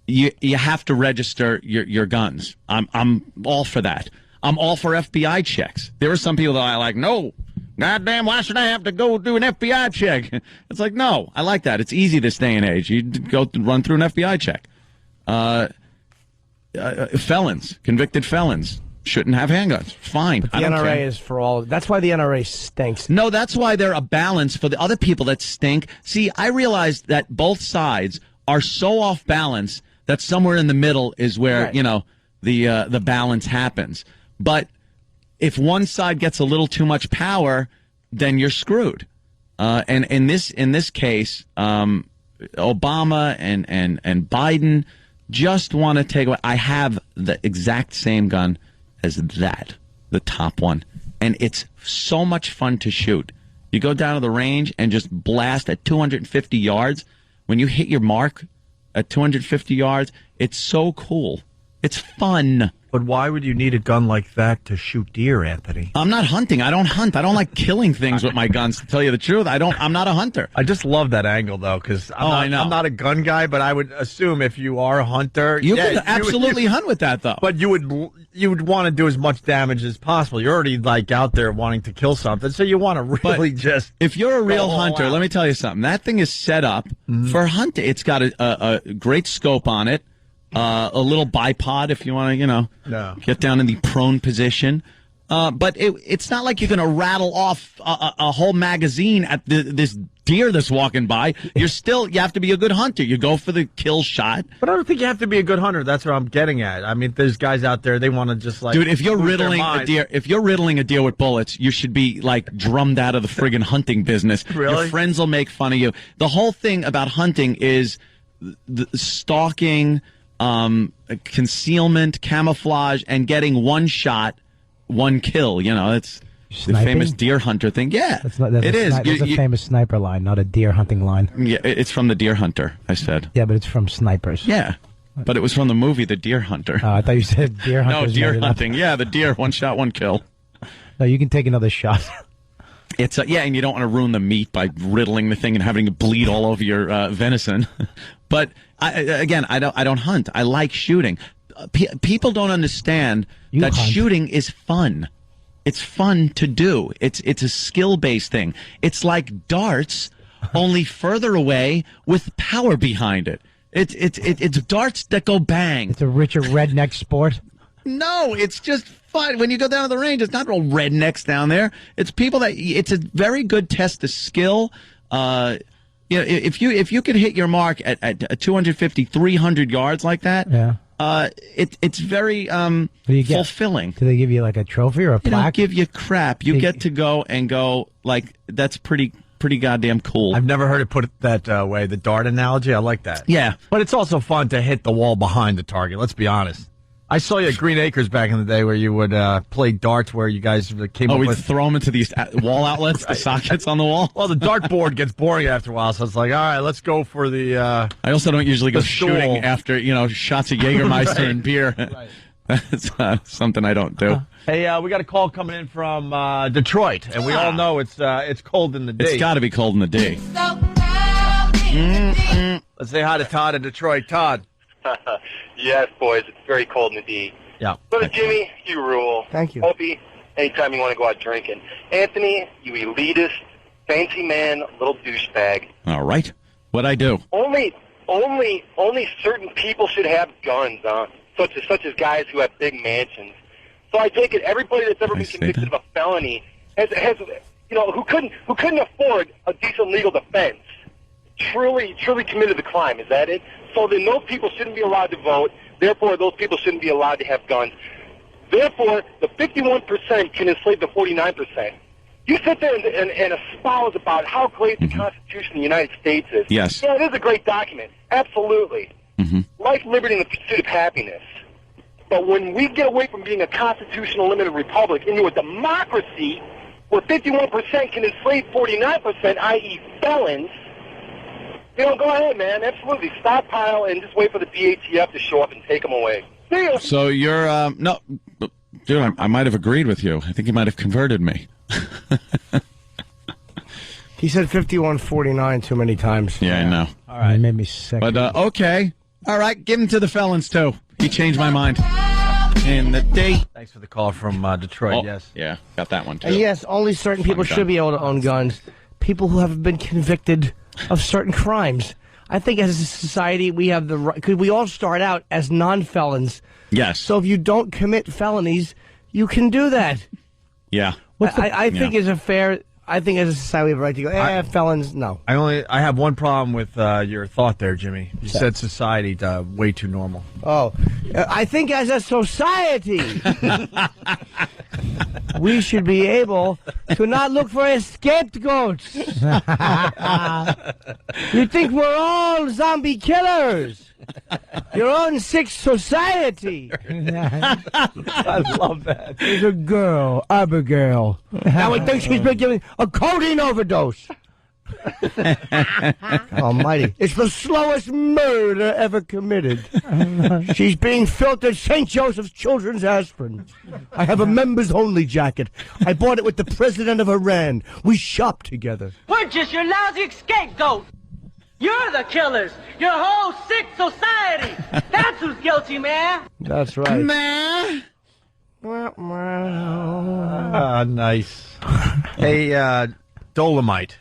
you have to register your guns, I'm all for that. I'm all for FBI checks. There are some people that I like, no, goddamn, why should I have to go do an FBI check? It's like, no, I like that. It's easy this day and age. You go run through an FBI check. Felons, convicted felons, shouldn't have handguns. Fine. But the NRA is for all. That's why the NRA stinks. No, that's why they're a balance for the other people that stink. See, I realized that both sides are so off balance that somewhere in the middle is where, the balance happens. But if one side gets a little too much power, then you're screwed. And in this case, Obama and Biden just want to take away. I have the exact same gun as that, the top one, and it's so much fun to shoot. You go down to the range and just blast at 250 yards. When you hit your mark at 250 yards, it's so cool. It's fun. But why would you need a gun like that to shoot deer, Anthony? I'm not hunting. I don't hunt. I don't like killing things with my guns, to tell you the truth. I'm not a hunter. I just love that angle, though, because I'm not a gun guy, but I would assume if you are a hunter... You can absolutely hunt with that, though. But you would want to do as much damage as possible. You're already, out there wanting to kill something, so you want to really just... If you're a real hunter, let me tell you something. That thing is set up for hunting. It's got a great scope on it. A little bipod if you want to, get down in the prone position. But it's not like you're going to rattle off a whole magazine at this deer that's walking by. You have to be a good hunter. You go for the kill shot. But I don't think you have to be a good hunter. That's what I'm getting at. I mean, there's guys out there, they want to just Dude, if you're riddling a deer with bullets, you should be drummed out of the friggin' hunting business. Really? Your friends will make fun of you. The whole thing about hunting is the stalking, concealment, camouflage, and getting one shot, one kill. It's Sniping? The famous deer hunter thing. Yeah, That's a famous sniper line, not a deer hunting line. Yeah, it's from the Deer Hunter, I said. Yeah, but it's from snipers. Yeah, but it was from the movie The Deer Hunter. I thought you said deer hunter. No, deer hunting. Yeah, the deer, one shot, one kill. No, you can take another shot. It's and you don't want to ruin the meat by riddling the thing and having it bleed all over your venison. But I don't hunt. I like shooting. People don't understand that shooting is fun. It's fun to do. It's a skill-based thing. It's like darts, only further away with power behind it. It's darts that go bang. It's a richer redneck sport. No, it's just fun. When you go down to the range, it's not real rednecks down there. It's people it's a very good test of skill. If you could hit your mark at 250, 300 yards like that, it's very fulfilling. Do they give you like a trophy or a plaque? They don't give you crap. You get to go that's pretty goddamn cool. I've never heard it put that way. The dart analogy, I like that. Yeah, but it's also fun to hit the wall behind the target. Let's be honest. I saw you at Green Acres back in the day where you would play darts where you guys came up we'd with... throw them into these wall outlets, right. The sockets on the wall? Well, the dartboard gets boring after a while, so it's like, all right, let's go for the... I also don't usually go shooting after, shots of Jägermeister right. and beer. Right. That's something I don't do. Hey, we got a call coming in from Detroit, and we all know it's cold in the D. It's got to be cold in the D. Let's say hi to Todd in Detroit. Todd. Yes, boys, it's very cold in the D. Yeah. So, Jimmy, you rule. Thank you. Opie, anytime you want to go out drinking. Anthony, you elitist, fancy man, little douchebag. All right. What'd I do? Only certain people should have guns, such as guys who have big mansions. So I take it everybody that's ever been convicted of a felony has who couldn't afford a decent legal defense truly committed the crime. Is that it? So then those people shouldn't be allowed to vote. Therefore, those people shouldn't be allowed to have guns. Therefore, the 51% can enslave the 49%. You sit there and espouse about how great the Constitution of the United States is. Yes. Yeah, it is a great document. Absolutely. Life, liberty, and the pursuit of happiness. But when we get away from being a constitutional limited republic into a democracy where 51% can enslave 49%, i.e. felons, go ahead, man. Absolutely. Stockpile and just wait for the BATF to show up and take them away. See ya. So you're, no, dude, I might have agreed with you. I think you might have converted me. He said 51-49 too many times. Yeah, I know. All right, it made me sick. But, okay. All right, give him to the felons, too. He changed my mind. In the date. Thanks for the call from Detroit, yes. Yeah, got that one, too. And yes, only certain people should be able to own guns. People who have been convicted of certain crimes. I think as a society, we have the right, because we all start out as non-felons. Yes. So if you don't commit felonies, you can do that. Yeah. I think as a fair... I think as a society we have a right to go, felons, no. I have one problem with your thought there, Jimmy. You said society way too normal. Oh, I think as a society, we should be able to not look for scapegoats. You think we're all zombie killers? Your own sick society. I love that. There's a girl, Abigail. Now we think she's been given a codeine overdose. Almighty. It's the slowest murder ever committed. She's being filtered St. Joseph's Children's aspirin. I have a members-only jacket. I bought it with the president of Iran. We shopped together. We're just your lousy scapegoat. You're the killers. Your whole sick society. That's who's guilty, man. That's right. Man. Nice. Hey, Dolomite.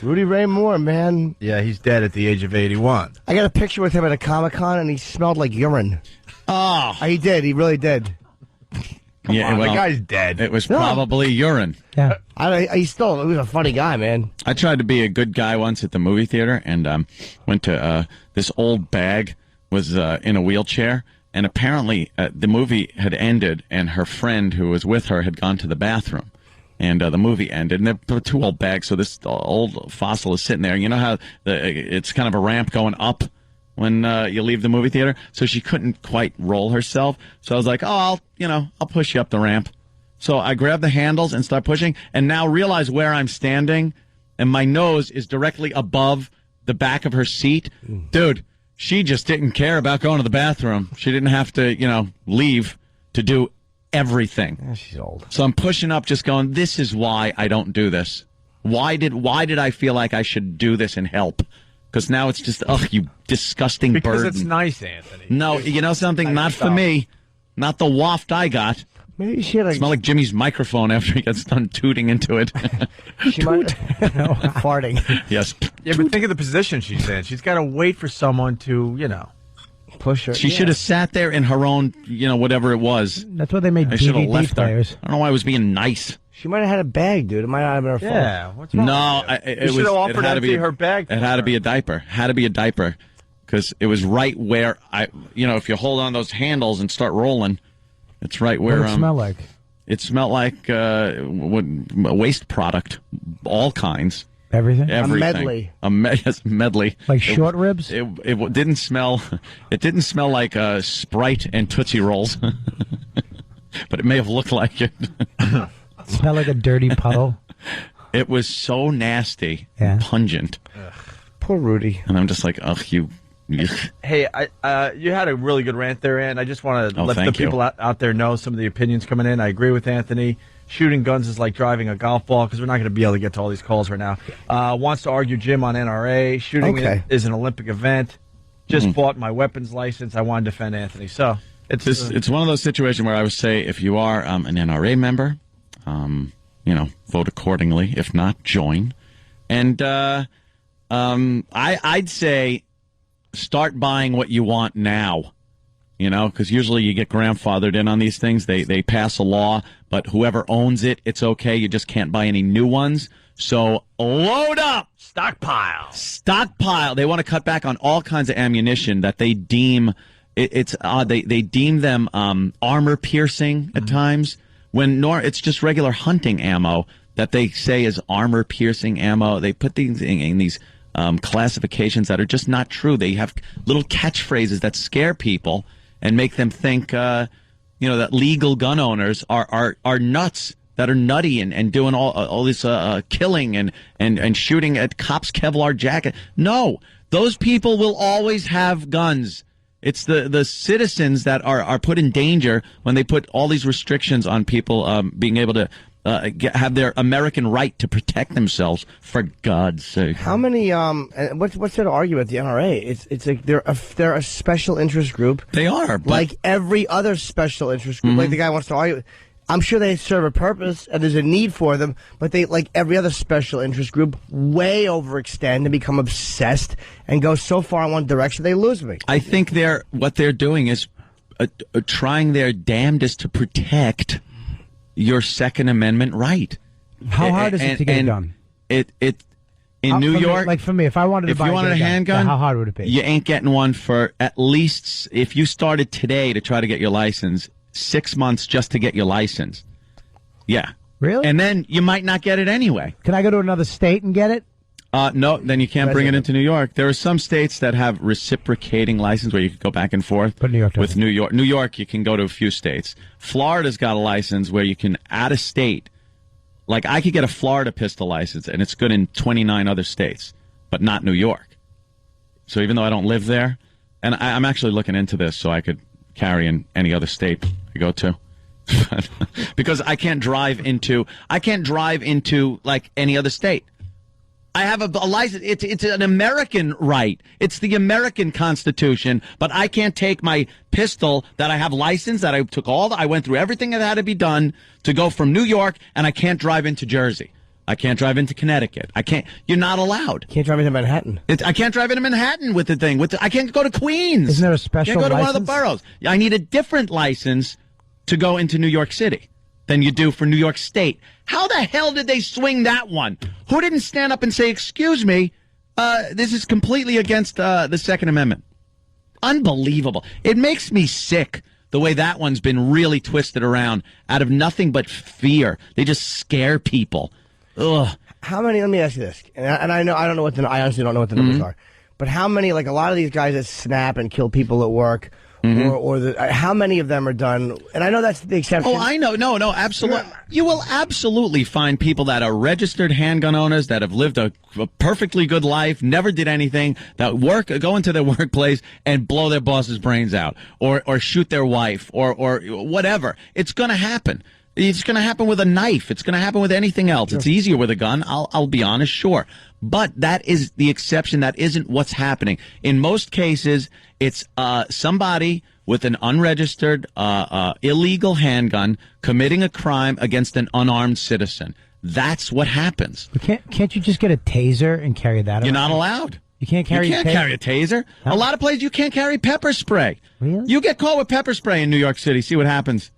Rudy Ray Moore, man. Yeah, he's dead at the age of 81. I got a picture with him at a Comic-Con, and he smelled like urine. Oh. He did. He really did. Yeah, the guy's dead. It was probably urine. Yeah. He was a funny guy, man. I tried to be a good guy once at the movie theater and went to this old bag was in a wheelchair. And apparently the movie had ended and her friend who was with her had gone to the bathroom. And the movie ended, and there were two old bags. So this old fossil is sitting there. You know how it's kind of a ramp going up when you leave the movie theater? So she couldn't quite roll herself. So I was like, I'll push you up the ramp. So I grabbed the handles and start pushing, and now realize where I'm standing, and my nose is directly above the back of her seat. Dude, she just didn't care about going to the bathroom. She didn't have to, leave to do everything. Yeah, she's old. So I'm pushing up, just going, this is why I don't do this. Why did I feel like I should do this and help? Because now it's just, you disgusting burden. Because it's nice, Anthony. No, you know something? Not for me. Not the waft I got. Maybe she had smell like Jimmy's microphone after he gets done tooting into it. She might farting. Yes. Yeah, but think of the position she's in. She's got to wait for someone to, push her. She should have sat there in her own, whatever it was. That's what they made I should have DVD left players. her. I don't know why I was being nice. She might have had a bag, dude. It might not have been her fault. Yeah, what's wrong No, with you? it should was. have offered it had to be her bag. It had to be a diaper. Had to be a diaper, because it was right where if you hold on those handles and start rolling, it's right where. What did it smell like? It smelled like a waste product, all kinds. Everything? Everything. A medley. Yes, medley. Like short ribs? It didn't smell. It didn't smell like Sprite and Tootsie Rolls, but it may have looked like it. Smell like a dirty puddle. It was so nasty, Yeah. pungent. Poor Rudy. And I'm just like, you. Hey, you had a really good rant there, Ann. I just want to let the thank you. people out there know some of the opinions coming in. I agree with Anthony. Shooting guns is like driving a golf ball, because we're not going to be able to get to all these calls right now. Wants to argue Jim on NRA. Shooting is an Olympic event. Just bought my weapons license. I want to defend Anthony. So it's one of those situations where I would say if you are an NRA member, vote accordingly. If not, join. And I'd say start buying what you want now. Because usually you get grandfathered in on these things. They pass a law, but whoever owns it, it's okay. You just can't buy any new ones. So load up. Stockpile. They want to cut back on all kinds of ammunition that they deem It's odd. They deem them armor piercing at times when it's just regular hunting ammo that they say is armor piercing ammo. They put these in these classifications that are just not true. They have little catchphrases that scare people and make them think that legal gun owners are nuts, that are nutty and doing all this killing and shooting at cops' Kevlar jacket. No, those people will always have guns. It's the citizens that are put in danger when they put all these restrictions on people being able to have their American right to protect themselves, for God's sake. How many, what's there to argue with the NRA? It's like they're a special interest group. They are. But like every other special interest group, like the guy wants to argue. I'm sure they serve a purpose and there's a need for them, but they, like every other special interest group, way overextend and become obsessed and go so far in one direction they lose me. I think what they're doing is trying their damnedest to protect your Second Amendment right. How hard is it to get done? In New York, like for me, if I wanted to if you wanted a handgun, how hard would it be? You ain't getting one for at least, if you started today to try to get your license, 6 months just to get your license. Yeah. Really? And then you might not get it anyway. Can I go to another state and get it? No, then you can't bring it into New York. There are some states that have reciprocating license where you can go back and forth. But New York doesn't. With New York, you can go to a few states. Florida's got a license where you can, out of state, like I could get a Florida pistol license, and it's good in 29 other states, but not New York. So even though I don't live there, and I'm actually looking into this so I could carry in any other state I go to. Because I can't drive into like any other state. I have a license. It's an American right. It's the American Constitution, but I can't take my pistol that I have licensed, that I took I went through everything that had to be done to go from New York, and I can't drive into Jersey. I can't drive into Connecticut. I can't. You're not allowed. Can't drive into Manhattan. I can't drive into Manhattan with the thing. I can't go to Queens. Isn't there a special Can't go to license? one of the boroughs. I need a different license to go into New York City than you do for New York State. How the hell did they swing that one? Who didn't stand up and say, excuse me, this is completely against the Second Amendment? Unbelievable. It makes me sick the way that one's been really twisted around out of nothing but fear. They just scare people. Ugh. How many, let me ask you this, and I honestly don't know what the numbers are, but how many, like a lot of these guys that snap and kill people at work, how many of them are done? And I know that's the exception. Oh, I know. No, absolutely. You will absolutely find people that are registered handgun owners that have lived a perfectly good life, never did anything, that go into their workplace and blow their boss's brains out, or shoot their wife, or whatever. It's going to happen. It's going to happen with a knife. It's going to happen with anything else. Sure. It's easier with a gun. I'll be honest, sure. But that is the exception. That isn't what's happening. In most cases, it's somebody with an unregistered, illegal handgun committing a crime against an unarmed citizen. That's what happens. But can't you just get a taser and carry that around? You're not allowed. You can't carry carry a taser. Huh? A lot of places you can't carry pepper spray. Really? You get caught with pepper spray in New York City. See what happens.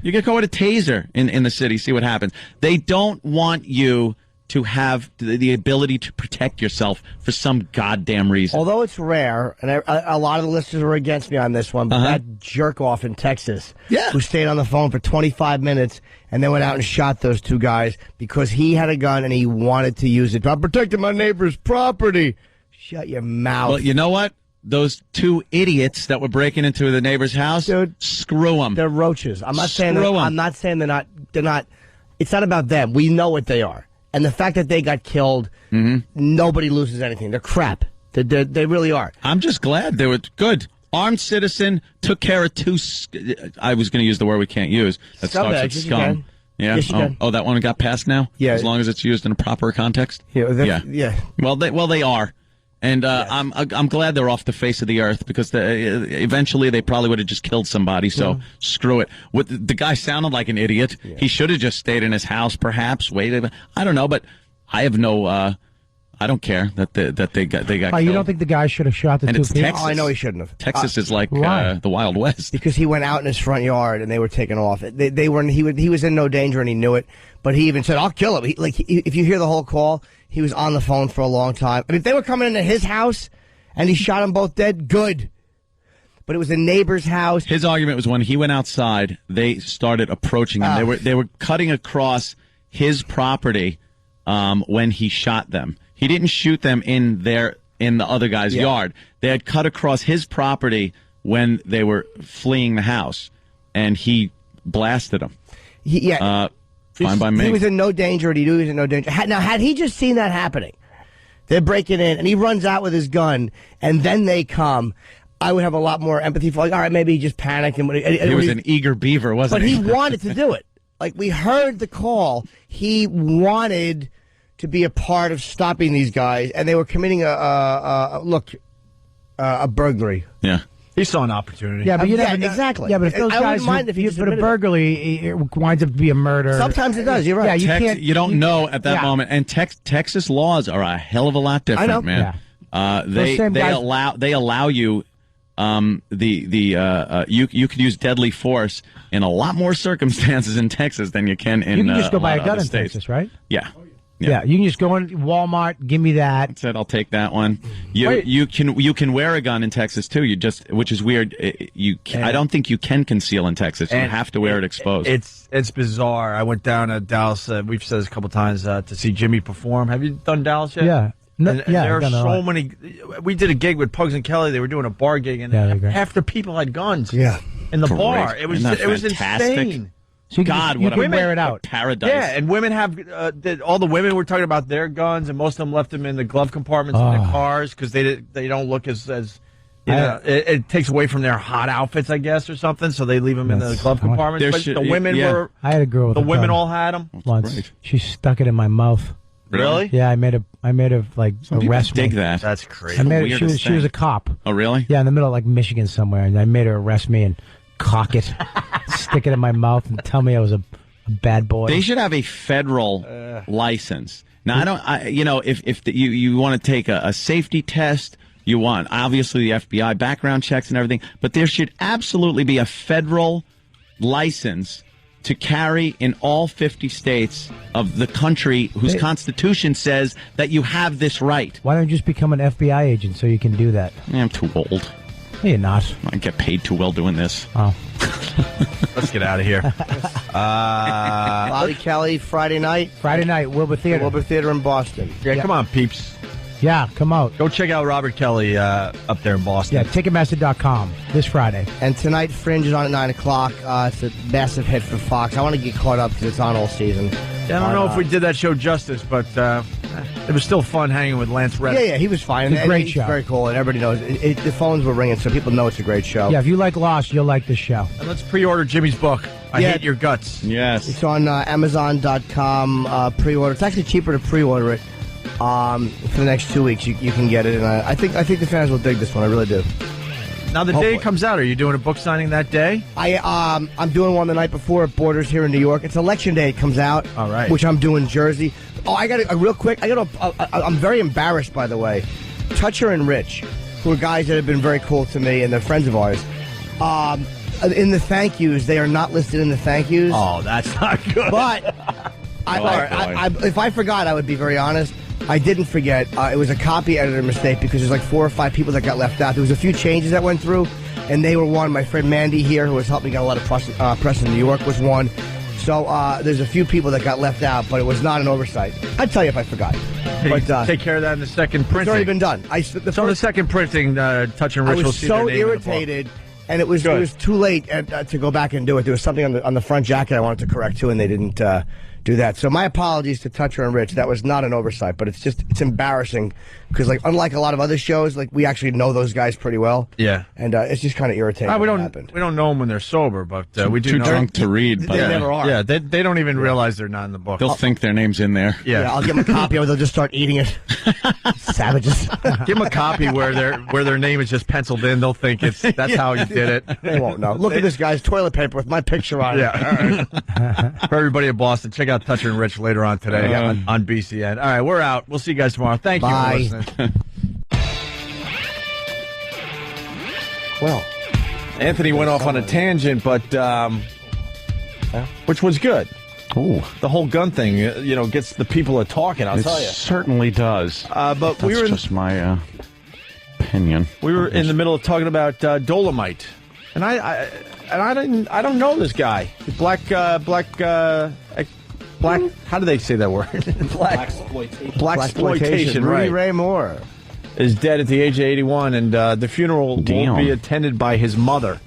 You get caught with a taser in the city. See what happens. They don't want you to have the ability to protect yourself for some goddamn reason. Although it's rare, and a lot of the listeners were against me on this one, but that jerk-off in Texas who stayed on the phone for 25 minutes and then went out and shot those two guys because he had a gun and he wanted to use it. I'm protecting my neighbor's property. Shut your mouth. Well, you know what? Those two idiots that were breaking into the neighbor's house, dude, screw them. They're roaches. I'm not saying they're not. It's not about them. We know what they are. And the fact that they got killed, nobody loses anything. They're crap. They really are. I'm just glad they were good. Armed citizen took care of two. I was going to use the word we can't use. That starts with scum. Yeah. Yes, that one got passed now. Yeah. As long as it's used in a proper context. Yeah. Well, they are. And yes. I'm glad they're off the face of the earth because eventually they probably would have just killed somebody. So screw it. The guy sounded like an idiot. Yeah. He should have just stayed in his house, perhaps. Waited. I don't know, but I have no. I don't care that they got killed. You don't think the guy should have shot the two people? Texas. Oh, I know he shouldn't have. Texas is like the Wild West because he went out in his front yard and they were taking off. They weren't. He was in no danger and he knew it. But he even said, "I'll kill him." If you hear the whole call. He was on the phone for a long time. I mean, if they were coming into his house and he shot them both dead, good. but it was a neighbor's house. His argument was when he went outside, they started approaching him. They were cutting across his property when he shot them. He didn't shoot them in the other guy's yard. They had cut across his property when they were fleeing the house, and he blasted them. Fine by me. He was in no danger, and he knew he was in no danger. Had he just seen that happening, they're breaking in, and he runs out with his gun, and then they come, I would have a lot more empathy for, like, all right, maybe he just panicked. And he was an eager beaver, wasn't he? But he wanted to do it. Like, we heard the call. He wanted to be a part of stopping these guys, and they were committing a burglary. Yeah. He saw an opportunity. Yeah, but you never exactly. Yeah, but if those I guys, wouldn't mind if he just but a admitted it. burglary it winds up to be a murder. Sometimes it does. You're right. Yeah, you don't know at that moment. And Texas laws are a hell of a lot different, I know. man. They allow you you could use deadly force in a lot more circumstances in Texas than you can in you can just go buy a a gun in states. Texas, right? Yeah. Yeah, you can just go in Walmart, give me that. Said I'll take that one. You can wear a gun in Texas too. Which is weird. I don't think you can conceal in Texas. You have to wear it exposed. It's bizarre. I went down to Dallas. We've said this a couple times to see Jimmy perform. Have you done Dallas yet? Yeah. And there are so many. We did a gig with Pugs and Kelly. They were doing a bar gig, and half the people had guns. Yeah. In the Great. bar, it was fantastic? insane. So God, you what can wear it out. Paradise. Yeah, and women have all the women were talking about their guns, and most of them left them in the glove compartments in their cars because they don't look as it takes away from their hot outfits, I guess, or something. So they leave them in the glove compartments. But the women were. I had a girl with the a women gun all had them once. Great. She stuck it in my mouth. Really? Yeah, I made her like arrest me. Dig that. That's crazy. I made her, she was a cop. Oh, really? Yeah, in the middle of like Michigan somewhere, and I made her arrest me and cock it, stick it in my mouth, and tell me I was a bad boy. They should have a federal license. Now, if you want to take a safety test, you want obviously the FBI background checks and everything, but there should absolutely be a federal license to carry in all 50 states of the country whose constitution says that you have this right. Why don't you just become an FBI agent so you can do that? I'm too old. No, you're not. I get paid too well doing this. Oh. Let's get out of here. Bobby Kelly, Friday night. Wilbur Theater. Wilbur Theater in Boston. Yeah, come on, peeps. Yeah, come out. Go check out Robert Kelly up there in Boston. Yeah, Ticketmaster.com this Friday. And tonight, Fringe is on at 9 o'clock. It's a massive hit for Fox. I want to get caught up because it's on all season. Yeah, I don't know if we did that show justice, but it was still fun hanging with Lance Reddick. Yeah, he was fine. It's a great show. Very cool, and everybody knows. The phones were ringing, so people know it's a great show. Yeah, if you like Lost, you'll like this show. And let's pre-order Jimmy's book, I Hate Your Guts. Yes. It's on Amazon.com pre-order. It's actually cheaper to pre-order it for the next 2 weeks. You can get it, and I think the fans will dig this one. I really do. Now, the day it comes out, are you doing a book signing that day? I'm doing one the night before at Borders here in New York. It's Election Day. It comes out. All right. Which I'm doing Jersey. Oh, I got real quick. I'm very embarrassed, by the way. Toucher and Rich, who are guys that have been very cool to me, and they're friends of ours. In the thank yous, they are not listed in the thank yous. Oh, that's not good. But if I forgot, I would be very honest. I didn't forget. It was a copy editor mistake because there's like 4 or 5 people that got left out. There was a few changes that went through, and they were one. My friend Mandy here, who has helped me get a lot of press in New York, was one. So there's a few people that got left out, but it was not an oversight. I'd tell you if I forgot. But take care of that in the second printing. It's already been done. The second printing, Touch and Rich will see I their was name so in the book. irritated, and it was too late to go back and do it. There was something on the front jacket I wanted to correct too, and they didn't do that. So my apologies to Toucher and Rich. That was not an oversight, but it's embarrassing because unlike a lot of other shows, we actually know those guys pretty well. Yeah, and it's just kind of irritating. We don't know them when they're sober, but we do. Too know drunk to read. They never are. Yeah, they don't even realize they're not in the book. They'll think their name's in there. Yeah, I'll give them a copy, or they'll just start eating it. Savages. Give them a copy where their name is just penciled in. They'll think that's how you did it. They won't know. Look at this guy's toilet paper with my picture on it. Yeah. For everybody in Boston, check out Toucher and Rich later on today on BCN. All right, we're out. We'll see you guys tomorrow. Thank you for listening. Well, Anthony went off on a tangent, but which was good. Ooh. The whole gun thing, gets the people a talking. I'll tell you, it certainly does. But that's just my opinion. We were in the middle of talking about Dolomite, and I don't know this guy. Black. How do they say that word? Blaxploitation. Rudy Right. Ray Moore is dead at the age of 81, and the funeral will be attended by his mother.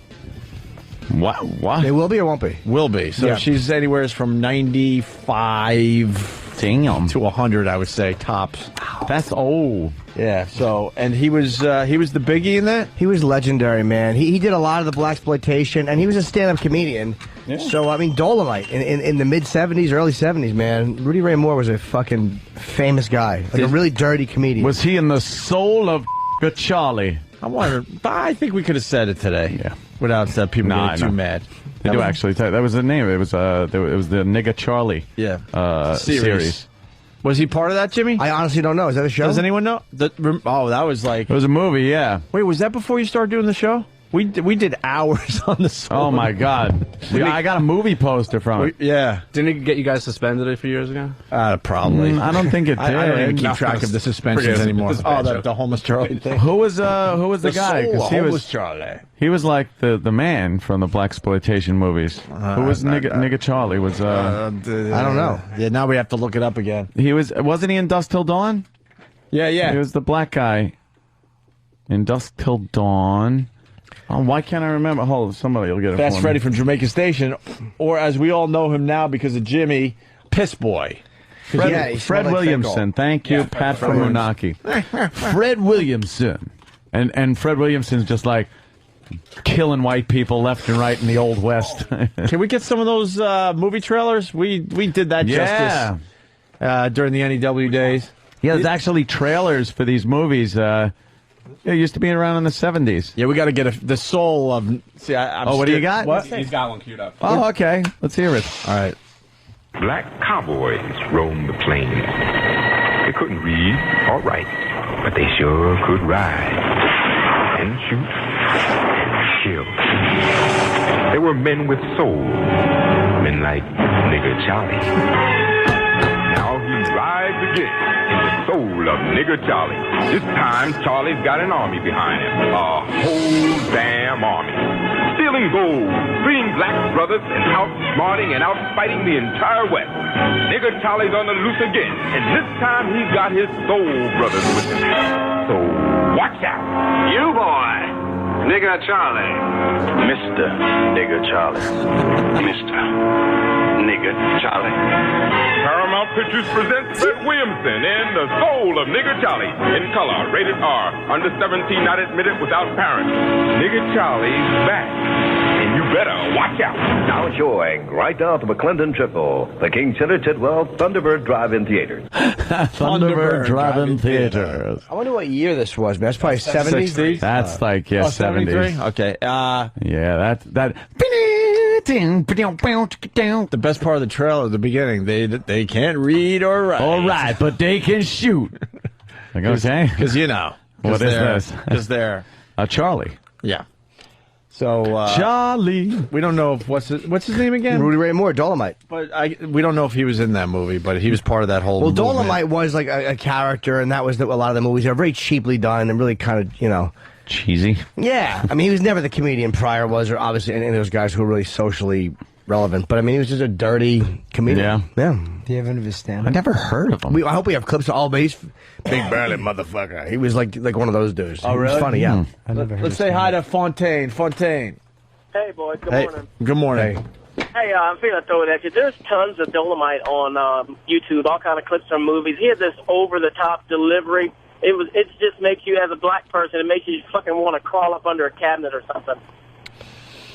What? It will be or won't be? Will be. So she's anywhere from 95 to 100, I would say, tops. That's old. Yeah. So, and he was the biggie in that. He was legendary, man. He did a lot of the blaxploitation, and he was a stand-up comedian. Yeah. So, I mean, Dolomite in the mid-'70s, early '70s, man. Rudy Ray Moore was a fucking famous guy, like a really dirty comedian. Was he in the soul of Charlie? I think we could have said it today. Yeah. Without people getting too mad. They do actually. That was the name. It was the Nigga Charlie. Series. Was he part of that, Jimmy? I honestly don't know. Is that a show? Does anyone know? That was like... It was a movie, yeah. Wait, was that before you started doing the show? We did hours on the solo. Oh, my God. I got a movie poster from it. Yeah. Didn't it get you guys suspended a few years ago? Probably. I don't think it did. I don't even keep track of the suspensions anymore. The homeless Charlie thing. Who was the guy? Because he was Charlie. He was like the man from the blaxploitation movies. Who was Nigga Charlie? Was I don't know. Yeah, now we have to look it up again. Wasn't he in Dusk Till Dawn? Yeah. He was the black guy in Dusk Till Dawn. Oh, why can't I remember? Hold on, somebody will get it. Fast Freddy from Jamaica Station, or as we all know him now because of Jimmy, Piss Boy. Fred Williamson. Thank you, Pat from Unaki. Fred Williamson. And Fred Williamson's just like killing white people left and right in the Old West. Can we get some of those movie trailers? We did that justice during the NEW days. Yeah, there's actually trailers for these movies. It used to be around in the 70s. Yeah, we got to get the soul of... See, what do you got? What? He's got one queued up. Oh, okay. Let's hear it. All right. Black cowboys roamed the plains. They couldn't read or write, but they sure could ride and shoot and kill. They were men with soul, men like Nigger Charlie. Now he rides again in the soul of Nigger Charlie. This time, Charlie's got an army behind him. A whole damn army. Stealing gold, freeing black brothers, and outsmarting and outfighting the entire West. Nigger Charlie's on the loose again, and this time he's got his soul brothers with him. So, watch out. You boy. Nigger Charlie. Mr. Nigger Charlie. Mr. Nigger Charlie. Paramount Pictures presents Fred Williamson in The Soul of Nigger Charlie. In color, rated R. Under 17, not admitted without parents. Nigger Charlie's back. And you better watch out. Now showing right now at the McClendon Triple, the King Center Tidwell Thunderbird Drive-In Theaters. Thunderbird Drive-In Theaters. I wonder what year this was, man. That's probably 70s. 60s? That's like, 70s. Okay. Yeah, that. The best part of the trailer at the beginning, they can't read or write. All right, but they can shoot. Like, okay. Because, what is this? Because they're... Charlie. Yeah. So Charlie, we don't know if what's his name again? Rudy Ray Moore, Dolomite. But we don't know if he was in that movie, but he was part of that whole. Well, movement. Dolomite was like a character, and that was a lot of the movies are very cheaply done and really kind of cheesy. Yeah, I mean he was never the comedian Pryor was, or obviously any of those guys who were really socially relevant. But I mean he was just a dirty comedian. Yeah. Do you have any of his stand-up? I never heard of him. I hope we have clips of all, but he's big burly motherfucker. He was like one of those dudes. Oh, really? He was funny, yeah. Let's say hi to Fontaine. Fontaine. Hey, boys. Good morning. Good morning. Hey, I'm feeling to throw it at you. There's tons of Dolomite on YouTube, all kind of clips from movies. He had this over-the-top delivery. It just makes you, as a black person, it makes you fucking want to crawl up under a cabinet or something.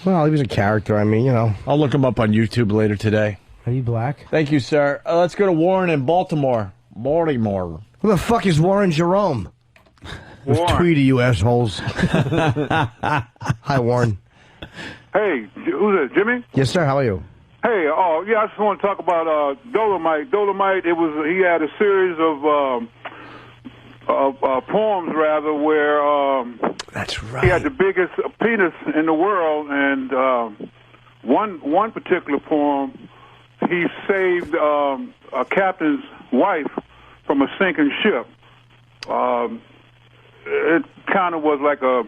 Well, he was a character. I mean, I'll look him up on YouTube later today. Are you black? Thank you, sir. Let's go to Warren in Baltimore. Baltimore. Who the fuck is Warren Jerome? Warren. Tweety, you assholes. Hi, Warren. Hey, who's that, Jimmy? Yes, sir. How are you? Hey, I just want to talk about Dolomite. Dolomite, he had a series of poems, rather, where that's right. He had the biggest penis in the world, and one particular poem, he saved a captain's wife from a sinking ship. it kind of was like a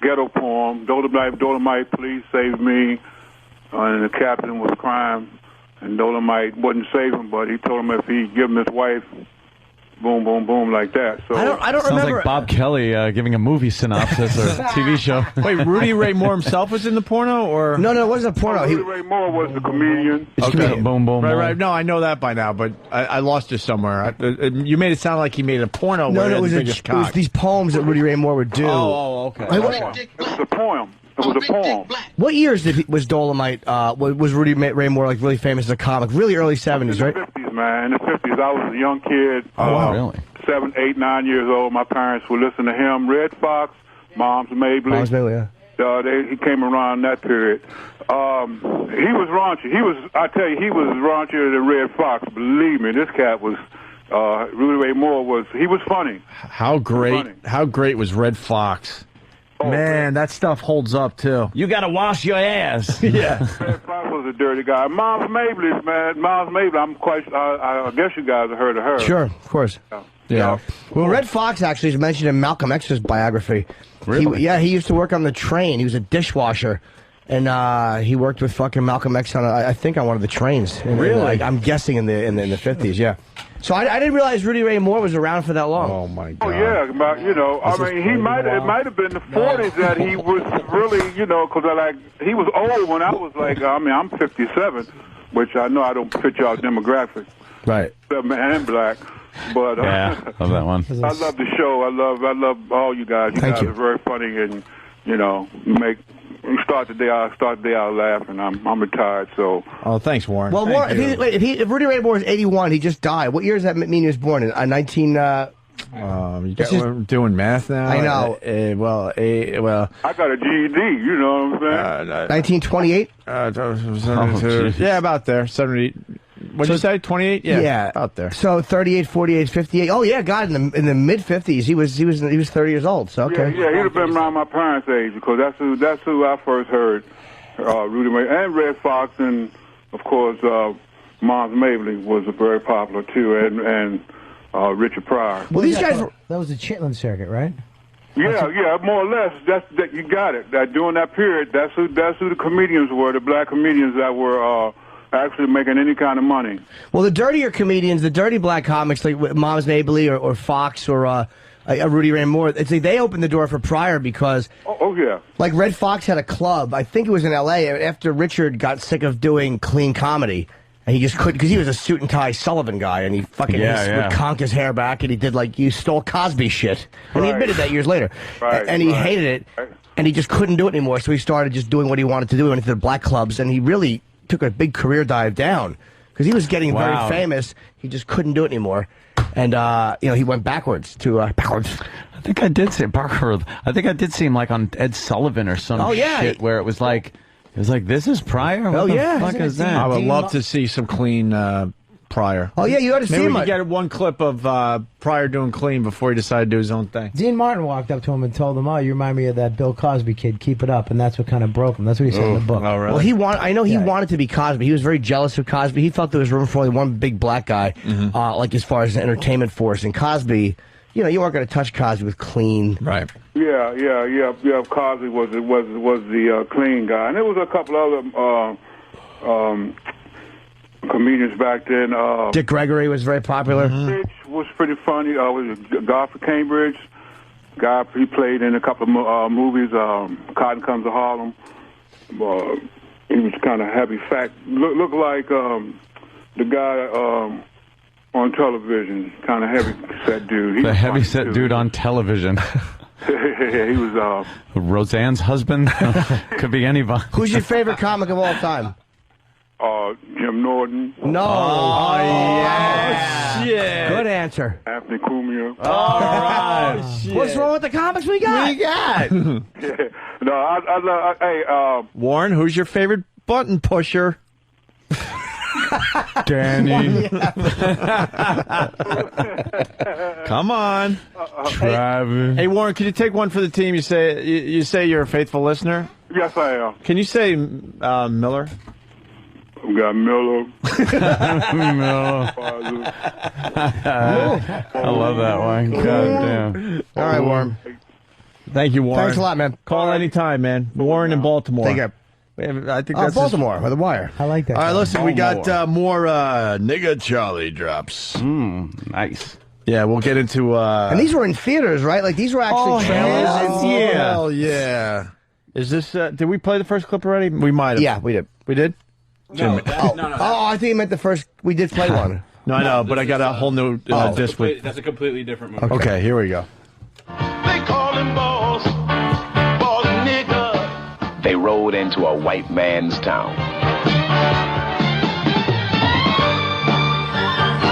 ghetto poem. Dolomite, please save me. And the captain was crying, and Dolomite wouldn't save him, but he told him if he'd give him his wife, boom, boom, boom, like that. So I don't Sounds remember. like Bob Kelly giving a movie synopsis or a TV show. Wait, Rudy Ray Moore himself was in the porno, or No, it wasn't a porno. Rudy Ray Moore was the comedian. Okay, boom, boom, right, boom. right. No, I know that by now, but I lost you somewhere. You made it sound like he made a porno. No, where he it had was, the it biggest was cock. these poems that Rudy Ray Moore would do. Okay. It was a poem. It was a poem. What years was Dolomite? Was Rudy Ray Moore like really famous as a comic? Really early 70s, right? In the 50s, man. In the 50s, I was a young kid. Oh, wow. Really? 7, 8, 9 years old. My parents would listen to him. Red Fox, Mom's Mabley. Mom's Mabley, yeah. He came around that period. He was raunchy. He was raunchier than Red Fox. Believe me, this cat was. Rudy Ray Moore was funny. How great was Red Fox? Man, that stuff holds up too. You got to wash your ass. Yeah. Red Fox was a dirty guy. Mom's Mabley, man. Mom's Mabley. I guess you guys have heard of her. Sure, of course. Yeah. Well, Red Fox actually is mentioned in Malcolm X's biography. Really? He used to work on the train. He was a dishwasher. And he worked with fucking Malcolm X on, I think, on one of the trains. Really? I'm guessing in the 50s, yeah. So I didn't realize Rudy Ray Moore was around for that long. Oh, my God. Oh, yeah. But, it might have been the 40s that he was really, because he was old when I was I'm 57, which I know I don't fit y'all demographic. Right. And black. But Yeah, love that one. I love the show. I love all you guys. You guys are very funny, and you start the day out laughing. I'm retired, so. Oh, thanks, Warren. Well, Warren, if Rudy Ray Moore is 81, he just died. What year does that mean he was born in? 19. We're doing math now. I know. Well, I got a GED. You know what I'm saying? 1928. Yeah, about there. 70. What'd you say? 28? Yeah, out there. So 38, 48, 58. Oh yeah, God, in the mid 50s, he was 30 years old. So okay. Yeah, he'd have been around my parents' age because that's who I first heard. Rudy Ray and Red Fox, and of course Mom's Mabley was very popular too, and Richard Pryor. Well, these guys that was the Chitlin circuit, right? Yeah, more or less. That you got it. That during that period, that's who the comedians were, the black comedians that were actually making any kind of money. Well, the dirtier comedians, the dirty black comics like Mom's Mabley or Fox or Rudy Ray Moore, it's like they opened the door for Pryor because yeah, like Red Fox had a club, I think it was in L.A. after Richard got sick of doing clean comedy. And he just couldn't, because he was a suit and tie Sullivan guy, and he fucking would conk his hair back, and he did you stole Cosby shit. And he admitted that years later. And he hated it, and he just couldn't do it anymore, so he started just doing what he wanted to do. He went to the black clubs, and he really took a big career dive down, because he was getting very famous. He just couldn't do it anymore. And, he went backwards to, backwards. I think I did see Parker. I think I did see him on Ed Sullivan or some shit where it was like, this is Pryor? What the fuck is that? I would love to see some clean Pryor. Oh, yeah, you ought to see him. Maybe we could get one clip of Pryor doing clean before he decided to do his own thing. Dean Martin walked up to him and told him, "Oh, you remind me of that Bill Cosby kid. Keep it up." And that's what kind of broke him. That's what he said in the book. Oh, really? Well, I know he wanted to be Cosby. He was very jealous of Cosby. He thought there was room for only one big black guy, as far as the entertainment force. And Cosby, you weren't going to touch Cosby with clean. Right. Yeah. Cosby was the clean guy, and there was a couple other comedians back then. Dick Gregory was very popular. Rich was pretty funny. Was Godfrey Cambridge. Guy he played in a couple of movies. Cotton Comes to Harlem. He was kind of heavy fat. Looked like the guy on television. Kind of heavy set dude. The heavy set dude on television. He was Roseanne's husband. Could be anybody. Who's your favorite comic of all time? Jim Norton. No. Oh, yeah. Shit. Good answer. Anthony Cumia. All right. Shit. What's wrong with the comics we got? No, I love. Hey, Warren, who's your favorite button pusher? Danny. Come on. Travis. Hey, Warren, can you take one for the team? You say you're a faithful listener? Yes, I am. Can you say Miller? We got Miller. Miller. I love that one. God damn. All right, Warren. Thank you, Warren. Thanks a lot, man. Call anytime, man. Warren in Baltimore. Take care. I think that's Baltimore with a wire. I like that. All right, listen, we got Baltimore. more Nigga Charlie drops. Nice. Yeah, we'll get into. And these were in theaters, right? Like these were actually trailers. Hell yeah. Is this? Did we play the first clip already? We might have. Yeah, we did. We did. No, Jimmy. no. Oh, I think you meant the first. We did play one. No, I know, but I got a whole new disc with. That's a completely different movie. Okay, here we go. They call him boss nigga. They rode into a white man's town.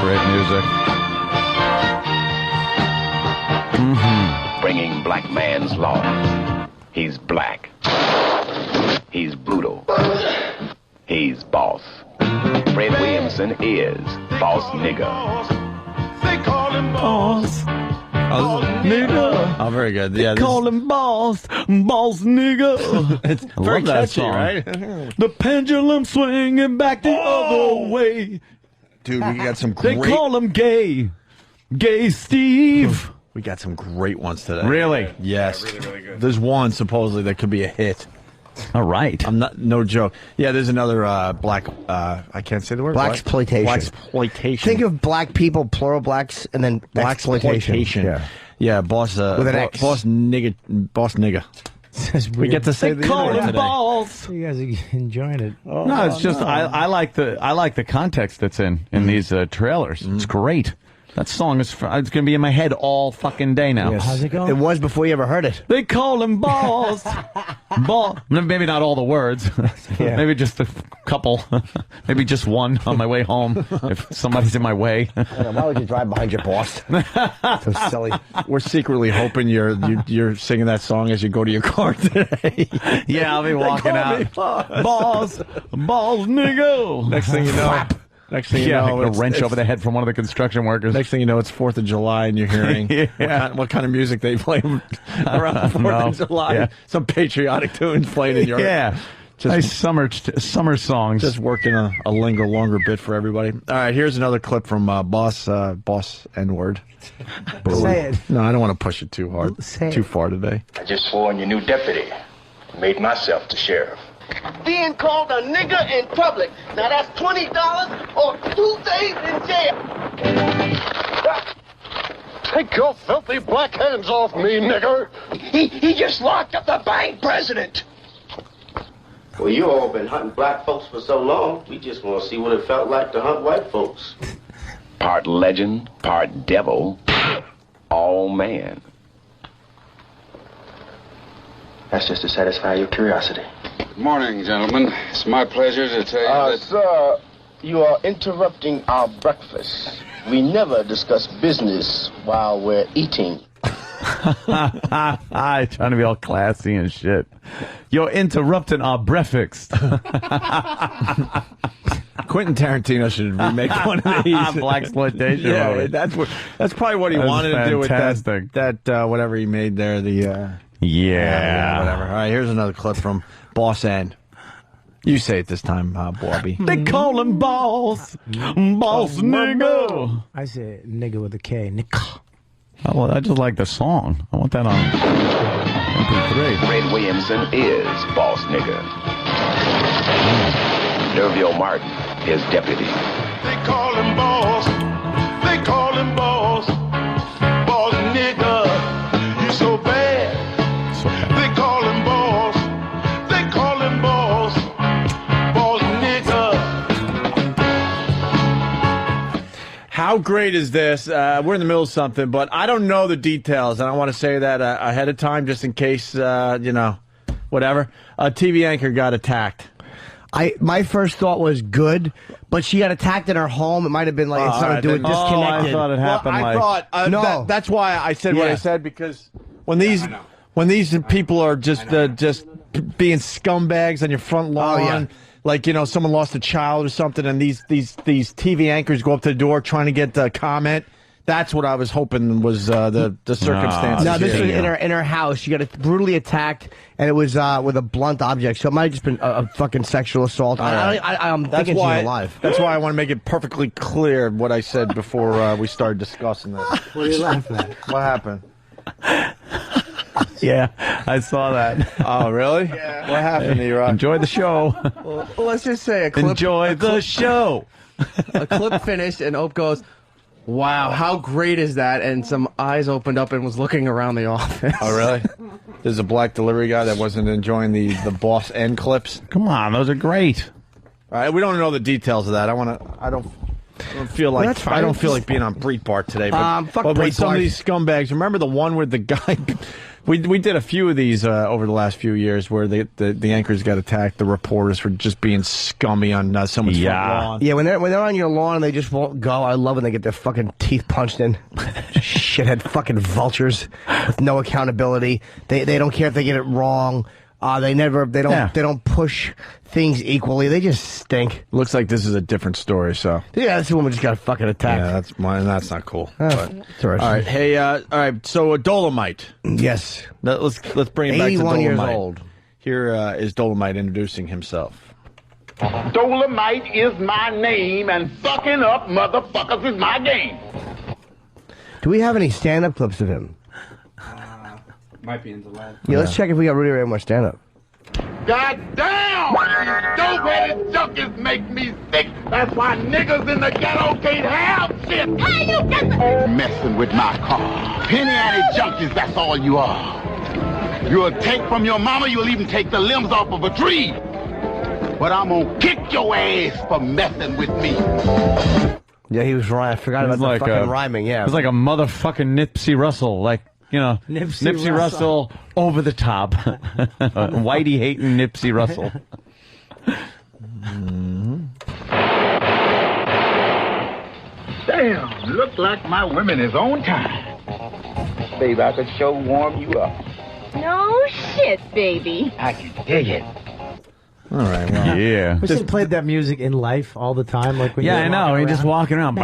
Great music. Bringing black man's law. He's black. He's brutal. He's boss. Fred Williamson is boss nigga. They call him boss Nigga. Oh, very good. Yeah, Call him boss nigga. It's I very love that catchy, song. right? The pendulum swinging back the other way. Dude, we got some They great. call him gay. Gay Steve. We got some great ones today. Really? Yes. There's one supposedly that could be a hit. All right. I'm not. No joke. Yeah, there's another black. I can't say the word. Blaxploitation. Blaxploitation. Think of black people, plural blacks, and then blaxploitation. Blaxploitation. Yeah, boss. With an X. Boss nigga. Boss nigga. We get to say They the call word him today. balls. You guys are enjoying it. No, it's just I like the context that's in these trailers. It's great. That song is it's going to be in my head all fucking day now. Yes. How's it going? It was before you ever heard it. They call him balls. Ball. Maybe not all the words. Yeah. Maybe just a couple. Maybe just one on my way home if somebody's in my way. Why would you drive behind your boss? So silly. We're secretly hoping you're singing that song as you go to your car today. Yeah, I'll be walking out. Balls, nigga. Next thing you know. Next thing you know, a wrench over the head from one of the construction workers. Next thing you know, it's 4th of July, and you're hearing what kind of music they play around 4th of July. Yeah. Some patriotic tunes playing in your Just nice summer songs. Just working a linger longer bit for everybody. All right, here's another clip from Boss N-word. Say it. No, I don't want to push it too hard, too far today. I just swore on your new deputy. Made myself the sheriff. Being called a nigger in public. Now that's $20 or 2 days in jail. Take your filthy black hands off me, nigger. He just locked up the bank president. Well, you all been hunting black folks for so long, we just want to see what it felt like to hunt white folks. Part legend, part devil, all man. That's just to satisfy your curiosity. Good morning, gentlemen. It's my pleasure to tell you that... Sir, you are interrupting our breakfast. We never discuss business while we're eating. Trying to be all classy and shit. You're interrupting our breakfast. Quentin Tarantino should remake one of these. Blaxploitation. Yeah, movie. that's probably what he That's wanted to do with fantastic. that whatever he made there. Whatever. All right, here's another clip from Boss N. You say it this time, Bobby. They call him boss nigga. I say nigga with a K. Nigga. Oh, well, I just like the song. I want that on MP3. Fred Williamson is boss nigga. Derville Martin, his deputy. They call him boss. They call him boss. Boss nigga. You so bad. They call him boss. They call him boss. Boss nigga. How great is this? We're in the middle of something, but I don't know the details, and I want to say that ahead of time just in case, whatever. A TV anchor got attacked. My first thought was good, but she got attacked in her home. It might have been like it's something to do with disconnected. I thought it happened. I thought no. That's why I said what I said, because when these people are just being scumbags on your front lawn, like someone lost a child or something, and these TV anchors go up to the door trying to get the comment. That's what I was hoping was the circumstances. No, this here. was in her house. She got brutally attacked, and it was with a blunt object. So it might have just been a fucking sexual assault. I'm thinking she's alive. That's why I want to make it perfectly clear what I said before we started discussing this. What are you laughing at? What happened? Yeah, I saw that. Oh, really? Yeah. What happened, E-Rock? Enjoy the show. Well, let's just say a clip. Enjoy the show. A clip finished, and Ope goes, "Wow, how great is that?" And some eyes opened up and was looking around the office. Oh, really? There's a black delivery guy that wasn't enjoying the boss end clips. Come on, those are great. All right, we don't know the details of that. I don't feel like Well, I don't feel like being on Breitbart today. But, fuck but some Breitbart. of these scumbags. Remember the one where the guy? We did a few of these over the last few years where the anchors got attacked. The reporters for just being scummy on someone's front lawn. Yeah, when they're on your lawn and they just won't go. I love when they get their fucking teeth punched in. Shithead fucking vultures with no accountability. They don't care if they get it wrong. They don't push things equally. They just stink. Looks like this is a different story. So yeah, this woman just got fucking attacked. yeah, that's mine. That's not cool. It's all right. All right, hey, all right. So Dolomite. Yes. Let's bring it back to 81 Dolomite. years old. Here is Dolomite introducing himself. Dolomite is my name, and fucking up motherfuckers is my game. Do we have any stand-up clips of him? Might be in the lab. Yeah, let's check if we got Rudy Ray Moore stand-up. God damn! These dope-headed junkies make me sick. That's why niggas in the ghetto can't have shit. Hey, you get the... Messing with my car. Penny-ante junkies, that's all you are. You'll take from your mama, you'll even take the limbs off of a tree. But I'm gonna kick your ass for messing with me. Yeah, he was right. I forgot about the fucking rhyming, yeah. It was like a motherfucking Nipsey Russell, like, you know, Nipsey Russell over the top. Whitey hating Nipsey Russell. Damn, look like my women is on time. Baby, I could sure warm you up. No shit, baby. I can dig it. All right, well. Yeah. We should have played that music in life all the time. Like when Yeah, I you're know. walking You're just around. walking around.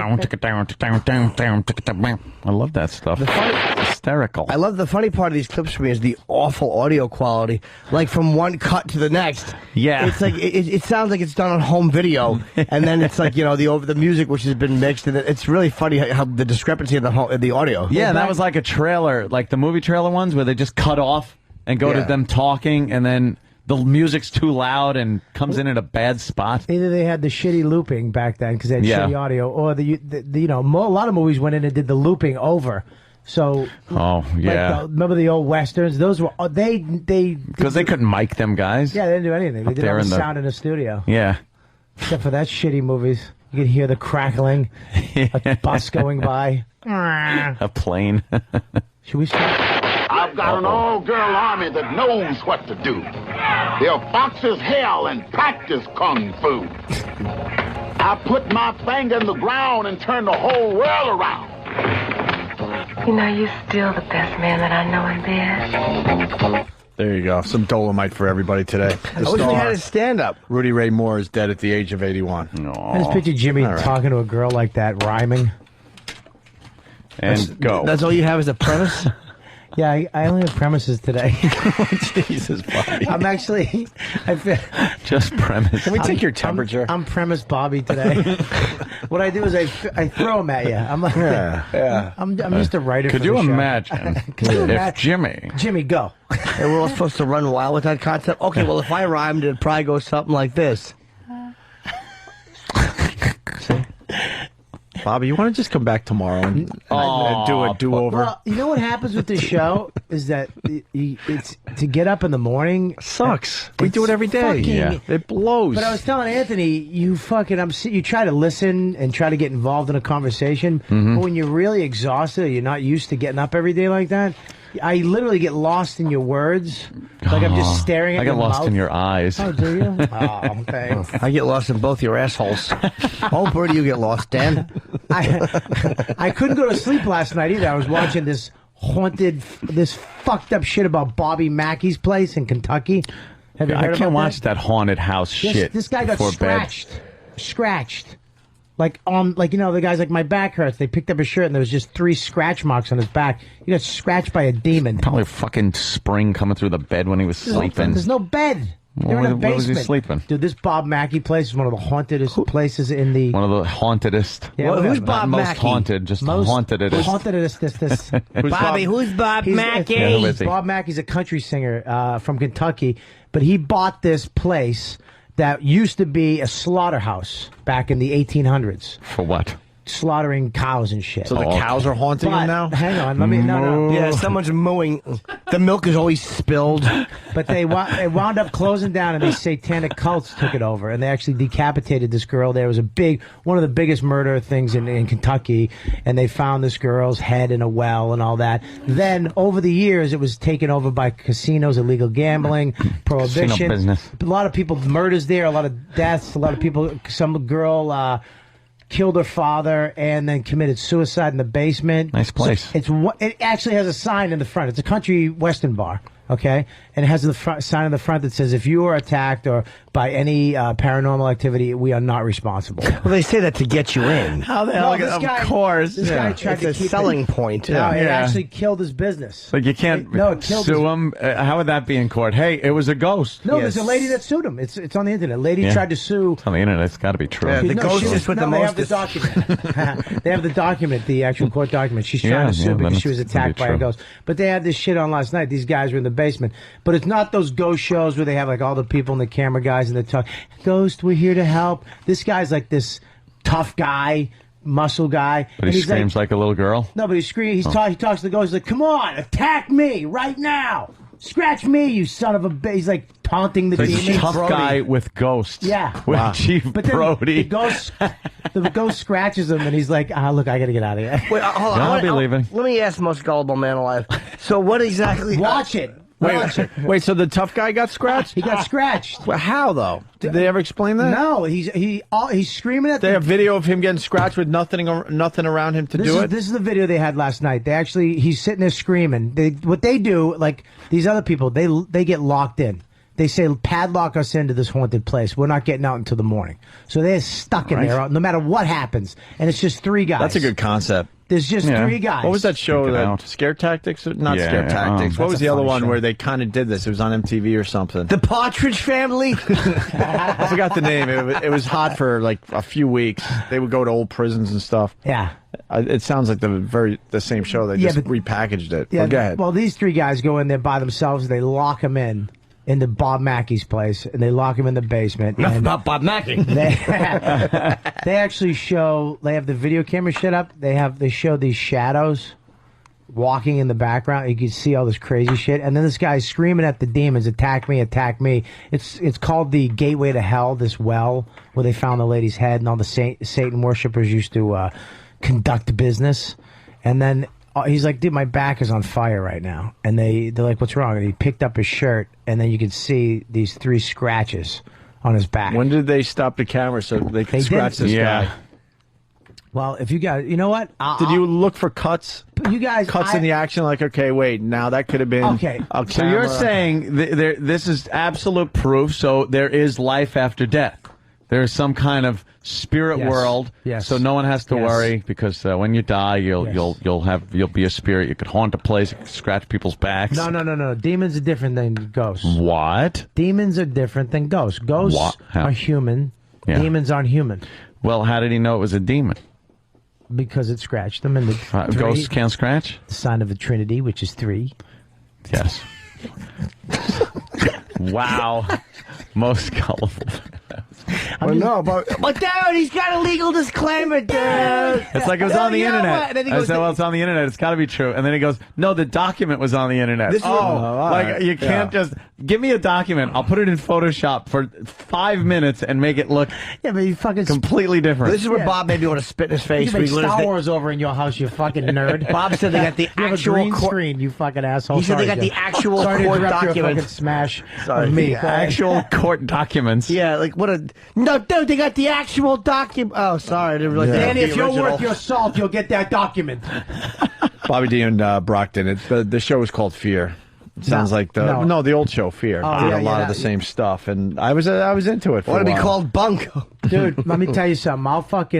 I love that stuff. Hysterical. I love the funny part of these clips for me is the awful audio quality. Like from one cut to the next. Yeah. It's like it sounds like it's done on home video, and then it's like, you know, the music which has been mixed, and it's really funny how the discrepancy in the audio. Yeah, that was like a trailer, like the movie trailer ones where they just cut off and go to them talking, and then the music's too loud and comes in at a bad spot. Either they had the shitty looping back then because they had shitty audio, or the you know, a lot of movies went in and did the looping over. So, remember the old westerns? Those were they because they couldn't mic them guys. Yeah, they didn't do anything. They Up did there all the in the- sound in the studio. Yeah. Except for that shitty movies, you could hear the crackling, a bus going by. A plane. Should we start? I've got an all-girl army that knows what to do. They're fox as hell and practice kung fu. I put my finger in the ground and turn the whole world around. You know, you're still the best man that I know in bed. There you go. Some Dolomite for everybody today. I wish we had a stand-up. Rudy Ray Moore is dead at the age of 81. I just picture Jimmy talking to a girl like that, rhyming. And go. That's all you have as a premise? Yeah, I only have premises today. Jesus, Bobby. I'm actually... I feel, just premise. Can we take your temperature? I'm premise Bobby today. What I do is I throw them at you. I'm like, I'm just a writer. Could for you the show. imagine Could you if imagine? Jimmy, go. And we're all supposed to run wild with that concept. Okay, well, if I rhymed, it'd probably go something like this. Bobby, you want to just come back tomorrow and do a do-over? Well, you know what happens with this show is that it's to get up in the morning sucks. We do it every day. Yeah, it blows. But I was telling Anthony, you try to listen and try to get involved in a conversation, but when you're really exhausted, or you're not used to getting up every day like that. I literally get lost in your words. Like I'm just staring at your I get lost mouth. in your eyes. Oh, do you? Oh, thanks. I get lost in both your assholes. Oh, where do you get lost, Dan? I couldn't go to sleep last night either. I was watching this fucked up shit about Bobby Mackey's place in Kentucky. Have you heard I about can't watch that? that haunted house shit. This guy got before bed. scratched. Like the guy's like, my back hurts. They picked up his shirt and there was just 3 scratch marks on his back. He got scratched by a demon. Probably a fucking spring coming through the bed when he was sleeping. There's no bed. They're in a basement. Where was he sleeping? Dude, this Bob Mackey place is one of the hauntedest places in the... One of the hauntedest. Yeah, who's Bob Not Mackey? most haunted, just hauntedest. Hauntedest. Bobby, who's Bob Mackey? who is he? Bob Mackey's a country singer from Kentucky, but he bought this place that used to be a slaughterhouse back in the 1800s. For what? Slaughtering cows and shit. So the cows are haunting him now? Hang on, let me... No. Yeah, someone's mooing. The milk is always spilled. But they wound up closing down, and these satanic cults took it over, and they actually decapitated this girl. There was one of the biggest murder things in Kentucky, and they found this girl's head in a well and all that. Then, over the years, it was taken over by casinos, illegal gambling, prohibition. Casino business. A lot of people, murders there, a lot of deaths, a lot of people, some girl... killed her father and then committed suicide in the basement. Nice place. So it actually has a sign in the front. It's a country western bar, okay? And it has the sign in the front that says, if you are attacked or by any paranormal activity, we are not responsible. Well, they say that to get you in. How the hell? Of course. This guy tried to It's a keep selling it, point. No, it Yeah. actually killed his business. Like you can't it killed sue him. How would that be in court? Hey, it was a ghost. No, there's a lady that sued him. It's on the internet. Lady Yeah. tried to sue. It's on the internet. It's got to be true. Yeah, the No, ghost she was- is with no, the they most. have the document. They have the document, the actual court document. She's trying Yeah, to sue yeah, because then she was it's gotta be attacked by a true. ghost. But they had this shit on last night. These guys were in the basement. But it's not those ghost shows where they have like all the people and the camera guys and they talk, Ghost, we're here to help. This guy's like this tough guy, muscle guy. But and he he's like, screams like a little girl. no, but he's screaming. He talks to the ghost. He's like, "Come on, attack me right now! Scratch me, you son of a bitch!" He's like taunting the Like demon. a tough guy with ghosts. Yeah. With Chief But then Brody. the ghost scratches him, and he's like, "Look, I got to get out of here." Wait, hold on. I'll be leaving. Let me ask the most gullible man alive. So what exactly? Watch it. Wait, so the tough guy got scratched? He got scratched. Well, how though? Did they ever explain that? No, he's screaming at They have video of him getting scratched with nothing around him to do it. This is the video they had last night. He's sitting there screaming. What they do, like these other people, they get locked in. They say, padlock us into this haunted place. We're not getting out until the morning. So they're stuck in there no matter what happens. And it's just 3 guys. That's a good concept. There's just 3 guys. What was that show? Check it That out. Scare Tactics? Not Yeah, Scare Tactics. What that's was a the other funny one show. where they kind of did this? It was on MTV or something. The Partridge Family. I forgot the name. It was hot for like a few weeks. They would go to old prisons and stuff. Yeah. It sounds like the same show. They just but- repackaged it. Yeah, Well, go ahead. Well, these 3 guys go in there by themselves. They lock him in the Bob Mackey's place, and they lock him in the basement. Enough and about Bob Mackey. they actually show. They have the video camera shit up. They show these shadows walking in the background. You can see all this crazy shit, and then this guy's screaming at the demons, "Attack me! Attack me!" It's called the Gateway to Hell. This well where they found the lady's head, and all the Satan worshippers used to conduct business, and then. He's like, dude, my back is on fire right now. And they're like, what's wrong? And he picked up his shirt, and then you could see these 3 scratches on his back. When did they stop the camera so they could They scratch didn't. this guy? Well, if you guys, you know what? Did you look for cuts? You guys, Cuts in the action, like, okay, wait, now that could have been Okay. a So you're camera. saying this is absolute proof, so there is life after death. There is some kind of spirit Yes. world, Yes. so no one has to Yes. worry because when you die, Yes. you'll be a spirit. You could haunt a place, you could scratch people's backs. No. Demons are different than ghosts. What? Demons are different than ghosts. Ghosts What? How? are human. Yeah. Demons aren't human Well, how did he know it was a demon? because it scratched them. And the Ghosts can't scratch? the sign of the Trinity, which is 3. Yes. Wow. Most gullible. Well, no, but dude, he's got a legal disclaimer, dude. It's like it was on the You know internet. what? And then he I goes, said, well, it's on the internet. It's got to be true. And then he goes, no, the document was on the internet. This is- all like right. you can't just give me a document. I'll put it in Photoshop for 5 minutes and make it look Yeah, but you fucking completely different. This is where Bob maybe want to spit in his You face. can make when he learns Star that- Wars over in your house, you fucking nerd. Bob said they got the You have a actual green court- screen, you fucking asshole. He said they Sorry, got the Jim. actual Sorry to court interrupt your document. fucking smash Sorry. of me. Yeah. Actual court documents. Yeah, like what a no, dude. They got the actual document. Oh, sorry, I didn't realize. they had Danny, the if you're original. worth your salt, you'll get that document. Bobby D and Brock did it. The show was called Fear. Sounds like the old show Fear did a lot of the same stuff, and I was into it. For Want to a be while. called Bunko? Dude, let me tell you something.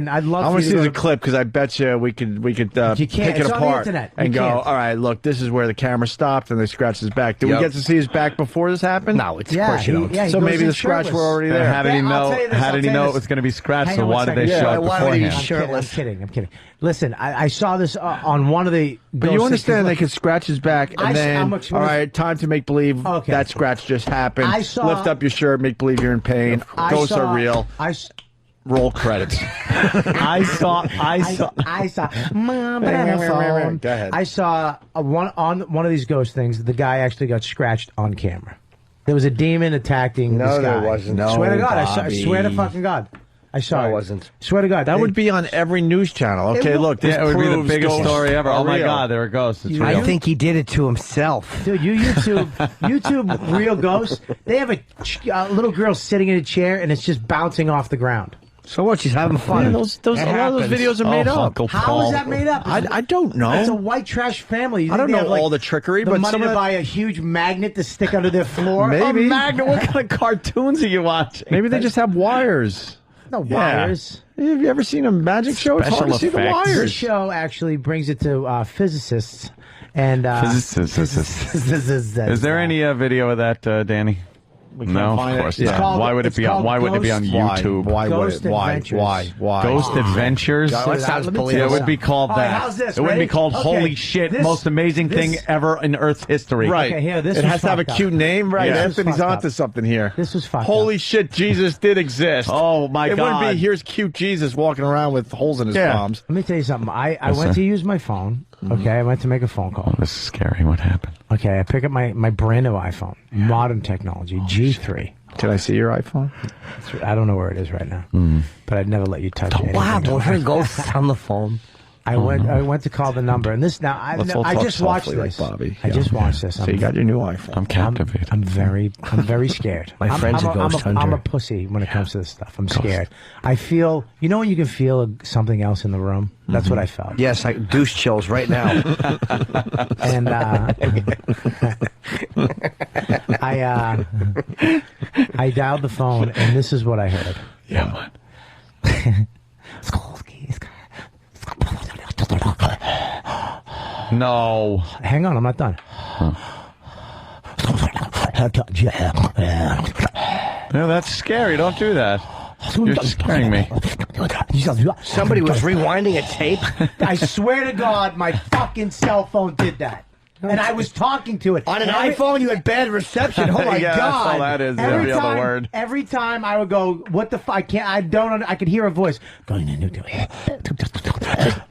I'd love. I want to see go the clip because I bet you we could You can't. pick it It's on the apart internet. and You go. can't. All right, look, this is where the camera stopped, and they scratched his back. Did we get to see his back before this happened? No, of course you don't. Yeah, he so goes maybe in the scratch shirtless. were already there. How did he know? How did he know it was going to be scratched? So why did they show it Why would he be beforehand? shirtless? I'm kidding. Listen, I saw this on one of the. But you understand they could scratch his back, and then all right, time to make believe that scratch just happened. Lift up your shirt, make believe you're in pain. Ghosts are real. Roll credits. I saw. Mom, Go ahead. I saw one of these ghost things. The guy actually got scratched on camera. There was a demon attacking this guy. No, there wasn't. No, swear to God, I Bobby. swear to fucking God. I saw No, it. it wasn't. Swear to God. That would be on every news channel. Okay, look, this Yeah, it would be the proves biggest ghosts story ever. are Oh my real. God, there are ghosts. It's real. I think he did it to himself. Dude, you YouTube real ghosts. They have a little girl sitting in a chair and it's just bouncing off the ground. So what? She's having fun. Yeah, a lot of those videos are made up. Uncle How Paul. is that made up? I don't know. It's a white trash family. You I think don't they know have, all the trickery, the but money some to of buy a huge magnet to stick under their floor. Maybe. A magnet? What kind of cartoons are you watching? Maybe they just have wires. No wires. Have you ever seen a magic show? It's hard to see the This wires. show actually brings it to physicists and Physicists. Is there any video of that, Danny? No, find of it. course Yeah. not. Why would it be on? Why wouldn't it be on YouTube? Why would Ghost it? Why? Adventures. Why? Ghost Adventures. God, that sounds Yeah, believable. it would be called All right, that. how's this? It wouldn't be Ready? called Okay, "Holy shit, this- most amazing thing this- ever in Earth's history." Right. Okay, here, this it was has to have a fucked up. cute name, right? Yeah. This was Anthony's fucked onto up. something here. This was fucked Holy shit, Jesus did exist. Oh my It God! wouldn't be here's cute Jesus walking around with holes in his palms. Let me tell you something. I Yes, went sir. to use my phone. Okay, I went to make a phone call. This is scary. What happened? Okay, I pick up my brand new iPhone, modern technology, G3. Can I see your iPhone? I don't know where it is right now, but I'd never let you touch it. Wow, we're going to go on the phone. I went to call the number, and this now Let's all I talk just watched softly this. like Bobby. I just watched this. So you got your new iPhone. I'm captivated. I'm very scared. My friend's a ghost hunter. I'm a pussy when it comes to this stuff. I'm scared. I feel, you know when you can feel something else in the room? That's what I felt. Yes, I douche chills right now. And I dialed the phone, and this is what I heard. Yeah, man. No. Hang on, I'm not done. No, that's scary. Don't do that. You're scaring me. Somebody was rewinding a tape. I swear to God, my fucking cell phone did that. And I was talking to it. On an And iPhone, you had bad reception. Oh, my Yeah, God. that's all that is. Every other word. Every time I would go, what the fuck? I could hear a voice going,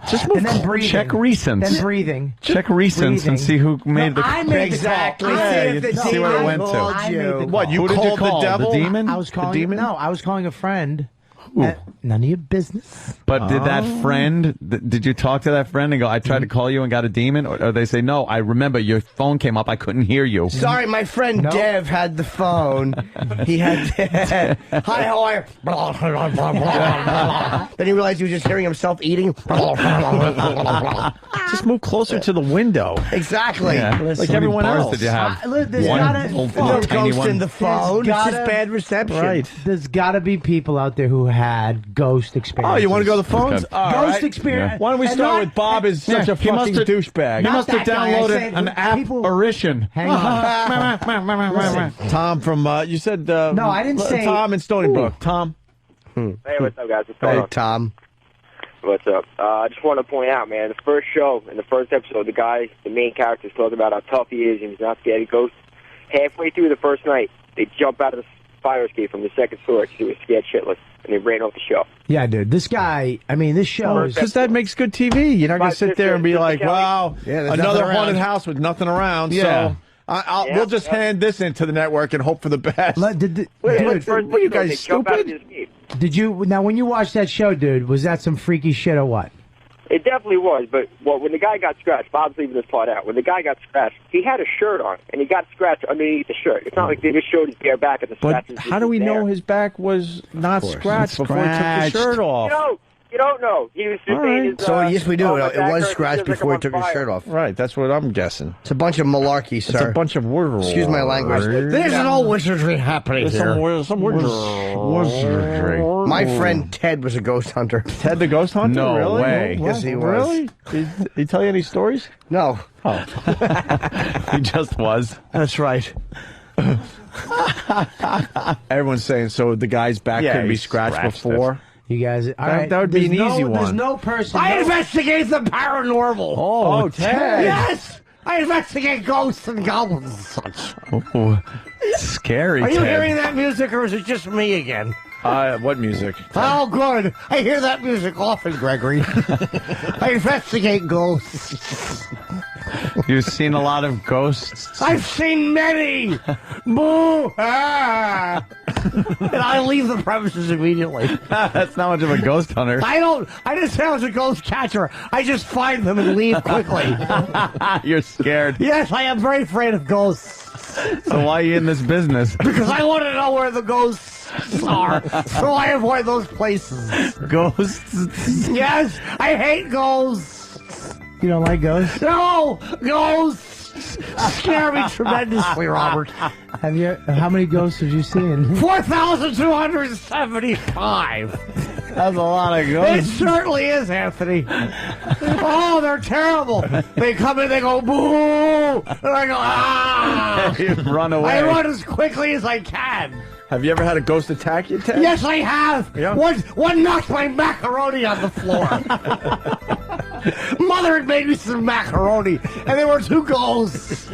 Just move. and then breathing. Check recents. Then breathing. Check recents Breathing. and see who made the. I made Exactly. the call. Yeah, I you made the see where it went to. I made the call. What, you Who did you called call? the devil? The demon? I was calling. The demon? No, I was calling a friend. None of your business. But did that friend? Did you talk to that friend and go? I tried to call you and got a demon, or they say no? I remember your phone came up. I couldn't hear you. Sorry, my friend No. Dev had the phone. He had. Hi, how are you? Blah, blah, blah, blah. Then he realized he was just hearing himself eating. Just move closer to the window. Exactly. Yeah. Like How many everyone bars else. did you have? There's One gotta, little No tiny ghost one. in the phone. It's gotta- just bad reception. Right. There's got to be people out there who had ghost experiences. Oh, you want to go to the phones? Okay. All Ghost right. experience. Why don't we And start not- with Bob is such a he must fucking have- douchebag. He Not must have that guy, I downloaded said an people- apparition. Hang on. Listen. Tom from, you said... No, I didn't say- Tom in Stony Brook. Tom. Hey, what's up, guys? What's going Hey, on? Tom. What's up? I just want to point out, man, the first show, in the first episode, the main character's talking about how tough he is and he's not scared of ghosts. Halfway through the first night, they jump out of the fire escape from the second floor because he was scared shitless, and they ran off the show. Yeah, dude. This guy, I mean, this show is... Because that makes good TV. You're not going to sit there and be like, wow, Yeah, there's another nothing haunted around. house with nothing around. Yeah. So we'll just hand this into the network and hope for the best. Dude, what you guys, they jump out of stupid? the escape. did you... Now, when you watched that show, dude, was that some freaky shit or what? It definitely was, but when the guy got scratched, Bob's leaving this part out. When the guy got scratched, he had a shirt on, and he got scratched underneath the shirt. It's not like they just showed his bare back and the But scratches. how do we know his back was not scratched before he took the shirt off? You don't know. He was just saying his, So yes, we do. It back was hurts, scratched feels like before he I'm took on his fire. shirt off. Right, that's what I'm guessing. It's a bunch of malarkey, It's sir. a bunch of words. Excuse my language. There's no wizardry happening There's here. some wizardry. My friend Ted was a ghost hunter. Ted the ghost hunter? No really? way. Yes, he was. Really? Did he tell you any stories? No. Oh. He just was. That's right. Everyone's saying so the guy's back Yeah, couldn't be he scratched scratched before. You guys, all right. That would be There's an easy There's one. no person. I investigate the paranormal. Oh, Ted. Yes! I investigate ghosts and goblins and such. Oh, scary. Are you Ted. hearing that music, or is it just me again? What music? Oh, good. I hear that music often, Gregory. I investigate ghosts. You've seen a lot of ghosts. I've seen many. Boo! Ah! And I leave the premises immediately. That's not much of a ghost hunter. I didn't say I was a ghost catcher. I just find them and leave quickly. You're scared. Yes, I am very afraid of ghosts. So why are you in this business? Because I want to know where the ghosts are. So I avoid those places. Ghosts? Yes, I hate ghosts. You don't like ghosts? No! Ghosts scare me tremendously, Robert. Have you? How many ghosts have you seen? 4,275. That's a lot of It ghosts. certainly is, Anthony. Oh, they're terrible. They come in, they go, boo! And I go, ah! You run away. I run as quickly as I can. Have you ever had a ghost attack you, Ted? Yes, I have. Yeah. One knocked my macaroni on the floor. Mother had made me some macaroni, and there were two ghosts,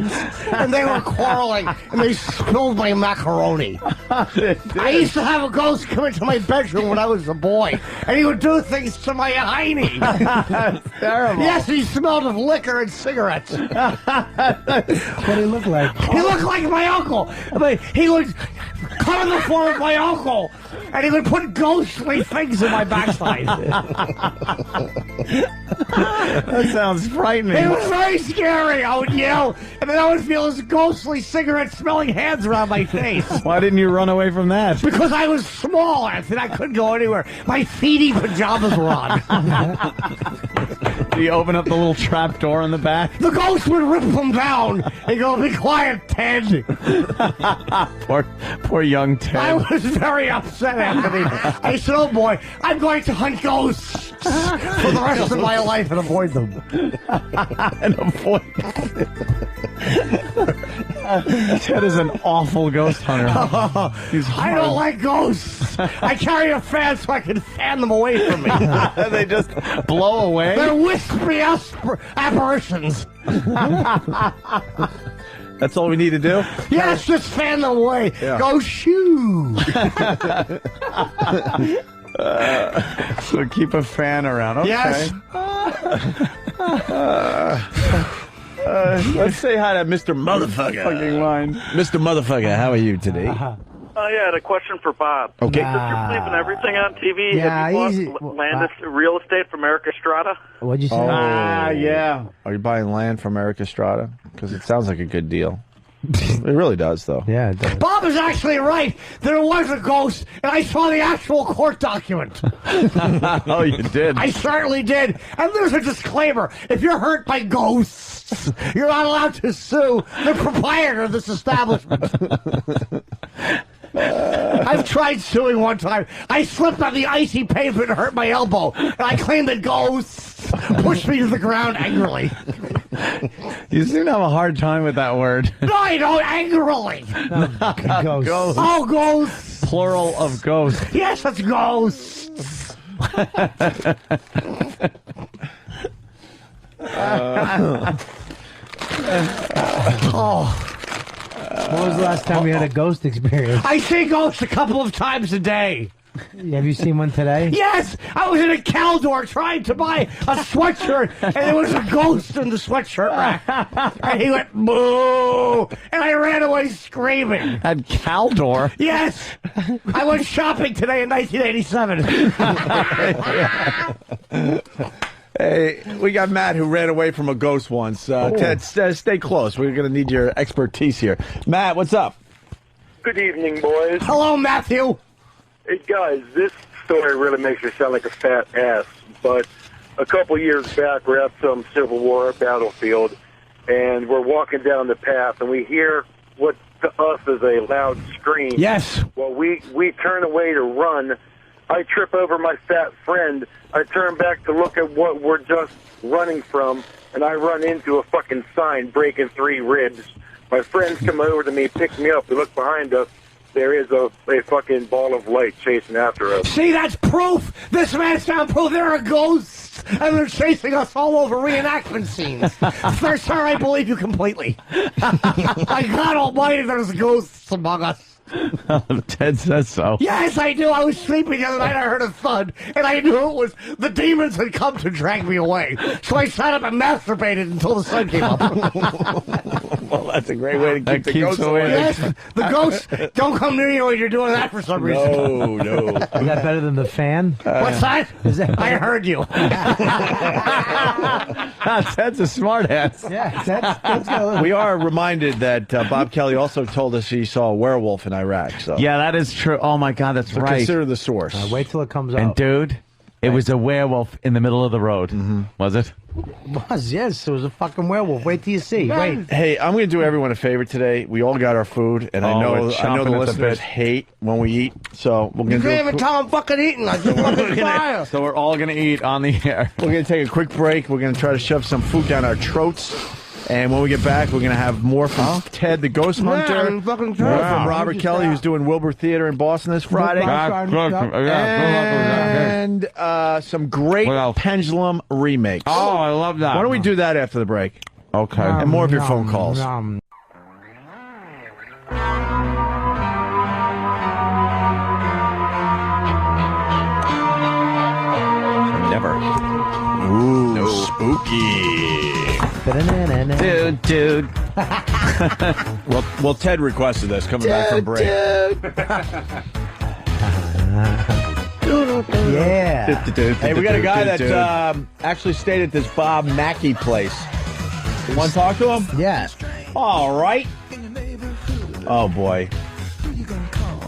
and they were quarreling, and they spilled my macaroni. I used to have a ghost come into my bedroom when I was a boy, and he would do things to my hiney. That's terrible. Yes, he smelled of liquor and cigarettes. What do he look like? He looked like my uncle. I mean, he would come in the form of my uncle, and he would put ghostly things in my backside. That sounds frightening. It was very scary. I would yell, and then I would feel his ghostly cigarette-smelling hands around my face. Why didn't you run away from that? Because I was small, Anthony. I couldn't go anywhere. My feety pajamas were on. Do you open up the little trap door in the back? The ghost would rip them down and go, "Be quiet, Ted." Poor young Ted. I was very upset, Anthony. I said, "Oh boy, I'm going to hunt ghosts for the rest of my life and avoid them." And avoid Ted is an awful ghost hunter. He's I don't like ghosts. I carry a fan so I can fan them away from me. They just blow away. They're wispy apparitions. That's all we need to do? Yes, just fan them away. Yeah. Go shoo. So keep a fan around. Okay. Yes. Let's say hi to Mr. Motherfucker. Fucking line. Mr. Motherfucker, how are you today? Yeah, I had a question for Bob. Okay. Since you're sleeping everything on TV, Yeah, have you easy. bought land real estate from Eric Estrada? What'd you say? Yeah. Are you buying land from Eric Estrada? Because it sounds like a good deal. It really does, though. Yeah, it does. Bob is actually right. There was a ghost, and I saw the actual court document. Oh, you did? I certainly did. And there's a disclaimer. If you're hurt by ghosts, you're not allowed to sue the proprietor of this establishment. I've tried suing one time. I slipped on the icy pavement and hurt my elbow, and I claimed that ghosts pushed me to the ground angrily. You seem to have a hard time with that word. No, I don't. Angrily. Ghosts. Ghosts. Oh, ghosts. Plural of ghosts. Yes, that's ghosts. Oh. When was the last time you had a ghost experience? I see ghosts a couple of times a day. Have you seen one today? Yes, I was in a Caldor trying to buy a sweatshirt, and there was a ghost in the sweatshirt rack. And he went, boo! And I ran away screaming. At Caldor? Yes! I went shopping today in 1987. Hey, we got Matt who ran away from a ghost once. Ted, stay close. We're going to need your expertise here. Matt, what's up? Good evening, boys. Hello, Matthew. Hey, guys, this story really makes me sound like a fat ass, but a couple years back, we're at some Civil War battlefield, and we're walking down the path, and we hear what to us is a loud scream. Yes. Well, we turn away to run. I trip over my fat friend. I turn back to look at what we're just running from, and I run into a fucking sign breaking 3 ribs. My friends come over to me, pick me up. We look behind us. There is a fucking ball of light chasing after us. See, that's proof. This man's found proof there are ghosts, and they're chasing us all over reenactment scenes. Sir, I believe you completely. My God almighty, there's ghosts among us. Ted says so. Yes, I do. I was sleeping the other night. I heard a thud, and I knew it was the demons had come to drag me away. So I sat up and masturbated until the sun came up. Well, that's a great way to keep the ghosts away. Yes, the ghosts don't come near you when you're doing that for some reason. No. Is that better than the fan? What's that? I heard you. Ted's a smart ass. Yeah, that's good. We are reminded that Bob Kelly also told us he saw a werewolf in Iraq. So Yeah, that is true. Oh, my God, that's right. Consider the source. Wait till it comes And, out. dude, it was a werewolf in the middle of the road. Was it? It was, yes. It was a fucking werewolf. Wait till you see. Wait. Hey, I'm going to do everyone a favor today. We all got our food, and I know we're the chomping at the listeners bit. hate when we eat. So we're You going to can't even tell I'm fucking eating. I just fucking fire. So we're all going to eat on the air. We're going to take a quick break. We're going to try to shove some food down our throats. And when we get back, we're going to have more from Ted the Ghost Hunter, I'm fucking more trying. from Robert Kelly, who's doing Wilbur Theater in Boston this Friday, and some great Pendulum remakes. Oh, I love that. Why don't we do that after the break? Okay. And more of your phone calls. Never. Ooh, no. Spooky. Dude. Well, Ted requested this coming back from break. Yeah. Hey, we got a guy that actually stayed at this Bob Mackey place. You want to talk to him? Yeah. All right. Oh, boy.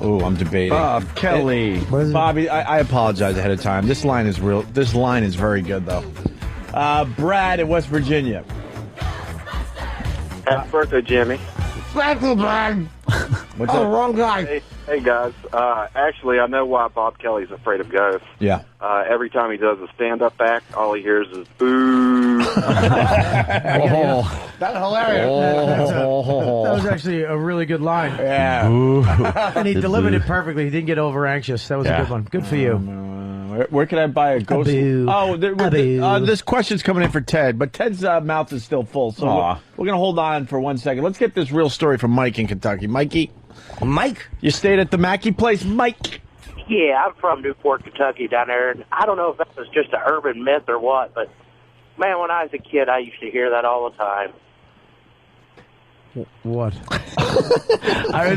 Oh, I'm debating. Bob Kelly. Bobby, I apologize ahead of time. This line is real. This line is very good, though. Brad in West Virginia. Happy birthday, Jimmy. Thank you, Brad. What's up? Wrong guy. Hey guys. Actually, I know why Bob Kelly's afraid of ghosts. Yeah. Every time he does a stand-up act, all he hears is boo. That's hilarious. That was actually a really good line. Yeah. And he delivered it perfectly. He didn't get over anxious. That was a good one. Good for you. Where can I buy a ghost? Boo. Oh, this question's coming in for Ted, but Ted's mouth is still full, so we're going to hold on for 1 second. Let's get this real story from Mike in Kentucky. Mikey? Mike? You stayed at the Mackey place, Mike? Yeah, I'm from Newport, Kentucky down there, and I don't know if that was just an urban myth or what, but, man, when I was a kid, I used to hear that all the time. What? I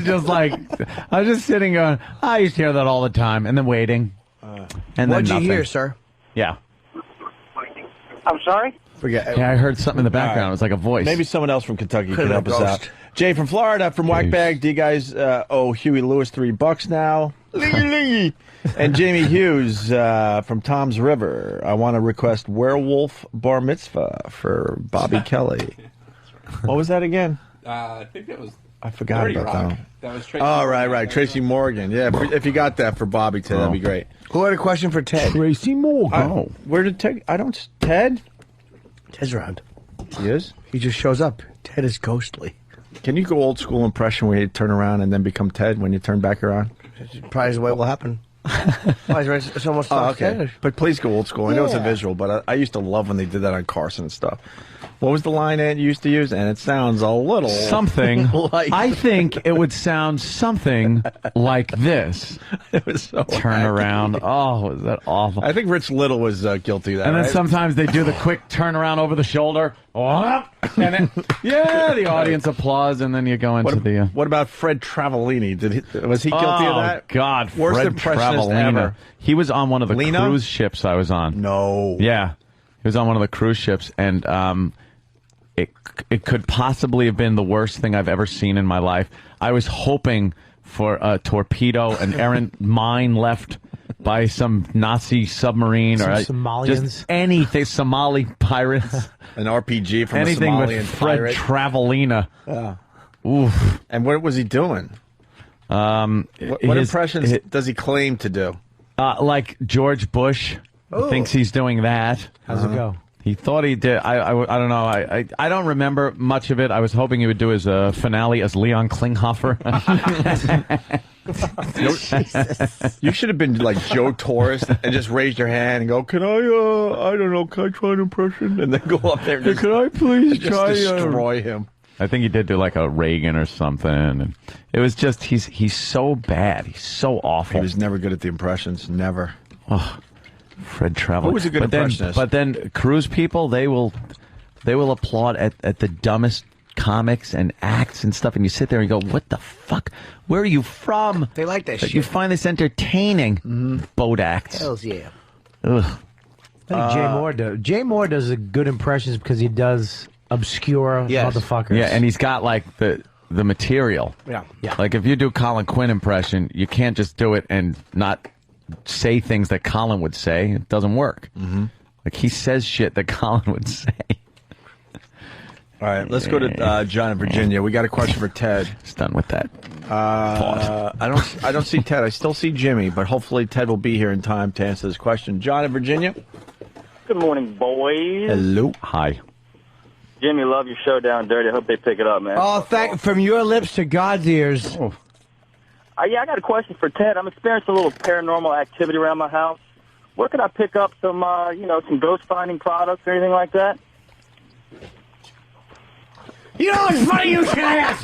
was just sitting going, I used to hear that all the time, and then waiting. And What'd then you hear, nothing. sir? Yeah. I'm sorry? Forget. Yeah, I heard something in the background. It was like a voice. Maybe someone else from Kentucky Could've can help been us a out. ghost. Jay from Florida, from Whackbag. Do you guys owe Huey Lewis $3 now? Lingy. And Jamie Hughes from Tom's River. I want to request Werewolf Bar Mitzvah for Bobby Kelly. What was that again? I think that was. I forgot 30 about Rock. that one. That was Tracy. Oh, right. Tracy Morgan. Yeah, if you got that for Bobby today, that'd be great. Who had a question for Ted? Tracy Morgan. Where did Ted? Ted? Ted's around. He is? He just shows up. Ted is ghostly. Can you go old school impression where you turn around and then become Ted when you turn back around? Probably the way it will happen. Why is there so much stuff? Okay. But please go old school. I know it's a visual, but I used to love when they did that on Carson and stuff. What was the line Ed used to use? And it sounds a little... Something. like... I think it would sound something like this. It was so Turn wacky. around. Oh, was that awful? I think Rich Little was guilty of that, And then right? sometimes they do the quick turn around over the shoulder. And then, the audience applause, and then you go into the... What about Fred Travellini? Was he guilty of that? Oh, God. Worst Fred impressionist Travellini. ever. He was on one of the Lena? cruise ships I was on. No. Yeah. He was on one of the cruise ships, and it could possibly have been the worst thing I've ever seen in my life. I was hoping for a torpedo, an errant mine left by some Nazi submarine Some or Somalians. just anything, Somali pirates. An RPG from anything a with Somalian Fred pirate. Travelina. Yeah. Oof. And what was he doing? What impressions does he claim to do? Like George Bush thinks he's doing that. How's it go? He thought he did. I don't know. I don't remember much of it. I was hoping he would do his finale as Leon Klinghoffer. You should have been like Joe Torres and just raised your hand and go, "Can I? I don't know. Can I try an impression?" And then go up there. And just, Can I please just try? destroy him. I think he did do like a Reagan or something. And it was just he's so bad. He's so awful. He was never good at the impressions. Never. Oh, Fred Travelina. Who was a good impressionist? But then cruise people, they will applaud at the dumbest comics and acts and stuff, and you sit there and you go, what the fuck? Where are you from? They like that But shit. you find this entertaining. Boat acts. Hells yeah. Ugh. I think Jay Moore does. Jay Moore does a good impressions because he does obscure motherfuckers. Yeah, and he's got like the material. Yeah. Like if you do Colin Quinn impression, you can't just do it and not say things that Colin would say. It doesn't work. Mm-hmm. Like he says shit that Colin would say. All right, let's go to John in Virginia. We got a question for Ted. It's done with that. I don't see Ted. I still see Jimmy, but hopefully Ted will be here in time to answer this question. John in Virginia. Good morning, boys. Hello. Hi. Jimmy, love your show down dirty. I hope they pick it up, man. Oh, from your lips to God's ears. Oh. Yeah, I got a question for Ted. I'm experiencing a little paranormal activity around my house. Where could I pick up some, some ghost finding products or anything like that? You know, it's funny you should ask.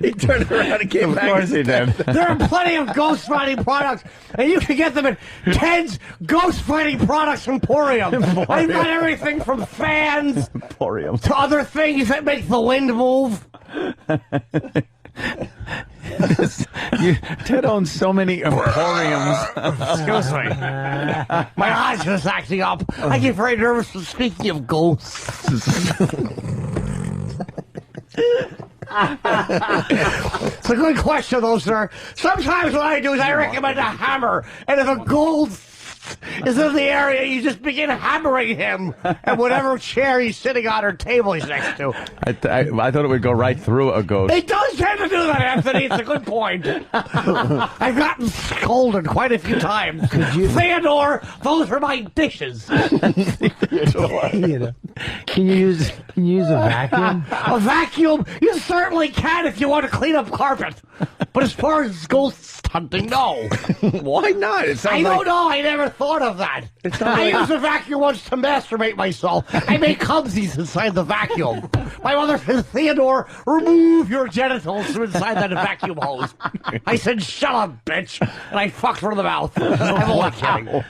He turned around and came back. Of course he did. There are plenty of ghost fighting products, and you can get them at Ted's Ghost Fighting Products Emporium. I've got everything from fans Emporium to other things that make the wind move. Ted owns so many emporiums. Excuse me. My eyes just acting up. I get very nervous from speaking of ghosts. It's a good question, though, sir. Sometimes what I do is I recommend a hammer, and if a ghost is in the area, you just begin hammering him at whatever chair he's sitting on or table he's next to. I thought it would go right through a ghost. It does tend to do that, Anthony. It's a good point. I've gotten scolded quite a few times. Theodore, those are my dishes. Can you use a vacuum? A vacuum? You certainly can if you want to clean up carpet. But as far as ghost hunting, no. Why not? I don't know. I never thought of that. I used a vacuum once to masturbate myself. I made cumsies inside the vacuum. My mother said, Theodore, remove your genitals from inside that vacuum hose. I said, shut up, bitch. And I fucked her in the mouth. I'm only kidding.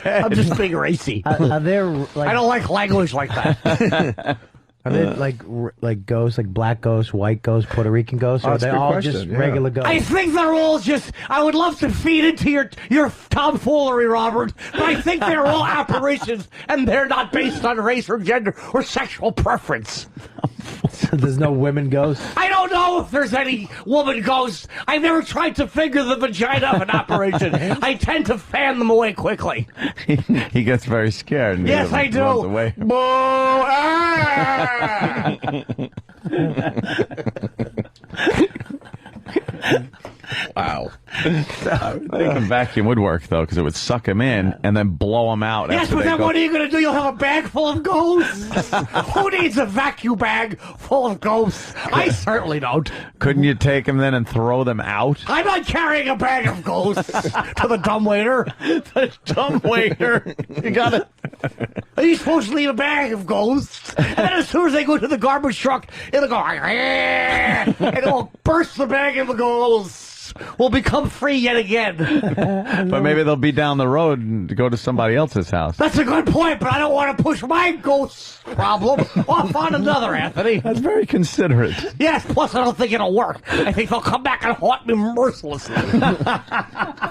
I'm just being racy. Are there like I don't like language like that. Are they like ghosts, like black ghosts, white ghosts, Puerto Rican ghosts? Or are that's they a good all question, just yeah. regular ghosts? I think they're all just, I would love to feed into your tomfoolery, Robert, but I think they're all apparitions, and they're not based on race or gender or sexual preference. There's no women ghosts? I don't know if there's any woman ghosts. I've never tried to figure the vagina of an apparition. I tend to fan them away quickly. He gets very scared. And Yes, I do. runs away. Boo! Ah! Wow. I think a vacuum would work, though, because it would suck him in and then blow him out. Yes, after but they then go. what are you going to do? You'll have a bag full of ghosts? Who needs a vacuum bag full of ghosts? I certainly don't. Couldn't you take him then and throw them out? I'm not carrying a bag of ghosts to the dumbwaiter. The dumbwaiter. You got it. Are you supposed to leave a bag of ghosts? And then as soon as they go to the garbage truck, it'll go, and it will burst the bag and the ghosts will become free yet again. But maybe they'll be down the road and go to somebody else's house. That's a good point, but I don't want to push my ghost problem off on another, Anthony. That's very considerate. Yes, plus I don't think it'll work. I think they'll come back and haunt me mercilessly.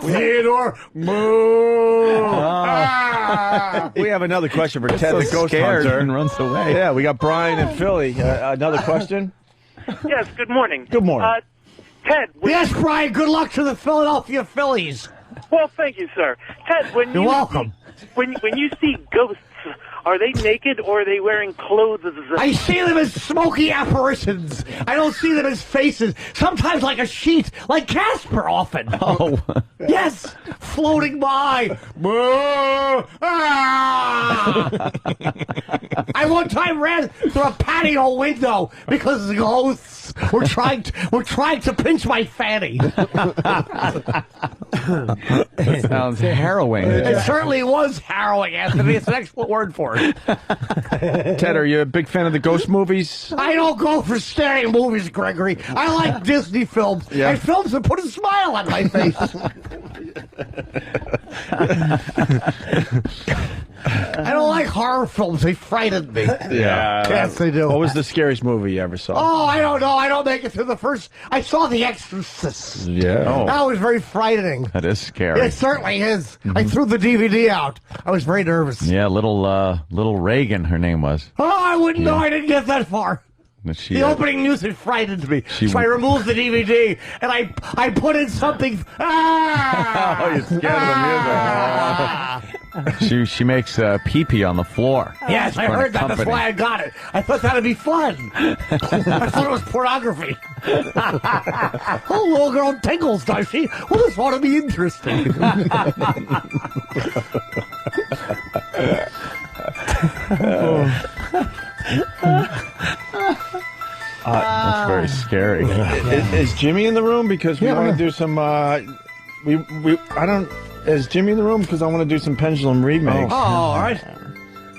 Theodore, moo! Ah! We have another question for Ted, so the ghost scared hunter. and runs away. Yeah, we got Brian in Philly. Another question? Yes, good morning. Good morning. Ted, Yes, Brian, good luck to the Philadelphia Phillies. Well, thank you, sir. Ted, when You're welcome. When you see ghosts, are they naked or are they wearing clothes? I see them as smoky apparitions. I don't see them as faces. Sometimes like a sheet, like Casper often. Oh. Yes, floating by. Ah! I one time ran through a patio window because the ghosts were trying to pinch my fanny. That sounds harrowing. It certainly was harrowing, Anthony. It's an excellent word for it. Ted, are you a big fan of the ghost movies? I don't go for scary movies, Gregory. I like Disney films. Yeah. And films that put a smile on my face. I don't like horror films. They frighten me. Yeah. Yes, they do. What was the scariest movie you ever saw? Oh, I don't know. I don't make it through the first. I saw The Exorcist. Yeah. Oh. That was very frightening. That is scary. It certainly is. I threw the DVD out. I was very nervous. Yeah, little Reagan, her name was. Oh, I wouldn't know. I didn't get that far. She, The opening music frightened me, so I removed the DVD and I put in something. Ah! Oh, you're scared of the music. She makes pee-pee on the floor. Yes, I For an heard that. That's accompany. why I got it. I thought that'd be fun. I thought it was pornography. Oh, little girl tinkles, does she? Well, this ought to be interesting. That's very scary. Is Jimmy in the room? Because we want to do some. Is Jimmy in the room? Because I want to do some Pendulum remakes. Oh, all right.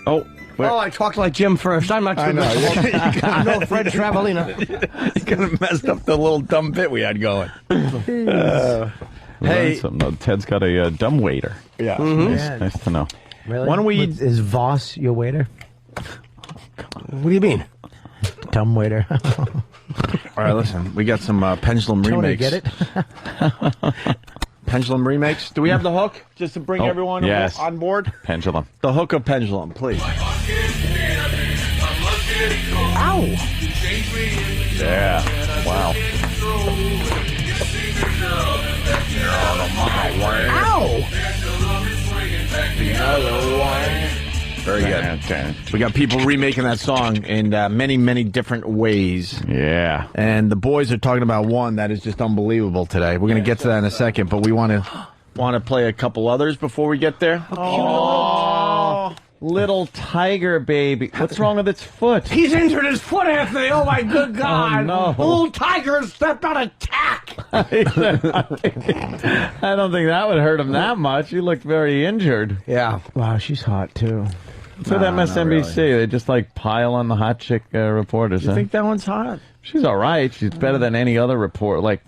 Oh, Oh, I talked like Jim first. I'm not too know. No, Fred Travelina. You kind of messed up the little dumb bit we had going. Hey, Ted's got a dumb waiter. Yeah. Nice to know. Really? Why don't we? Is Voss your waiter? What do you mean? Dumb waiter. All right, listen. We got some Pendulum Tony, remakes. get it? Pendulum remakes. Do we have the hook just to bring everyone yes. on board? Pendulum. The hook of Pendulum, please. Ow! Yeah. Wow. Ow! Very good. We got people remaking that song in many, many different ways. Yeah. And the boys are talking about one that is just unbelievable today. We're going to get to that in a second, but we want to play a couple others before we get there. Oh, little tiger baby. What's wrong with its foot? He's injured his foot, Anthony. Oh, my good God. Oh, no. The little tiger has stepped on a tack. I don't think that would hurt him that much. He looked very injured. Yeah. Wow, she's hot, too. So that MSNBC, they just like pile on the hot chick reporters. You think that one's hot? She's all right. She's better than any other report. Like,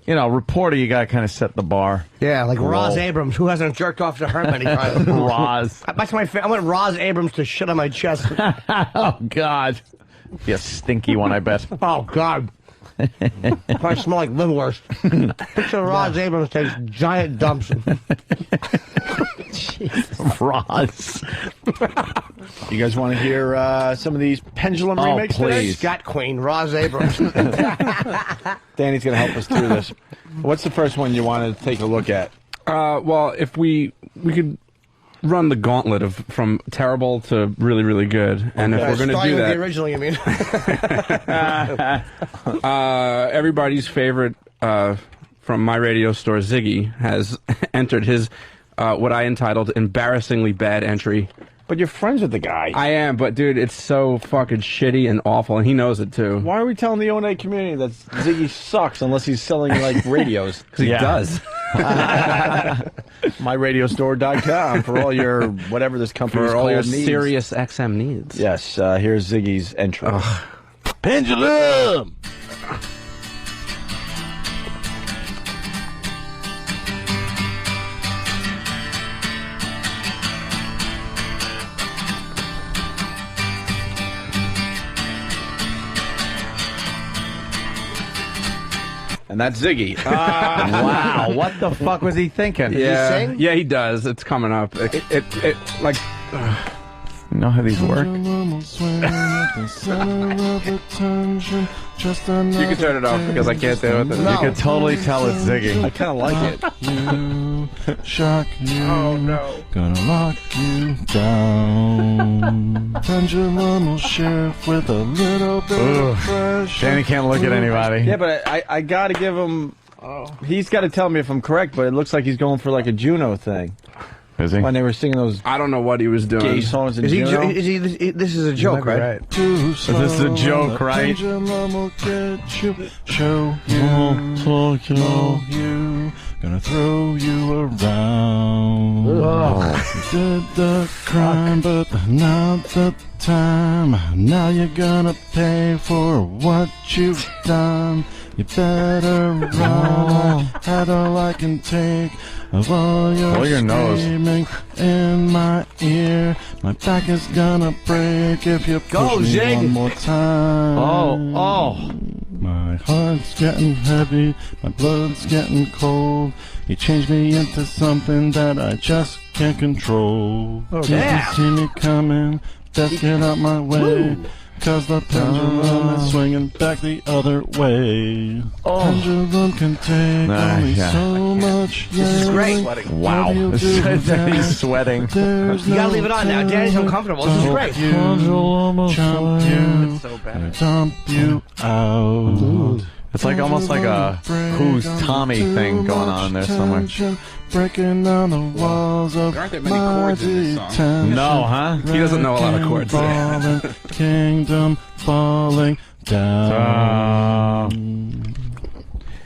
reporter, you got to kind of set the bar. Yeah, like Whoa. Roz Abrams, who hasn't jerked off to her many times. Roz. That's my I want Roz Abrams to shit on my chest. Oh, God. Be a stinky one, I bet. Oh, God. I smell like liverwurst. Picture Roz Abrams takes giant dumps. Roz. You guys want to hear some of these Pendulum remakes today? Please. Scat Queen, Roz Abrams. Danny's going to help us through this. What's the first one you want to take a look at? Well, if we could run the gauntlet of from terrible to really, really good, and if we're going to do that, the original, you mean? everybody's favorite from my radio store, Ziggy, has entered his what I entitled "embarrassingly bad entry." But you're friends with the guy. I am, but dude, it's so fucking shitty and awful, and he knows it too. Why are we telling the O&A community that Ziggy sucks unless he's selling like radios? Because he does. MyRadiostore.com for all your whatever this company is For all called your needs. Sirius XM needs. Yes, here's Ziggy's entry. Pendulum! And that's Ziggy. Wow, what the fuck was he thinking? Yeah, he does. It's coming up. It like. You know how these work? You can turn it off because I can't do it. You can totally tell it's Ziggy. I kind of like it. Shock you. Oh, no. Gonna lock you down. Pendulum will shift with a little bit of pressure. Danny can't look at anybody. Yeah, but I got to give him. He's got to tell me if I'm correct, but it looks like he's going for like a Juno thing. Is he? When they were singing those I don't know what he was doing. gay songs in Is he, Juno. this is a joke, right? This is a joke, right? Pendulum will get you, show you, know you, gonna throw you around. You did the crime, but not the time. Now you're gonna pay for what you've done. You better run. Had all I can take of all your nose. screaming in my ear. My back is gonna break if you push me Zig. one more time. Oh. My heart's getting heavy, my blood's getting cold. You changed me into something that I just can't control. Oh, You damn. can see me coming, best get out my way. Cause the pendulum is swinging back the other way. Pendulum can take only so much. This is great. Wow. He's sweating. You gotta leave it on now. Danny's uncomfortable. This is great. Pendulum will jump you, It's so bad. dump you out. It's like almost like a Who's Tommy thing going on there somewhere. Breaking down the walls of There aren't that many chords in this song. detention. No, huh? He doesn't know a lot of chords. Falling, kingdom falling down.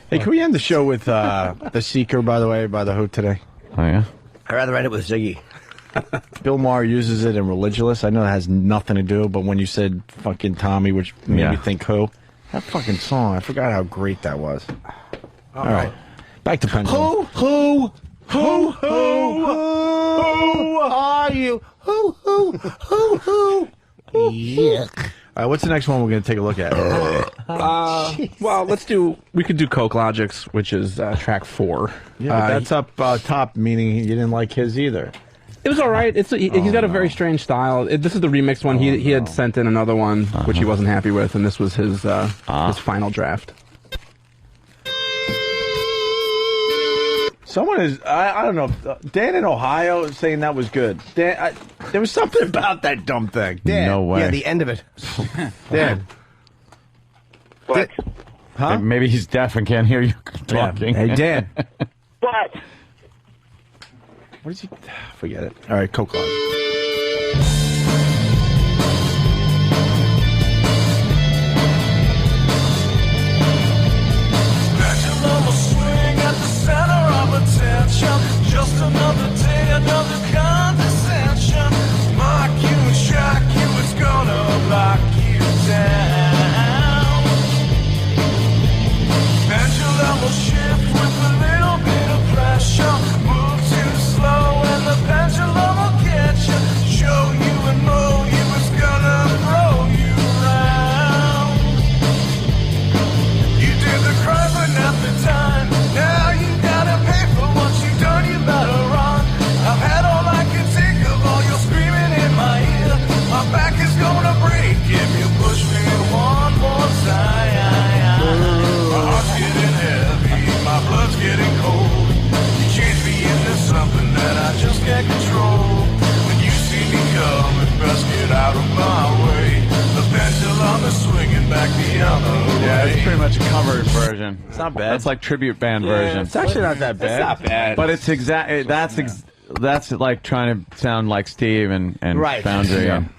Hey, can we end the show with The Seeker, by the way, by The Who today? Oh, yeah? I'd rather end it with Ziggy. Bill Maher uses it in Religulous. I know that has nothing to do, but when you said fucking Tommy, which made me think Who, that fucking song, I forgot how great that was. All right. Back to Pendulum. Who are you? Who? Yeah. All right, what's the next one we're going to take a look at? Well, we could do Coke Logics, which is track 4. Yeah, but that's up top, meaning you didn't like his either. It was all right. He's got a very strange style. This is the remixed one. He had sent in another one, which he wasn't happy with, and this was his final draft. Someone is, I don't know, Dan in Ohio is saying that was good. Dan, there was something about that dumb thing. Dan. No way. Yeah, the end of it. Dan. What? Huh? Maybe he's deaf and can't hear you talking. Hey, Dan. What? What is he? Forget it. All right, Coke Logic. Pendulum will swing at the center of attention. Just another day, another condescension. Mock you and shock you, it's gonna lock you down. Pendulum will shift with a little bit of pressure. Move too slow and the pendulum will get you. Show you and mow you, it's gonna throw you around. You did the crime but not the time. Now you gotta pay for what you've done, you better run. I've had all I can take of all your screaming in my ear. My back is gonna break if you push me one more time. My heart's getting heavy, my blood's getting cold. You changed me into something that I just can't control. When you see me coming, best get out of my way. The pendulum is swinging back the other way. Yeah, it's pretty much a covered version. It's not bad. That's like tribute band version. It's actually not that bad. It's not bad. But it's that's like trying to sound like Steve and Right. Foundry. Yeah. And,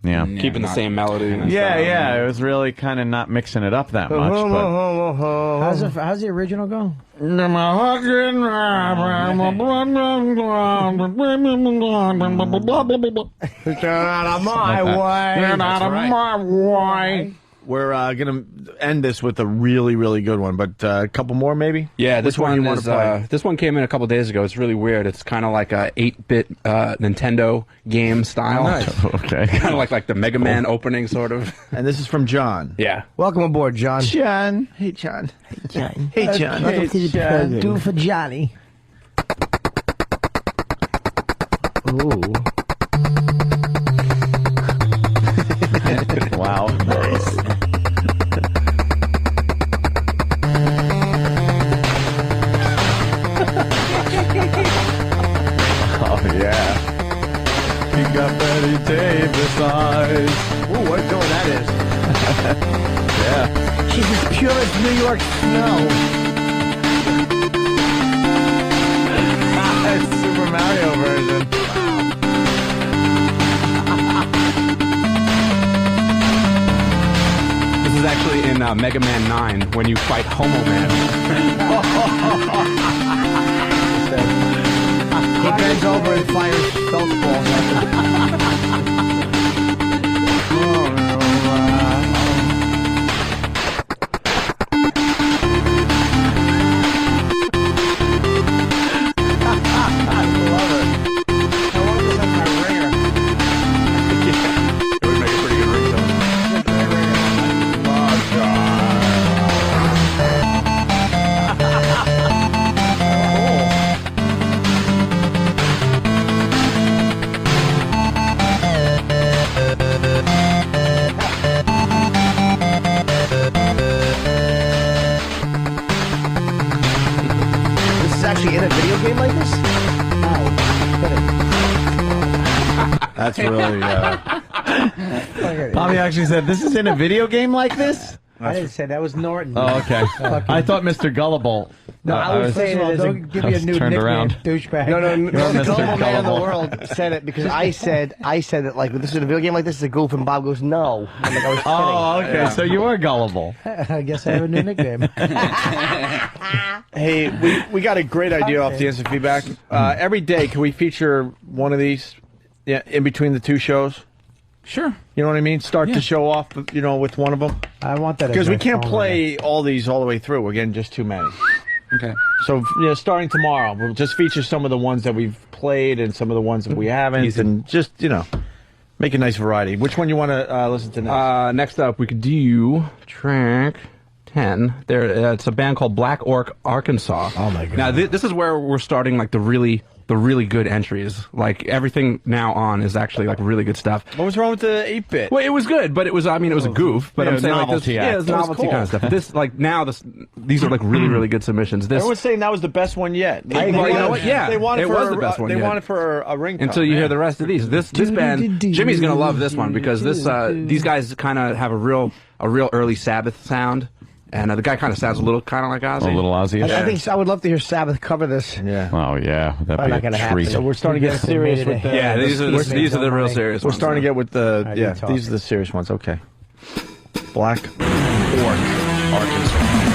yeah. Keeping the same melody. And Yeah, stuff. yeah. It was really kind of not mixing it up that much. But How's the original go? Get out of my way. Get out of my way. We're going to end this with a really, really good one, but a couple more maybe? Yeah, this Which one one you wanna is play? this one came in a couple days ago. It's really weird. It's kind of like a 8-bit Nintendo game style. Oh, nice. Okay. Kind of like the Mega Man opening, sort of. And this is from John. Yeah. Welcome aboard, John. John. Hey, John. Hey, John. Hey, John. Welcome to the John. program. Do it for Johnny. Ooh. tape the size. Ooh, what a door that is. Yeah. She's as pure as New York snow. It's Super Mario version. This is actually in Mega Man 9 when you fight Homo Man. He bends over and fires felt balls at actually in a video game like this? That's really. Tommy actually said, "This is in a video game like this." I didn't say that was Norton. Oh, okay. I thought Mr. Gullible. No, I was saying it as a, give me a new nickname, around. douchebag. No, the Mr. global man in the Gullible. world said it because I said that like this is a video game like this is a goof, and Bob goes no. I'm like, I was kidding. Oh, okay. Yeah. So you are gullible. I guess I have a new nickname. Hey, we got a great idea off the instant feedback. Every day, can we feature one of these in between the two shows? Sure. You know what I mean? Start the show off, with one of them. I want that. Because we can't play all these all the way through. We're getting just too many. Okay. So, starting tomorrow, we'll just feature some of the ones that we've played and some of the ones that we haven't, and just, make a nice variety. Which one you want to listen to next? Next up, we could do track 10. It's a band called Black Orc, Arkansas. Oh my god! Now this is where we're starting like the really good entries. Like everything now on is actually like really good stuff. What was wrong with the 8-bit? Well, it was good, but it was a goof. But Yeah, I'm saying novelty like act. this, it's That was novelty cool. kind of stuff. These are like really good submissions. Everyone's saying that was the best one yet. Well, you know what? Yeah, they want it for was the best one They yet. want it for a ringtone. Until you hear the rest of these. This band, Jimmy's gonna love this one because these guys kind of have a real early Sabbath sound. And the guy kind of sounds a little kind of like Ozzy. A little Ozzy. I think I would love to hear Sabbath cover this. Yeah. Oh yeah, that'd Probably not be gonna a happen. treat. So we're starting to get serious with the. Yeah, these are the real serious We're ones. starting to get with the. Right, Yeah, you talk. these are the serious ones. Okay. Black Orc, Arkansas.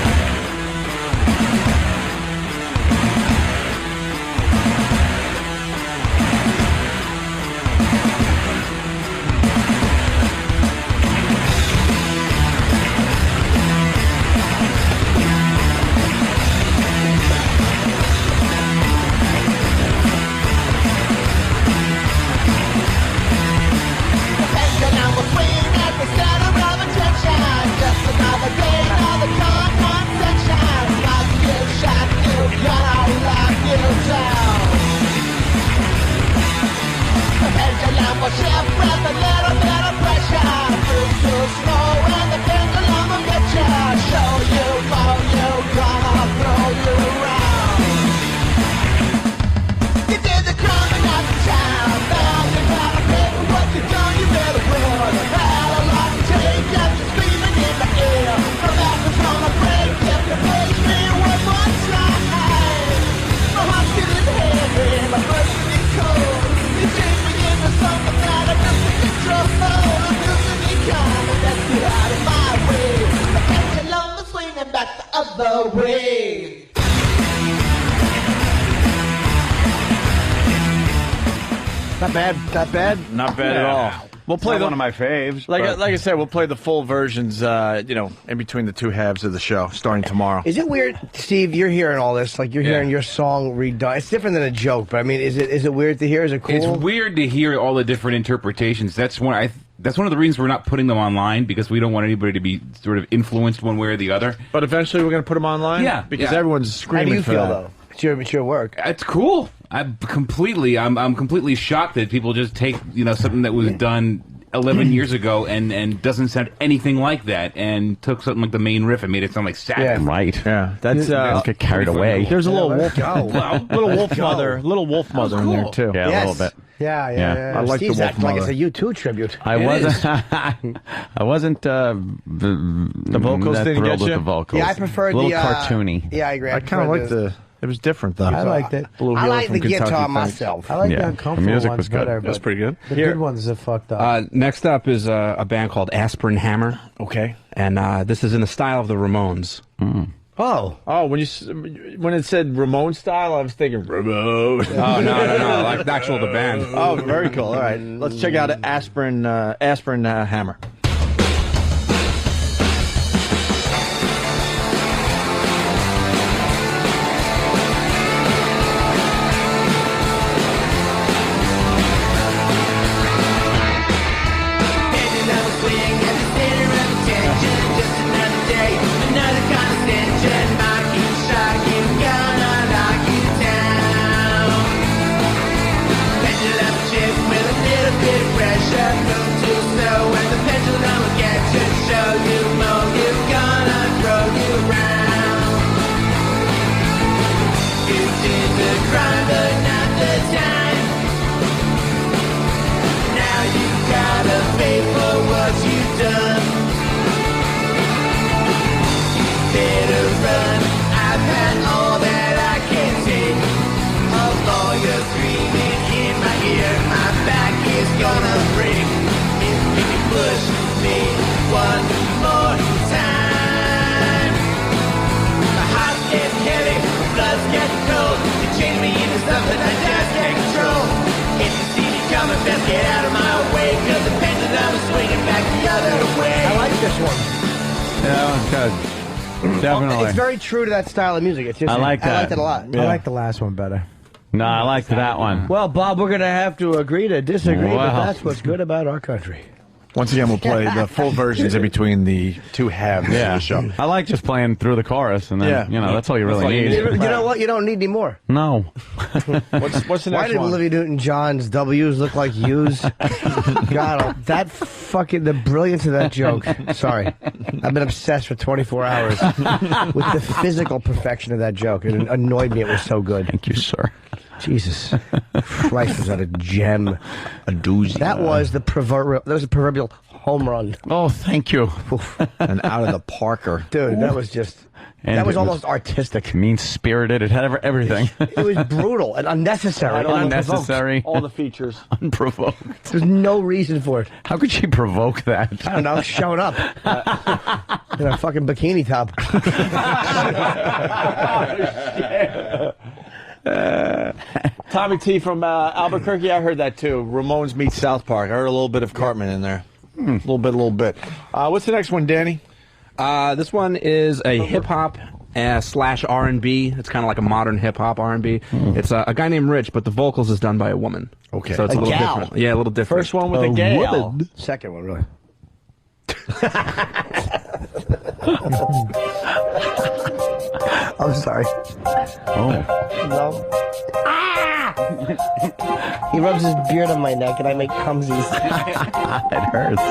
Not bad. Not bad. Not bad at all. We'll play one of my faves. Like but- I said, we'll play the full versions. In between the two halves of the show, starting tomorrow. Is it weird, Steve? You're hearing all this, like you're hearing your song redone. It's different than a joke, but I mean, is it weird to hear? Is it cool? It's weird to hear all the different interpretations. That's one of the reasons we're not putting them online, because we don't want anybody to be sort of influenced one way or the other. But eventually, we're going to put them online. Yeah, because yeah. everyone's How screaming do you for feel that. though? It's your work. It's cool. I'm completely shocked that people just take something that was done 11 years ago and doesn't sound anything like that, and took something like the main riff and made it sound like satin. Yeah, right. Yeah, that's don't get carried away. There's a little wolf, little wolf mother in there too. Yeah, a little bit. Yeah. I like Steve's the wolf acting like mother. it's a U2 tribute. I wasn't the vocals that didn't thrilled get with you? the vocals. Yeah, I preferred a little the cartoony. Yeah, I agree. I kind of like the. It was different though. I liked it. Blue I Healer like from the Kentucky, guitar thanks. myself. I like Yeah, the the uncomfortable music ones was good. better. That's but pretty good. The good ones are fucked up. Next up is a band called Aspirin Hammer. Okay. And this is in the style of the Ramones. Oh, when it said Ramon style, I was thinking Ramon. Oh, no. Like the actual the band. Oh, very cool. All right, let's check out Aspirin Hammer. Get out of my way, 'cause the pendulum is swinging back the other way. I like this one. Yeah, that was good. Definitely. It's very true to that style of music. It's just, I like that. I liked it a lot. I like the last one better. No, I liked that one. Well, Bob, we're going to have to agree to disagree, but Wow. that's what's good about our country. Once again, we'll play the full versions in between the two halves of the show. I like just playing through the chorus, and then, that's all you really need. You know what? You don't need any more. No. What's the Why next did one? Olivia Newton-John's W's look like U's? God, that fucking, the brilliance of that joke. Sorry. I've been obsessed for 24 hours with the physical perfection of that joke. It annoyed me. It was so good. Thank you, sir. Jesus Christ, was that a gem? A doozy. That was the proverbial home run. Oh, thank you. And out of the Parker. Dude, that was just... And that was it almost artistic. Mean-spirited. It had everything. It was brutal and unnecessary. and Unnecessary. All the features. Unprovoked. There's no reason for it. How could she provoke that? I don't know. Showing up in a fucking bikini top. Tommy T from Albuquerque, I heard that too. Ramones meet South Park. I heard a little bit of Cartman in there. A little bit. What's the next one, Danny? This one is a hip hop slash R&B. It's kind of like a modern hip hop R&B. It's a guy named Rich, but the vocals is done by a woman. Okay, so it's a little gal. different. Yeah, a little different. First one with a gal. woman. Second one, really. I'm sorry. Oh. No. Ah! He rubs his beard on my neck and I make cumsies. It hurts.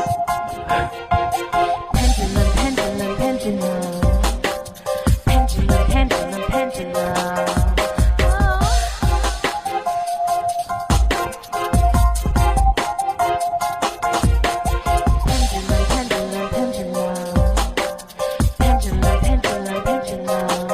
Pendulum, pendulum, pendulum. Pendulum, pendulum, pendulum. Pendulum, pendulum, pendulum. Pendulum, pendulum, pendulum.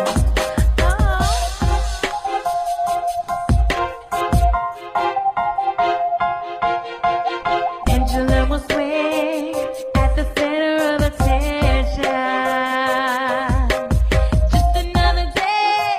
Pendulum will swing at the center of attention. Just another day,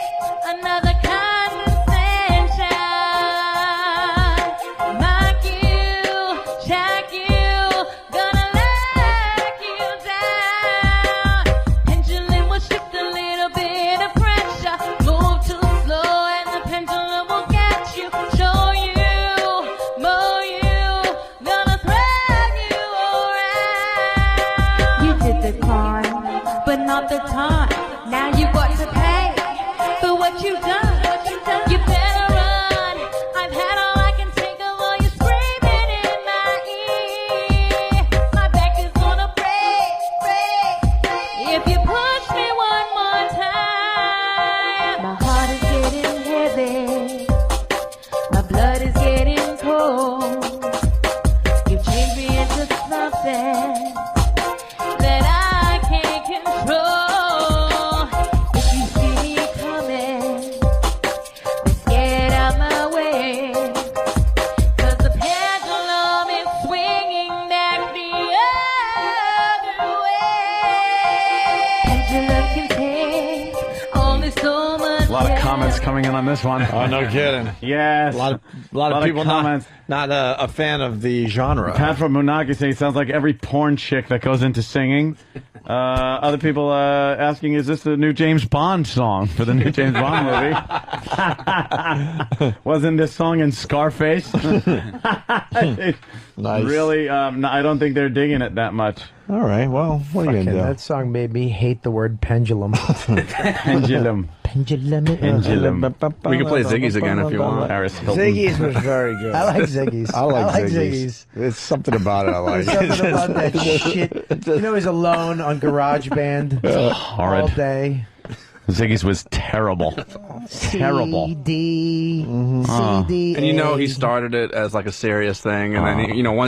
so much. A lot of comments coming in on this one. Oh, no kidding. Yes. A lot of people comments. not a fan of the genre. Pat from Munagi saying sounds like every porn chick that goes into singing. Other people asking, is this the new James Bond song for the new James Bond movie? Wasn't this song in Scarface? Nice. Really, I don't think they're digging it that much. All right, well, what are you going to do? That song made me hate the word pendulum. Pendulum. Pendulum. Pendulum. We can play Ziggy's again if you want. Paris Hilton. Ziggy's was very good. I like Ziggy's. I like Ziggy's. There's something about it I like. There's something about that shit. You know, he's alone on GarageBand Horrid. all day. Ziggy's was terrible. Terrible. CD, Oh. CD. And you know he started it as like a serious thing, and then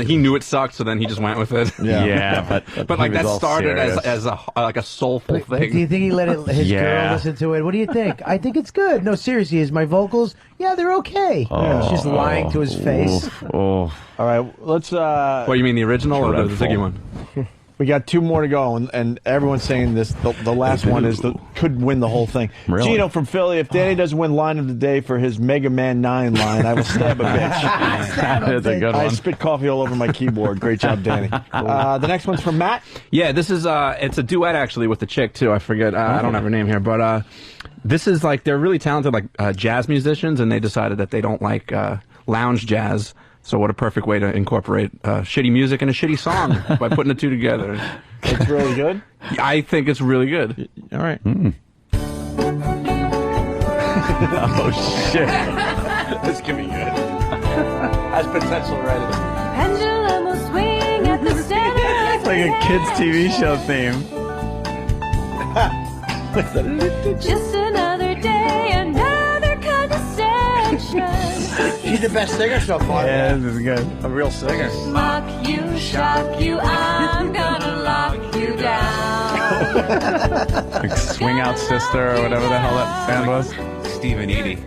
he knew it sucked, so then he just went with it. Yeah, but like he was that all started serious. as a like a soulful But do thing. you think he let his Yeah. girl listen to it? What do you think? I think it's good. No, seriously, is my vocals? Yeah, they're okay. She's just lying to his face. All right, let's. What, you mean the original or the Ziggy one? We got two more to go, and everyone's saying this. The last one could win the whole thing. Really? Gino from Philly. If Danny doesn't win line of the day for his Mega Man 9 line, I will stab a bitch. That's a good I one. spit coffee all over my keyboard. Great job, Danny. The next one's from Matt. Yeah, this is it's a duet actually with the chick too. I forget. I don't have her name here, but this is like they're really talented like jazz musicians, and they decided that they don't like lounge jazz. So what a perfect way to incorporate shitty music and a shitty song by putting the two together. It's really good. I think it's really good. All right. Oh, shit. This could be good. Has potential already. Pendulum will swing at the center. It's like a kid's TV show theme. Just another day, another condescension. She's the best singer so far. Yeah, this is good. A real singer. Mock you, shock you, I'm gonna lock you down. Like Swing Out Sister or whatever the hell that band was. Stephen Eady.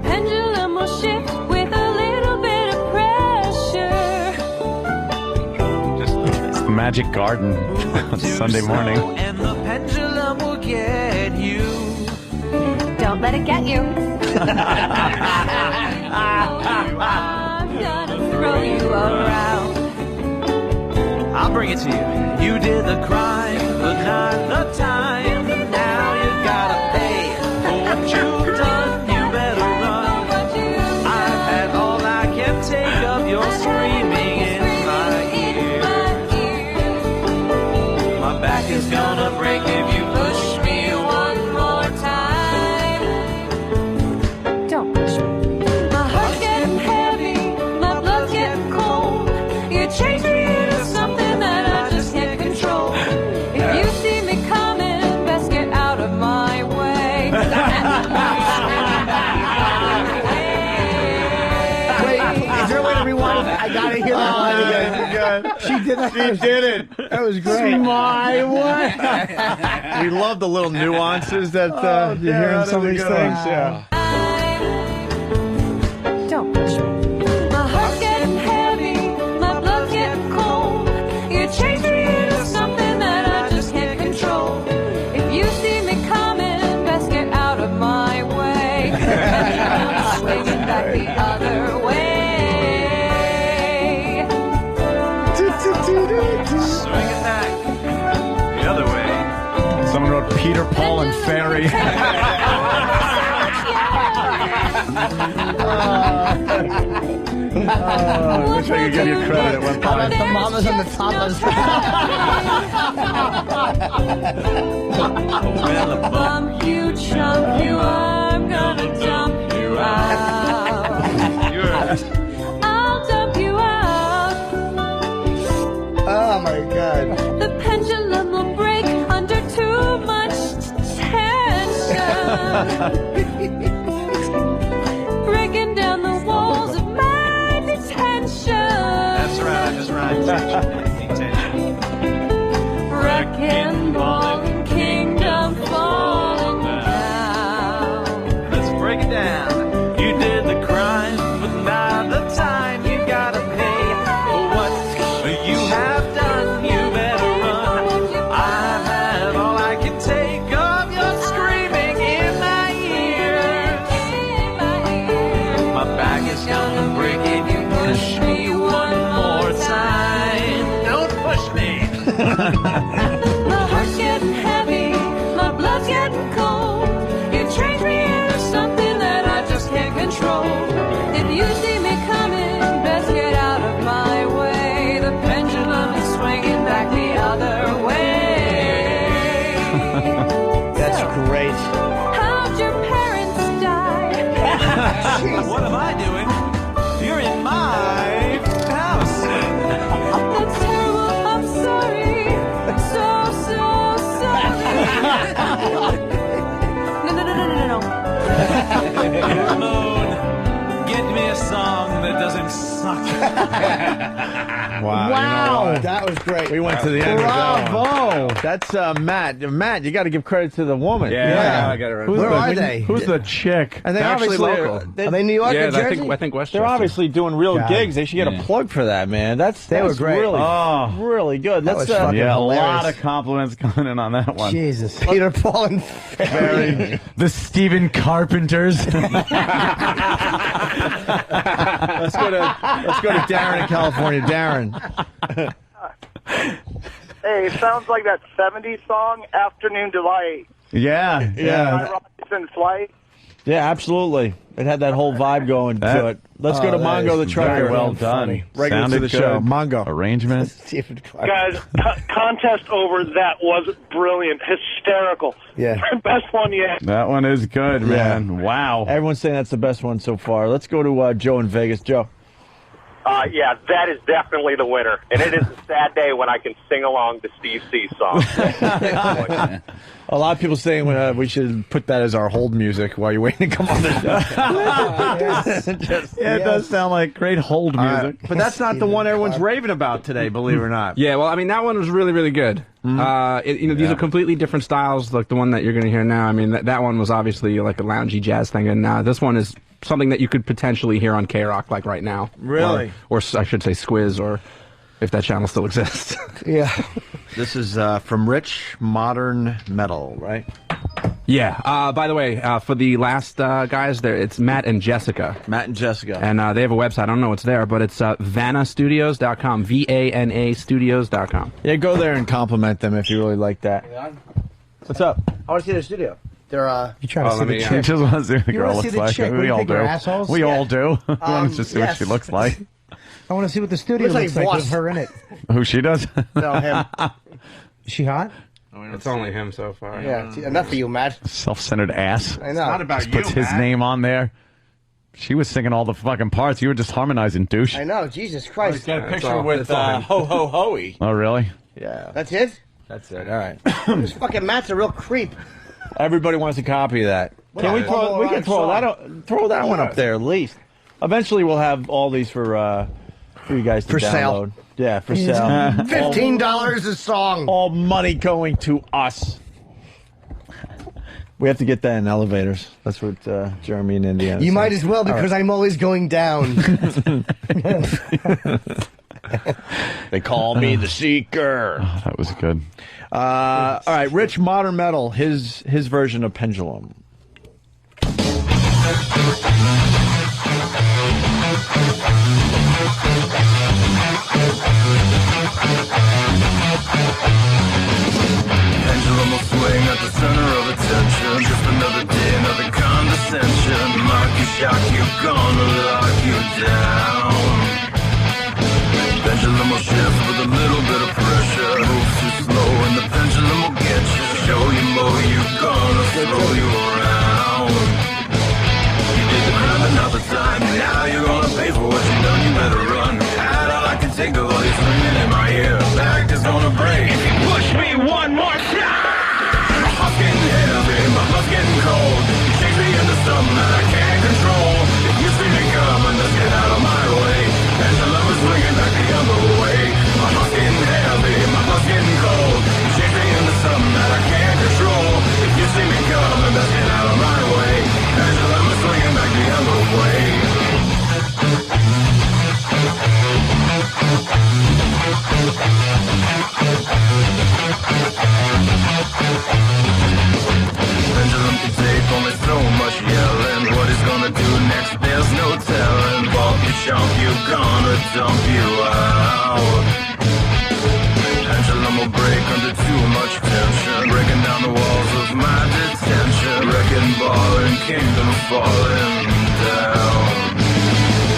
Pendulum will shift with a little bit of pressure. It's the Magic Garden on Sunday morning. And the pendulum will get you. Don't let it get you. I'm gonna throw you around. I'll bring it to you. You did the crime, but not the time. Now you gotta pay for what you've done. You better run. I've had all I can take of your screaming in my ear. My back is gonna break if you push me one more time. Don't push me. My heart's getting heavy, my blood's getting cold. You change me into something that I just can't control. If you see me coming, best get out of my way. Wait, is there a way to rewind? I gotta hear that line again. She did that. She did it. That was great. My way. We love the little nuances that you hear in some of these things. Yeah. Don't push me. My heart's getting heavy, my blood's getting cold. You change me into something that I just can't control. If you see me coming, best get out of my way. I'm swinging back the other way. Swing it back the other way. Someone wrote Peter, Paul, and Fairy. I wish I could give you credit at one time. The mamas and the tatas. Bump you, chump you, I'm gonna dump you out. I'll dump you out. Oh my God. The pendulum will break under too much tension. Breaking down the walls of my detention. That's right, I just rhymed. Detention. Wrecking ball and kingdom falling down. Let's break it down. You did the crime, but now the time you gotta pay for what you have done. You better run. I've had all I can take of your scream. My heart's getting heavy, my blood's getting cold. You change me into something that I just can't control. If you see me coming, best get out of my way. The pendulum is swinging back the other way. That's great. How'd your parents die? What am I doing? You're in my house. That's terrible, I'm sorry. So sorry. No. Moon, get me a song that doesn't suck. Wow. Wow. That was great. We went to the end of that one. Bravo. That's Matt. Matt, you got to give credit to the woman. Yeah, I got it right. Who's Where the- are they? Who's the chick? And they They're actually obviously local. Are they New York Yeah, or Jersey? I think Westchester. They're obviously doing real God. gigs. They should get a plug for that, man. They were that's great. Really, Oh. good. That Let's was fucking Yeah, a lot hilarious. of compliments coming in on that one. Jesus. Peter, Paul, and Very the Stephen Carpenters. let's go to Darren in California. Darren. Hey, it sounds like that 70s song, Afternoon Delight. yeah. By Robinson Flight. Yeah, absolutely. It had that whole vibe going to it. Let's go to that Mongo is the Trucker. Very well done. Regular to Sounded the show. good. Mongo. Arrangement. Stephen Clark. Guys, contest over that was brilliant, hysterical. Yeah. Best one yet. That one is good, man. Wow. Everyone's saying that's the best one so far. Let's go to Joe in Vegas. Joe. Yeah, that is definitely the winner. And it is a sad day when I can sing along to Steve C's song. A lot of people saying we should put that as our hold music while you're waiting to come on the show. It does sound like great hold music. But that's not the one everyone's raving about today, believe it or not. Yeah, well, I mean, that one was really, really good. These are completely different styles, like the one that you're going to hear now. I mean, that one was obviously like a loungy jazz thing, and this one is something that you could potentially hear on K-Rock, like right now. Really? Or I should say Squiz, or if that channel still exists. Yeah. This is from Rich Modern Metal, right? Yeah. By the way, for the last guys, it's Matt and Jessica. Matt and Jessica. And they have a website. I don't know what's there, but it's vanastudios.com. VANA studios.com. Yeah, go there and compliment them if you really like that. What's up? I want to see their studio. They're You trying to see the You chick? just want to see what the You girl wanna looks see the like. chick? What do We you all think, we're do. assholes? We all do. We want to just see what yes. she looks like. I want to see what the studio Looks like looks like Voss. with her in it. Who she does? no him. Is she hot? It's only him so far. Yeah, see, enough for you, Matt. Self-centered ass. I know. Just puts his name on there. She was singing all the fucking parts. You were just harmonizing, douche. I know. Jesus Christ. Got a picture with Ho Ho Hoey. Oh, really? Yeah. That's it. That's it. All right. This fucking Matt's a real creep. Everybody wants a copy of that. Can we throw? We can throw that one up there at least. Eventually, we'll have all these for you guys to For download. sale. Yeah, for sale. $15 a song. All money going to us. We have to get that in elevators. That's what Jeremy and Indiana. You said. might as well because I'm always going down. They call me the Seeker. Oh, that was good. All right, Rich Modern Metal, his version of Pendulum. Pendulum will swing at the center of attention. Just another day, another condescension. Mock you, shock you, gonna lock you down. Pendulum will shift with a little bit of pressure. Move too slow and the pendulum will get you. Show you more, you gonna throw you around. You did the crime but not the time. Now you're gonna pay for what you done. You better run. Had all I can take of all you screaming in my ear. Back is gonna break if you push me one more time. My heart's getting heavy, my blood's getting cold. You shake me into something that I can't control. If you see me coming, just get out of my way. Pendulum is swinging back the other way. My heart's getting heavy, my blood's getting cold. You shake me into something that I can't control. If you see me coming, just get out of my way. Pendulum is swinging back the other way. Pendulum can take only so much yelling. What he's gonna do next, there's no telling. Bump you, chomp you, gonna dump you out. Pendulum will break fucking ballin', kingdom falling down.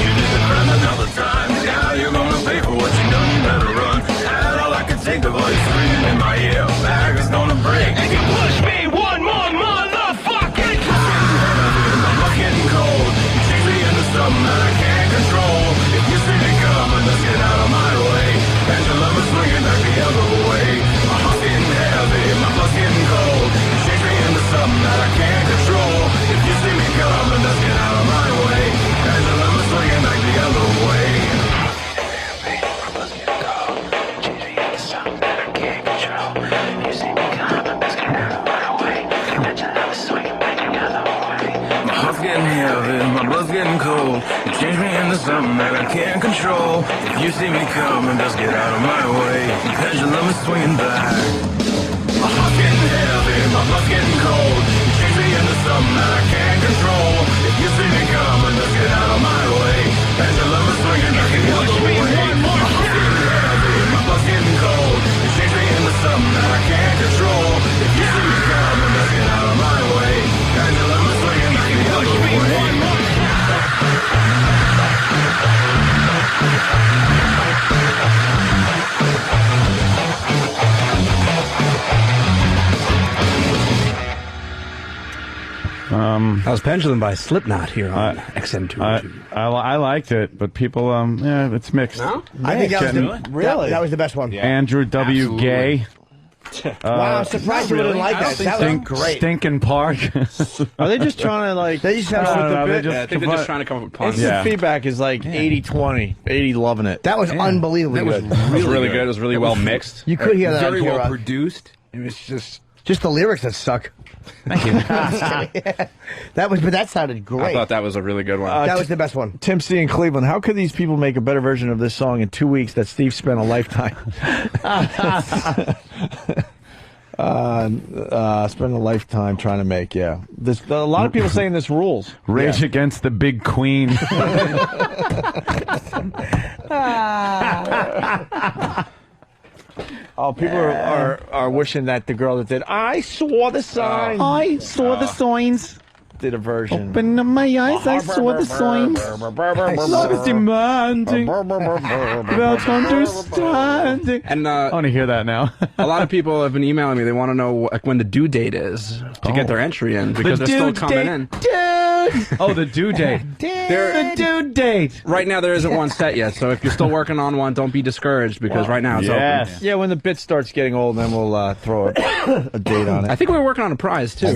You did the crime another time, now you're gonna pay for what you done, you better run. And all I can think of all you screaming in my ear, bag is gonna break. If you push me one more motherfucking time, I'm getting cold. You chase me into something that I can't control. If you see me coming, let's get out of my way. Pendulum is swinging back the other way. My heart's getting heavy, my blood's getting cold. You chase me into something that I can't control. If you see me coming, let's get out of my way. Pendulum is swinging back the other way. My heart's getting heavy, my blood's getting cold. You change me into something that I can't control. If you see me coming, just get out of my way. The pendulum is swinging back. My heart's getting heavy, my blood's getting cold. You change me into something that I can't control. If you see me coming, just get out of my way. Pendulum is swinging back the other way. My heart's getting heavy, my blood's getting cold. You change me into something that I can't control. If you see me coming, just get out of my way. Pendulum is swinging back the other way. That was Pendulum by Slipknot here on XM202. I liked it, but people, yeah, it's mixed. No? I think that was the, Really? that was the best one. Andrew W. Absolutely. Gay. Wow, I'm surprised you didn't like that. That was great. Stinking Park. Are they just trying to like? They just have I don't know, the bit? they I think they're just trying to come up with puns. Instant Yeah. feedback is like 80-20. 80 loving it. That was unbelievably That was good. really good. It was really well mixed. You could hear that. Very on well K-Rock. produced. It was just. Just the lyrics that suck. Thank you. But that sounded I great. thought that was a really good one. That was the best one. Tim C. in Cleveland. How could these people make a better version of this song in 2 weeks that Steve spent a lifetime? Spend a lifetime trying to make. Yeah, a lot of people saying this rules. Rage Against the Big Queen. Oh, people are wishing that the girl that did I saw the sign. I saw the signs. Did a version. Open up my eyes, I saw the signs. Love is demanding without understanding. And I want to hear that now. a lot of people have been emailing me. They want to know when the due date is to get their entry in because they're still coming in. Oh, the due date. The due date. Right now, there isn't one set yet. So if you're still working on one, don't be discouraged because right now it's open. Yeah, when the bit starts getting old, then we'll throw a date on it. I think we were working on a prize too.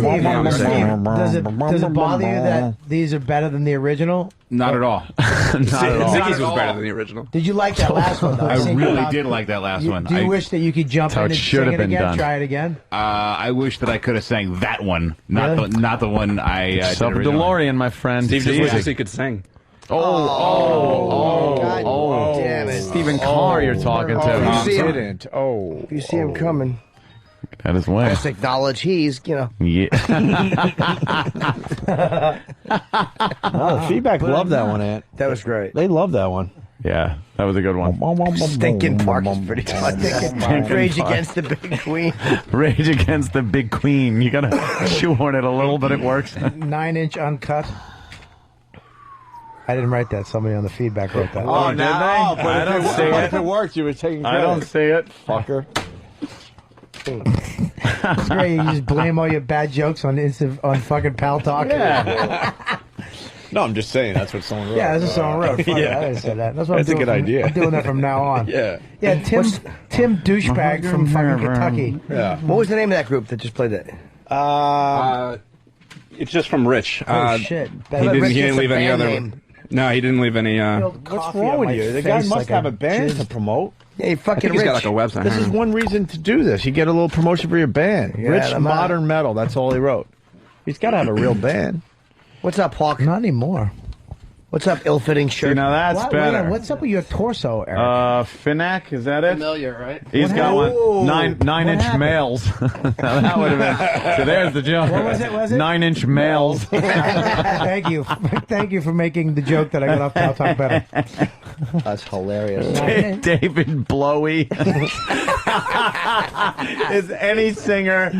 Does it bother you that these are better than the original? Not at all. Ziggy's was better than the original. Did you like that last one, though? I Sing really about- did like that last one. Do you I, wish that you could jump how in it and should sing have it been again? done. Try it again? I wish that I could have sang that one, not Really? the one I Yourself did a originally. DeLorean, my friend. Steve just See? wishes he could sing. God damn it. Stephen Carr you're talking Oh, to. you see him, Didn't. Oh. if you see him coming, That is way. just acknowledge he's, Yeah. Oh, the feedback loved that one, Ant. that was great. They love that one. Yeah, that was a good one. Stinking Park is pretty fun. Rage Park. Against the Big Queen. Rage Against the Big Queen. You gotta shoehorn it a little, but it works. 9-inch uncut. I didn't write that. Somebody on the feedback wrote that. Oh, did no. they? But I don't see if it. it worked, you were taking I credit. don't see it. Fucker. It's great. You just blame all your bad jokes on fucking Pal Talk. Yeah. No, I'm just saying that's what someone wrote. Yeah, that's what someone wrote. Fuck it, Yeah. I didn't say that. That's what That's a I'm doing good from- idea. I'm doing that from now on. Yeah. Yeah, Tim Douchebag from fucking Kentucky. Yeah. What was the name of that group that just played that? It's just from Rich. Oh, shit. He didn't leave any other. Name. No, he didn't leave any. What's wrong with you? The guy must have a band to promote. Yeah, I fucking think he's Rich. got like a website. This is one reason to do this. You get a little promotion for your band. Yeah, Rich I'm Modern Metal. That's all he wrote. He's got to have a real band. What's up, Hawk? Not anymore. What's up, ill-fitting shirt? See, now that's Wait, better. what's up with your torso, Eric? Finnack, is that it? Familiar, right? He's What got happened? one. What 9-inch happened? males. Now that would have been. So there's the joke. What was it? 9-inch males. Thank you. Thank you for making the joke that I got off Pal Talk better. That's hilarious. David Blowy is any singer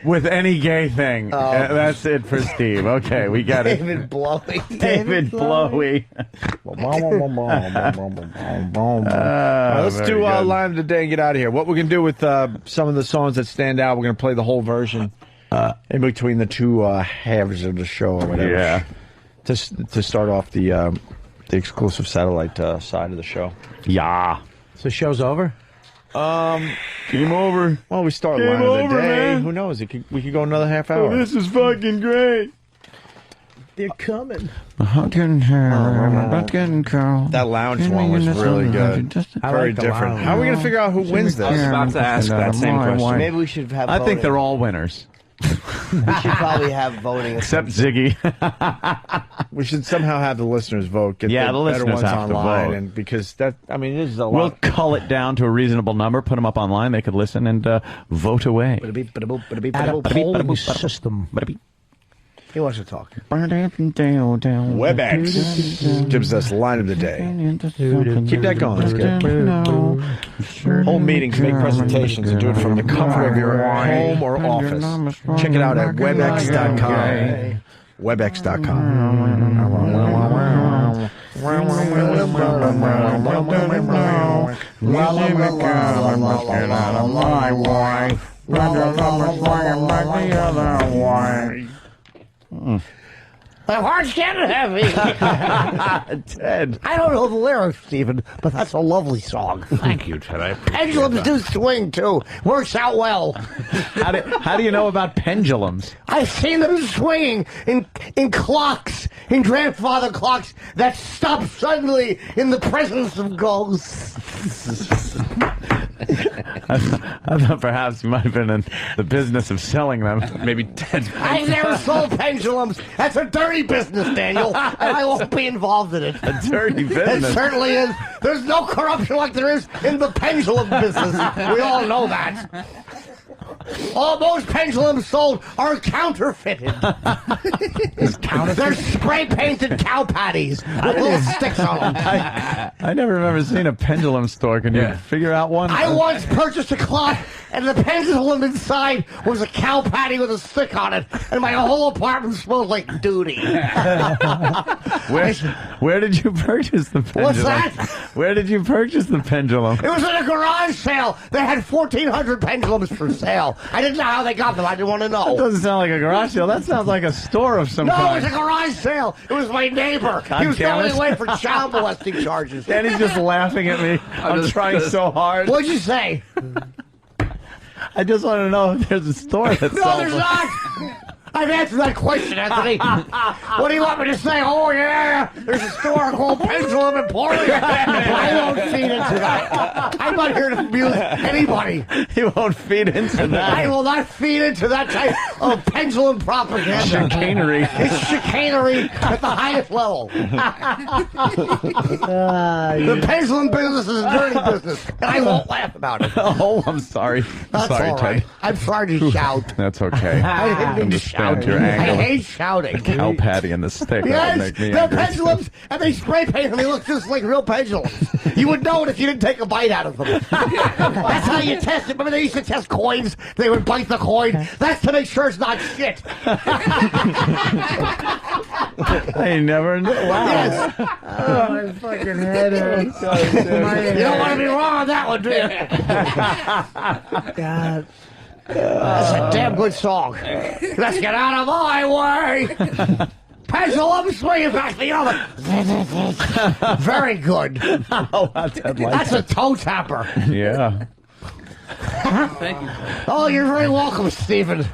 with any gay thing. That's it for Steve. Okay, we got it. David Blowy. David Blowy. Let's do line of the day and get out of here. What we're going to do with some of the songs that stand out, we're going to play the whole version in between the two halves of the show or whatever. Yeah. To start off the exclusive satellite side of the show. Yeah. So show's over? Game over. Well, we start line of the day. Man. Who knows? We could go another half hour. Oh, this is fucking great. They're coming. That lounge one was really good. Very like the different. lounge. How are we going to figure out who wins this? I was about to ask that same question. Maybe we should have I voting. think they're all winners. We should probably have voting. Except Ziggy. We should somehow have the listeners vote. Get the better listeners ones have to online, vote. and because that, I mean, this is a We'll lot. cull it down to a reasonable number, put them up online. They could listen and vote away. Add a polling system. He wants to talk. WebEx gives us line of the day. Keep that going. That's good. Hold meetings, make presentations, and do it from the comfort of your home or office. Check it out at webex.com. My heart's getting heavy. Ted. I don't know the lyrics, Stephen, but that's a lovely song. Thank you, Ted. I appreciate Pendulums that. do swing, too. Works out well. How do you know about pendulums? I've seen them swinging in clocks, in grandfather clocks that stop suddenly in the presence of ghosts. I thought perhaps you might have been in the business of selling them. Maybe Ted's. I've never sold pendulums. That's a dirty business, Daniel, and I won't be involved in it. A dirty It business. certainly is. There's no corruption like there is in the pendulum business. We all know that. All those pendulums sold are counterfeited. They're spray painted cow patties with little sticks on them. I never remember seeing a pendulum store. Can you figure out one? I once purchased a clock, and the pendulum inside was a cow patty with a stick on it, and my whole apartment smelled like duty. Where did you purchase the pendulum? What's that? Where did you purchase the pendulum? It was at a garage sale. They had 1,400 pendulums for sale. I didn't know how they got them. I didn't want to That know. doesn't sound like a garage sale. That sounds like a store of some No, kind. it was a garage sale. It was my neighbor. God He was damn going it. away for child molesting charges. Danny's just laughing at me. I'm trying so hard. What'd you say? I just want to know if there's a store that No, sells there's them. not. I've answered that question, Anthony. What do you want me to say? Oh, yeah, there's a store called Pendulum Emporium. I won't feed into that. I'm not here to abuse anybody. You won't feed into that. I will not feed into that type of pendulum propaganda. Chicanery. It's chicanery at the highest level. The pendulum business is a dirty business, and I won't laugh about it. Oh, I'm sorry. That's sorry, all right. Ted. I'm sorry to shout. That's okay. I didn't mean to Understand shout. your I angle. hate shouting. Cow patty and the stick. That Yes, would make me they're angry. pendulums, and they spray paint them. They look just like real pendulums. You would know it if you didn't take a bite out of them. That's how you test it. Remember they used to test coins? They would bite the coin. That's to make sure it's not shit. I never knew. Wow. Yes. Oh, my fucking head hurts. You don't want to be wrong on that one, do you? God. That's a damn good song. Let's get out of my way. Pendulum swinging back the other. Very good. Oh, Ted likes That's a toe tapper. Yeah. Thank you. Oh, you're very welcome, Stephen.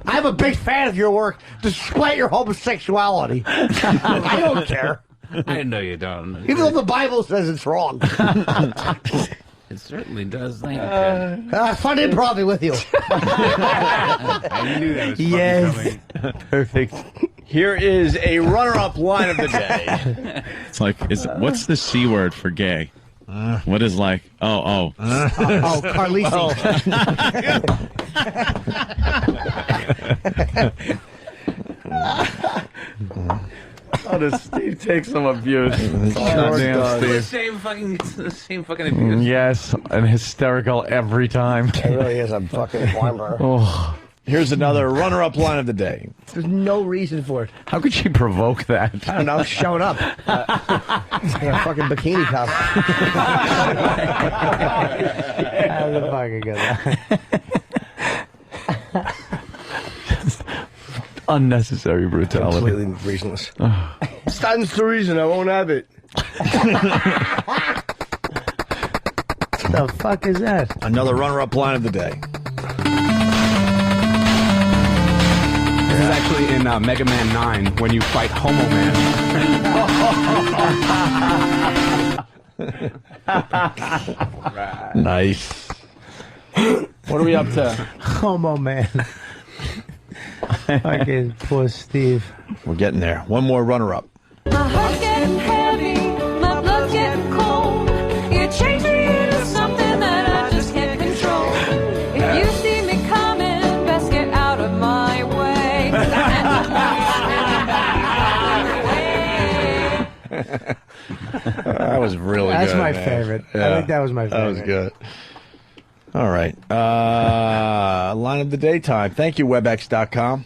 I'm a big fan of your work, despite your homosexuality. I don't care. I know you don't. Even though the Bible says it's wrong. It certainly does. Thank you, Ted. Fun improv with you. I knew that was fucking coming. Perfect. Here is a runner-up line of the day. It's like, what's the C word for gay? What is like? Oh, Carlisi. Oh, does Steve take some abuse? It's the same fucking. It's the same fucking abuse. Yes, and hysterical every time. It really is a fucking climber. Oh, Here's another runner-up line of the day. There's no reason for it. How could she provoke that? I don't know. Showing up. In a fucking bikini top. How the fuck good. Unnecessary brutality. Completely reasonless. Stands to reason. I won't have it. What the fuck is that? Another runner-up line of the day. This is actually in Mega Man 9 when you fight Homo Man. Nice. What are we up to? Homo man. Fucking poor Steve. We're getting there. One more runner-up. My heart's getting heavy, my blood's getting cold. You change me into something that I just can't control. If you see me coming, best get out of my way. That was really That's good. my man. favorite. I Yeah. think that was my That was favorite. good. All right. Line of the day time. Thank you, WebEx.com.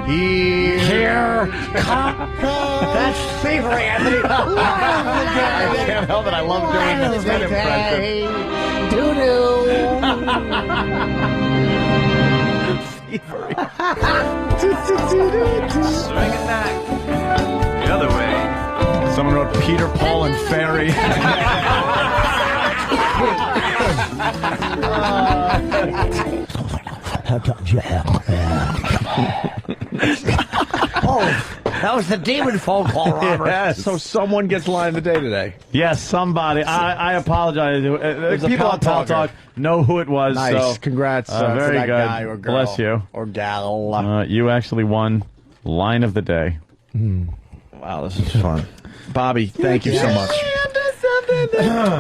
Here. That's thievery, Anthony. I can't help it. I love doing that impression. Swing it back. The other way. Someone wrote Peter, Paul, and Fairy. Oh, that was the demon phone call, Robert. Yeah, so someone gets line of the day today. Yes, somebody. I apologize. a People pal on Pal talker. Talk know who it was. Nice. So, Congrats very to that good. guy or girl. Bless you. Or gal. You actually won line of the day. Wow, this is fun. Bobby, thank you so much.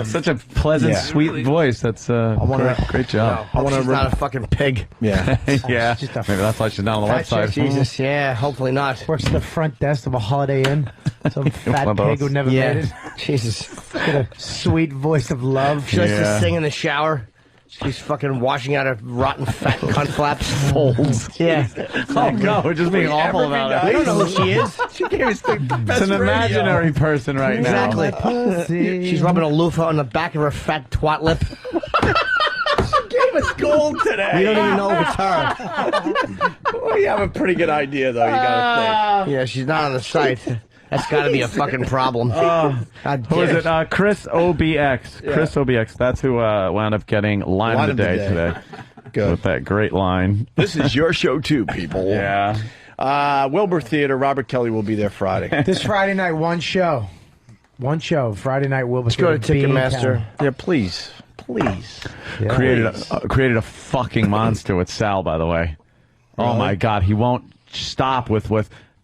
Such a pleasant, Yeah. sweet voice. That's great job. I want to not a fucking pig. Yeah. Yeah. Just a Maybe that's why she's not on the website. Jesus, yeah, hopefully not. Works at the front desk of a Holiday Inn. Some fat One of pig those. who never Yeah. made it. Jesus. Got a sweet voice of love. She likes to Yeah. sing in the shower. She's fucking washing out her rotten fat cunt flaps. Folds. Yeah. Oh no, we're just being awful about it. We don't know who she is. She gave us the best It's an imaginary person right Exactly. Pussy. She's rubbing a loofah on the back of her fat twat lip. gave us gold today. We don't even know if it's her. Well, you have a pretty good idea, though. You got to Yeah, she's not on the site. That's got to be a fucking problem. God Who is damn it? Chris OBX. Chris OBX. That's who wound up getting line of the day today. Good. With that great line. This is your show, too, people. Yeah. Wilbur Theater. Robert Kelly will be there Friday. This Friday night, one show. One show. Friday night, Wilbur. Let's go to Theater, Ticketmaster. Beantown. Yeah, please. Please. Yeah. Created a fucking monster with Sal, by the way. Oh, my God. He won't stop with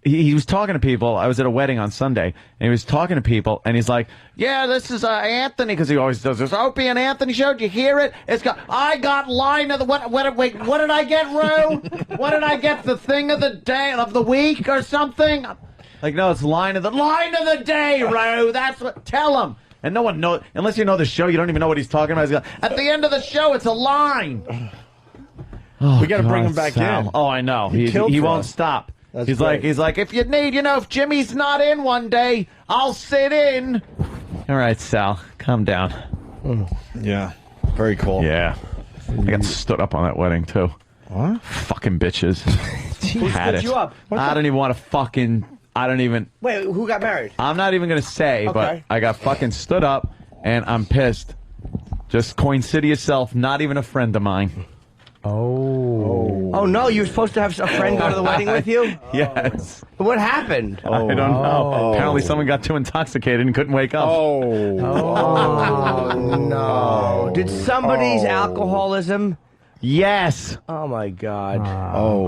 he was talking to people. I was at a wedding on Sunday, and he was talking to people, and he's like, "Yeah, this is Anthony," because he always does this Opie and Anthony show. Did you hear it? I got line of the wait. What did I get, Rue? What did I get? The thing of the day of the week or something? Like, no, it's line of the day, Rue. That's what. Tell him. And no one knows unless you know the show. You don't even know what he's talking about. He's going, at the end of the show, it's a line. We got to bring him back Sal. in. Oh, I know. He He killed for won't us. stop. That's He's great. like, if you need, if Jimmy's not in one day, I'll sit in. All right, Sal, calm down. Yeah. Very cool. Yeah. I got stood up on that wedding, too. What? Fucking bitches. Who Had stood it. you up? I don't even want to Wait, who got married? I'm not even going to say, but Okay. I got fucking stood up, and I'm pissed. Just Coin City itself, not even a friend of mine. Oh no, you were supposed to have a friend go to the wedding with you? Yes. What happened? I don't know. Apparently someone got too intoxicated and couldn't wake up. Oh no. Did somebody's alcoholism? Yes. Oh my God.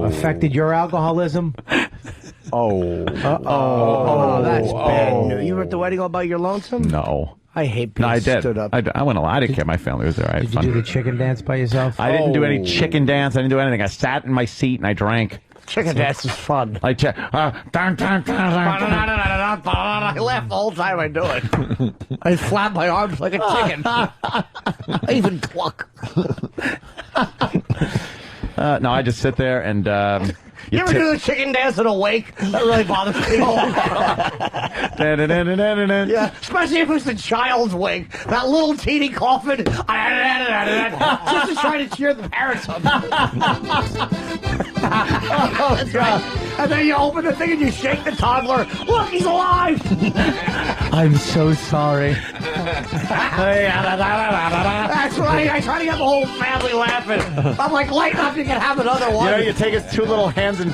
Affected your alcoholism? Oh, that's bad news. You were at the wedding all by your lonesome? No. I hate being No, I did. stood up. I went along. I didn't care. My family was there. I had Did you fun. do the chicken dance by yourself? I didn't do any chicken dance. I didn't do anything. I sat in my seat and I drank. Chicken dance is fun. I I laugh the whole time I do it. I flap my arms like a chicken. I even cluck. No, I just sit there and You ever do the chicken dance in a wake? That really bothers people. Yeah, especially if it's a child's wake. That little teeny coffin. Just to try to cheer the parents up. Oh, God. And then you open the thing and you shake the toddler. Look, he's alive. I'm so sorry. That's right. I try to get the whole family laughing. I'm like, lighten up, you can have another one. You know, you take his two little hands and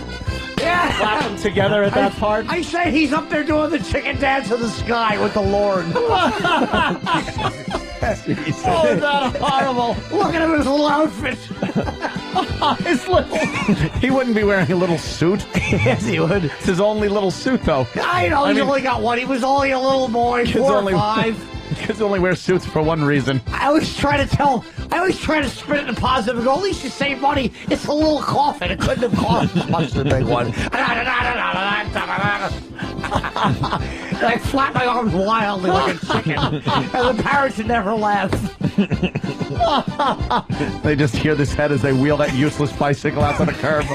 clap them together at that part. I say he's up there doing the chicken dance in the sky with the Lord. Oh, is that horrible? Look at him in his little outfit. He wouldn't be wearing a little suit. Yes, he would. It's his only little suit, though. I know, he's only got one. He was only a little boy, 4 or 5. Kids only wear suits for one reason. I always try to spin it in positive and go, at least you save money. It's a little coffin. It couldn't have cost as much as the big one. And I flap my arms wildly like a chicken. And the parents would never laugh. They just hear this head as they wheel that useless bicycle out to the curb.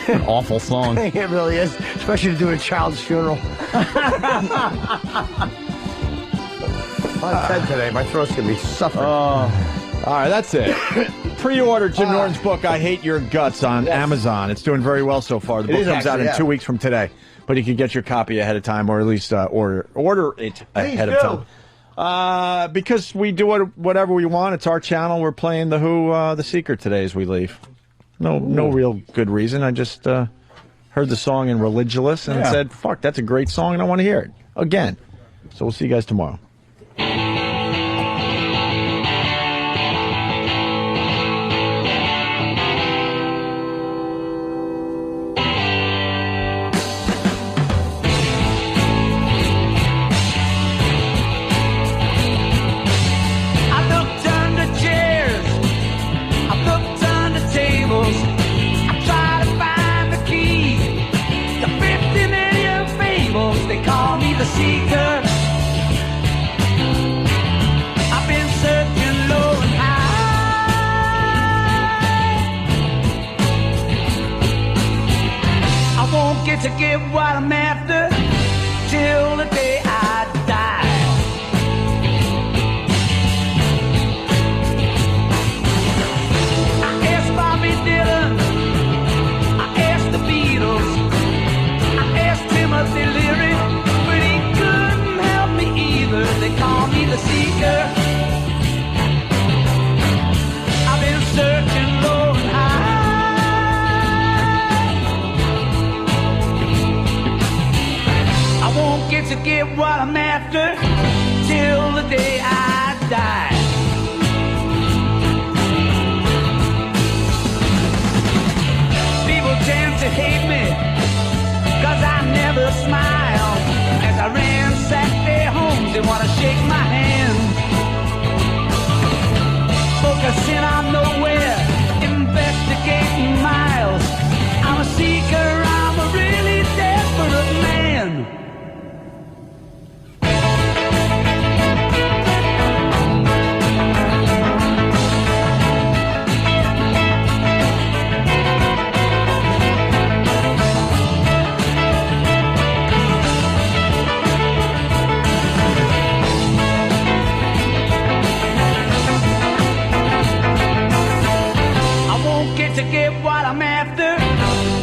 An awful song. It really is, especially to do a child's funeral. I'm 10 today. My throat's going to be suffering. All right, that's it. Pre-order Jim Norton's book, I Hate Your Guts, on Amazon. It's doing very well so far. The book comes out in 2 weeks from today. But you can get your copy ahead of time, or at least order it ahead of time. Because we do whatever we want. It's our channel. We're playing The Who, The Secret today as we leave. No real good reason. I just heard the song in Religulous and said, fuck, that's a great song and I want to hear it again. So we'll see you guys tomorrow. They call me the seeker. I've been searching low and high. I won't get to get what I'm after till the day I die. I asked Bobby Dylan, I asked the Beatles, I asked Timothy Leary, but he couldn't help me either. They call me the seeker. I've been searching low and high. I won't get to get what I'm after till the day I die. People tend to hate me 'cause I never smile. As I ransack their homes, they wanna shake my hand. Focusing on nowhere, investigating miles. I'm a seeker, I'm a really desperate man. To get what I'm after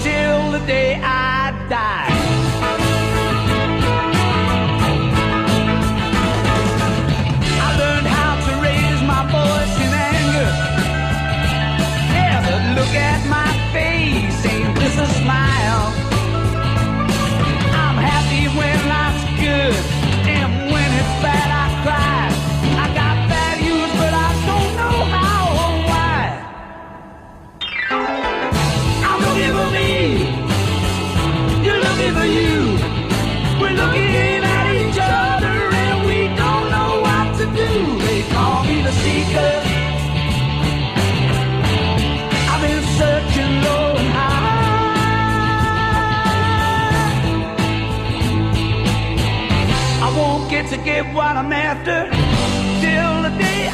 till the day I die. I learned how to raise my voice in anger. Never look at my face, ain't this a smile? I'm happy when life's good, and when it's bad I cry. I got values, but I don't know how or why. I'm looking for me, you're looking for you. We're looking at each other and we don't know what to do. They call me the seeker. I've been searching low and high. I won't get to get what I'm after till the day I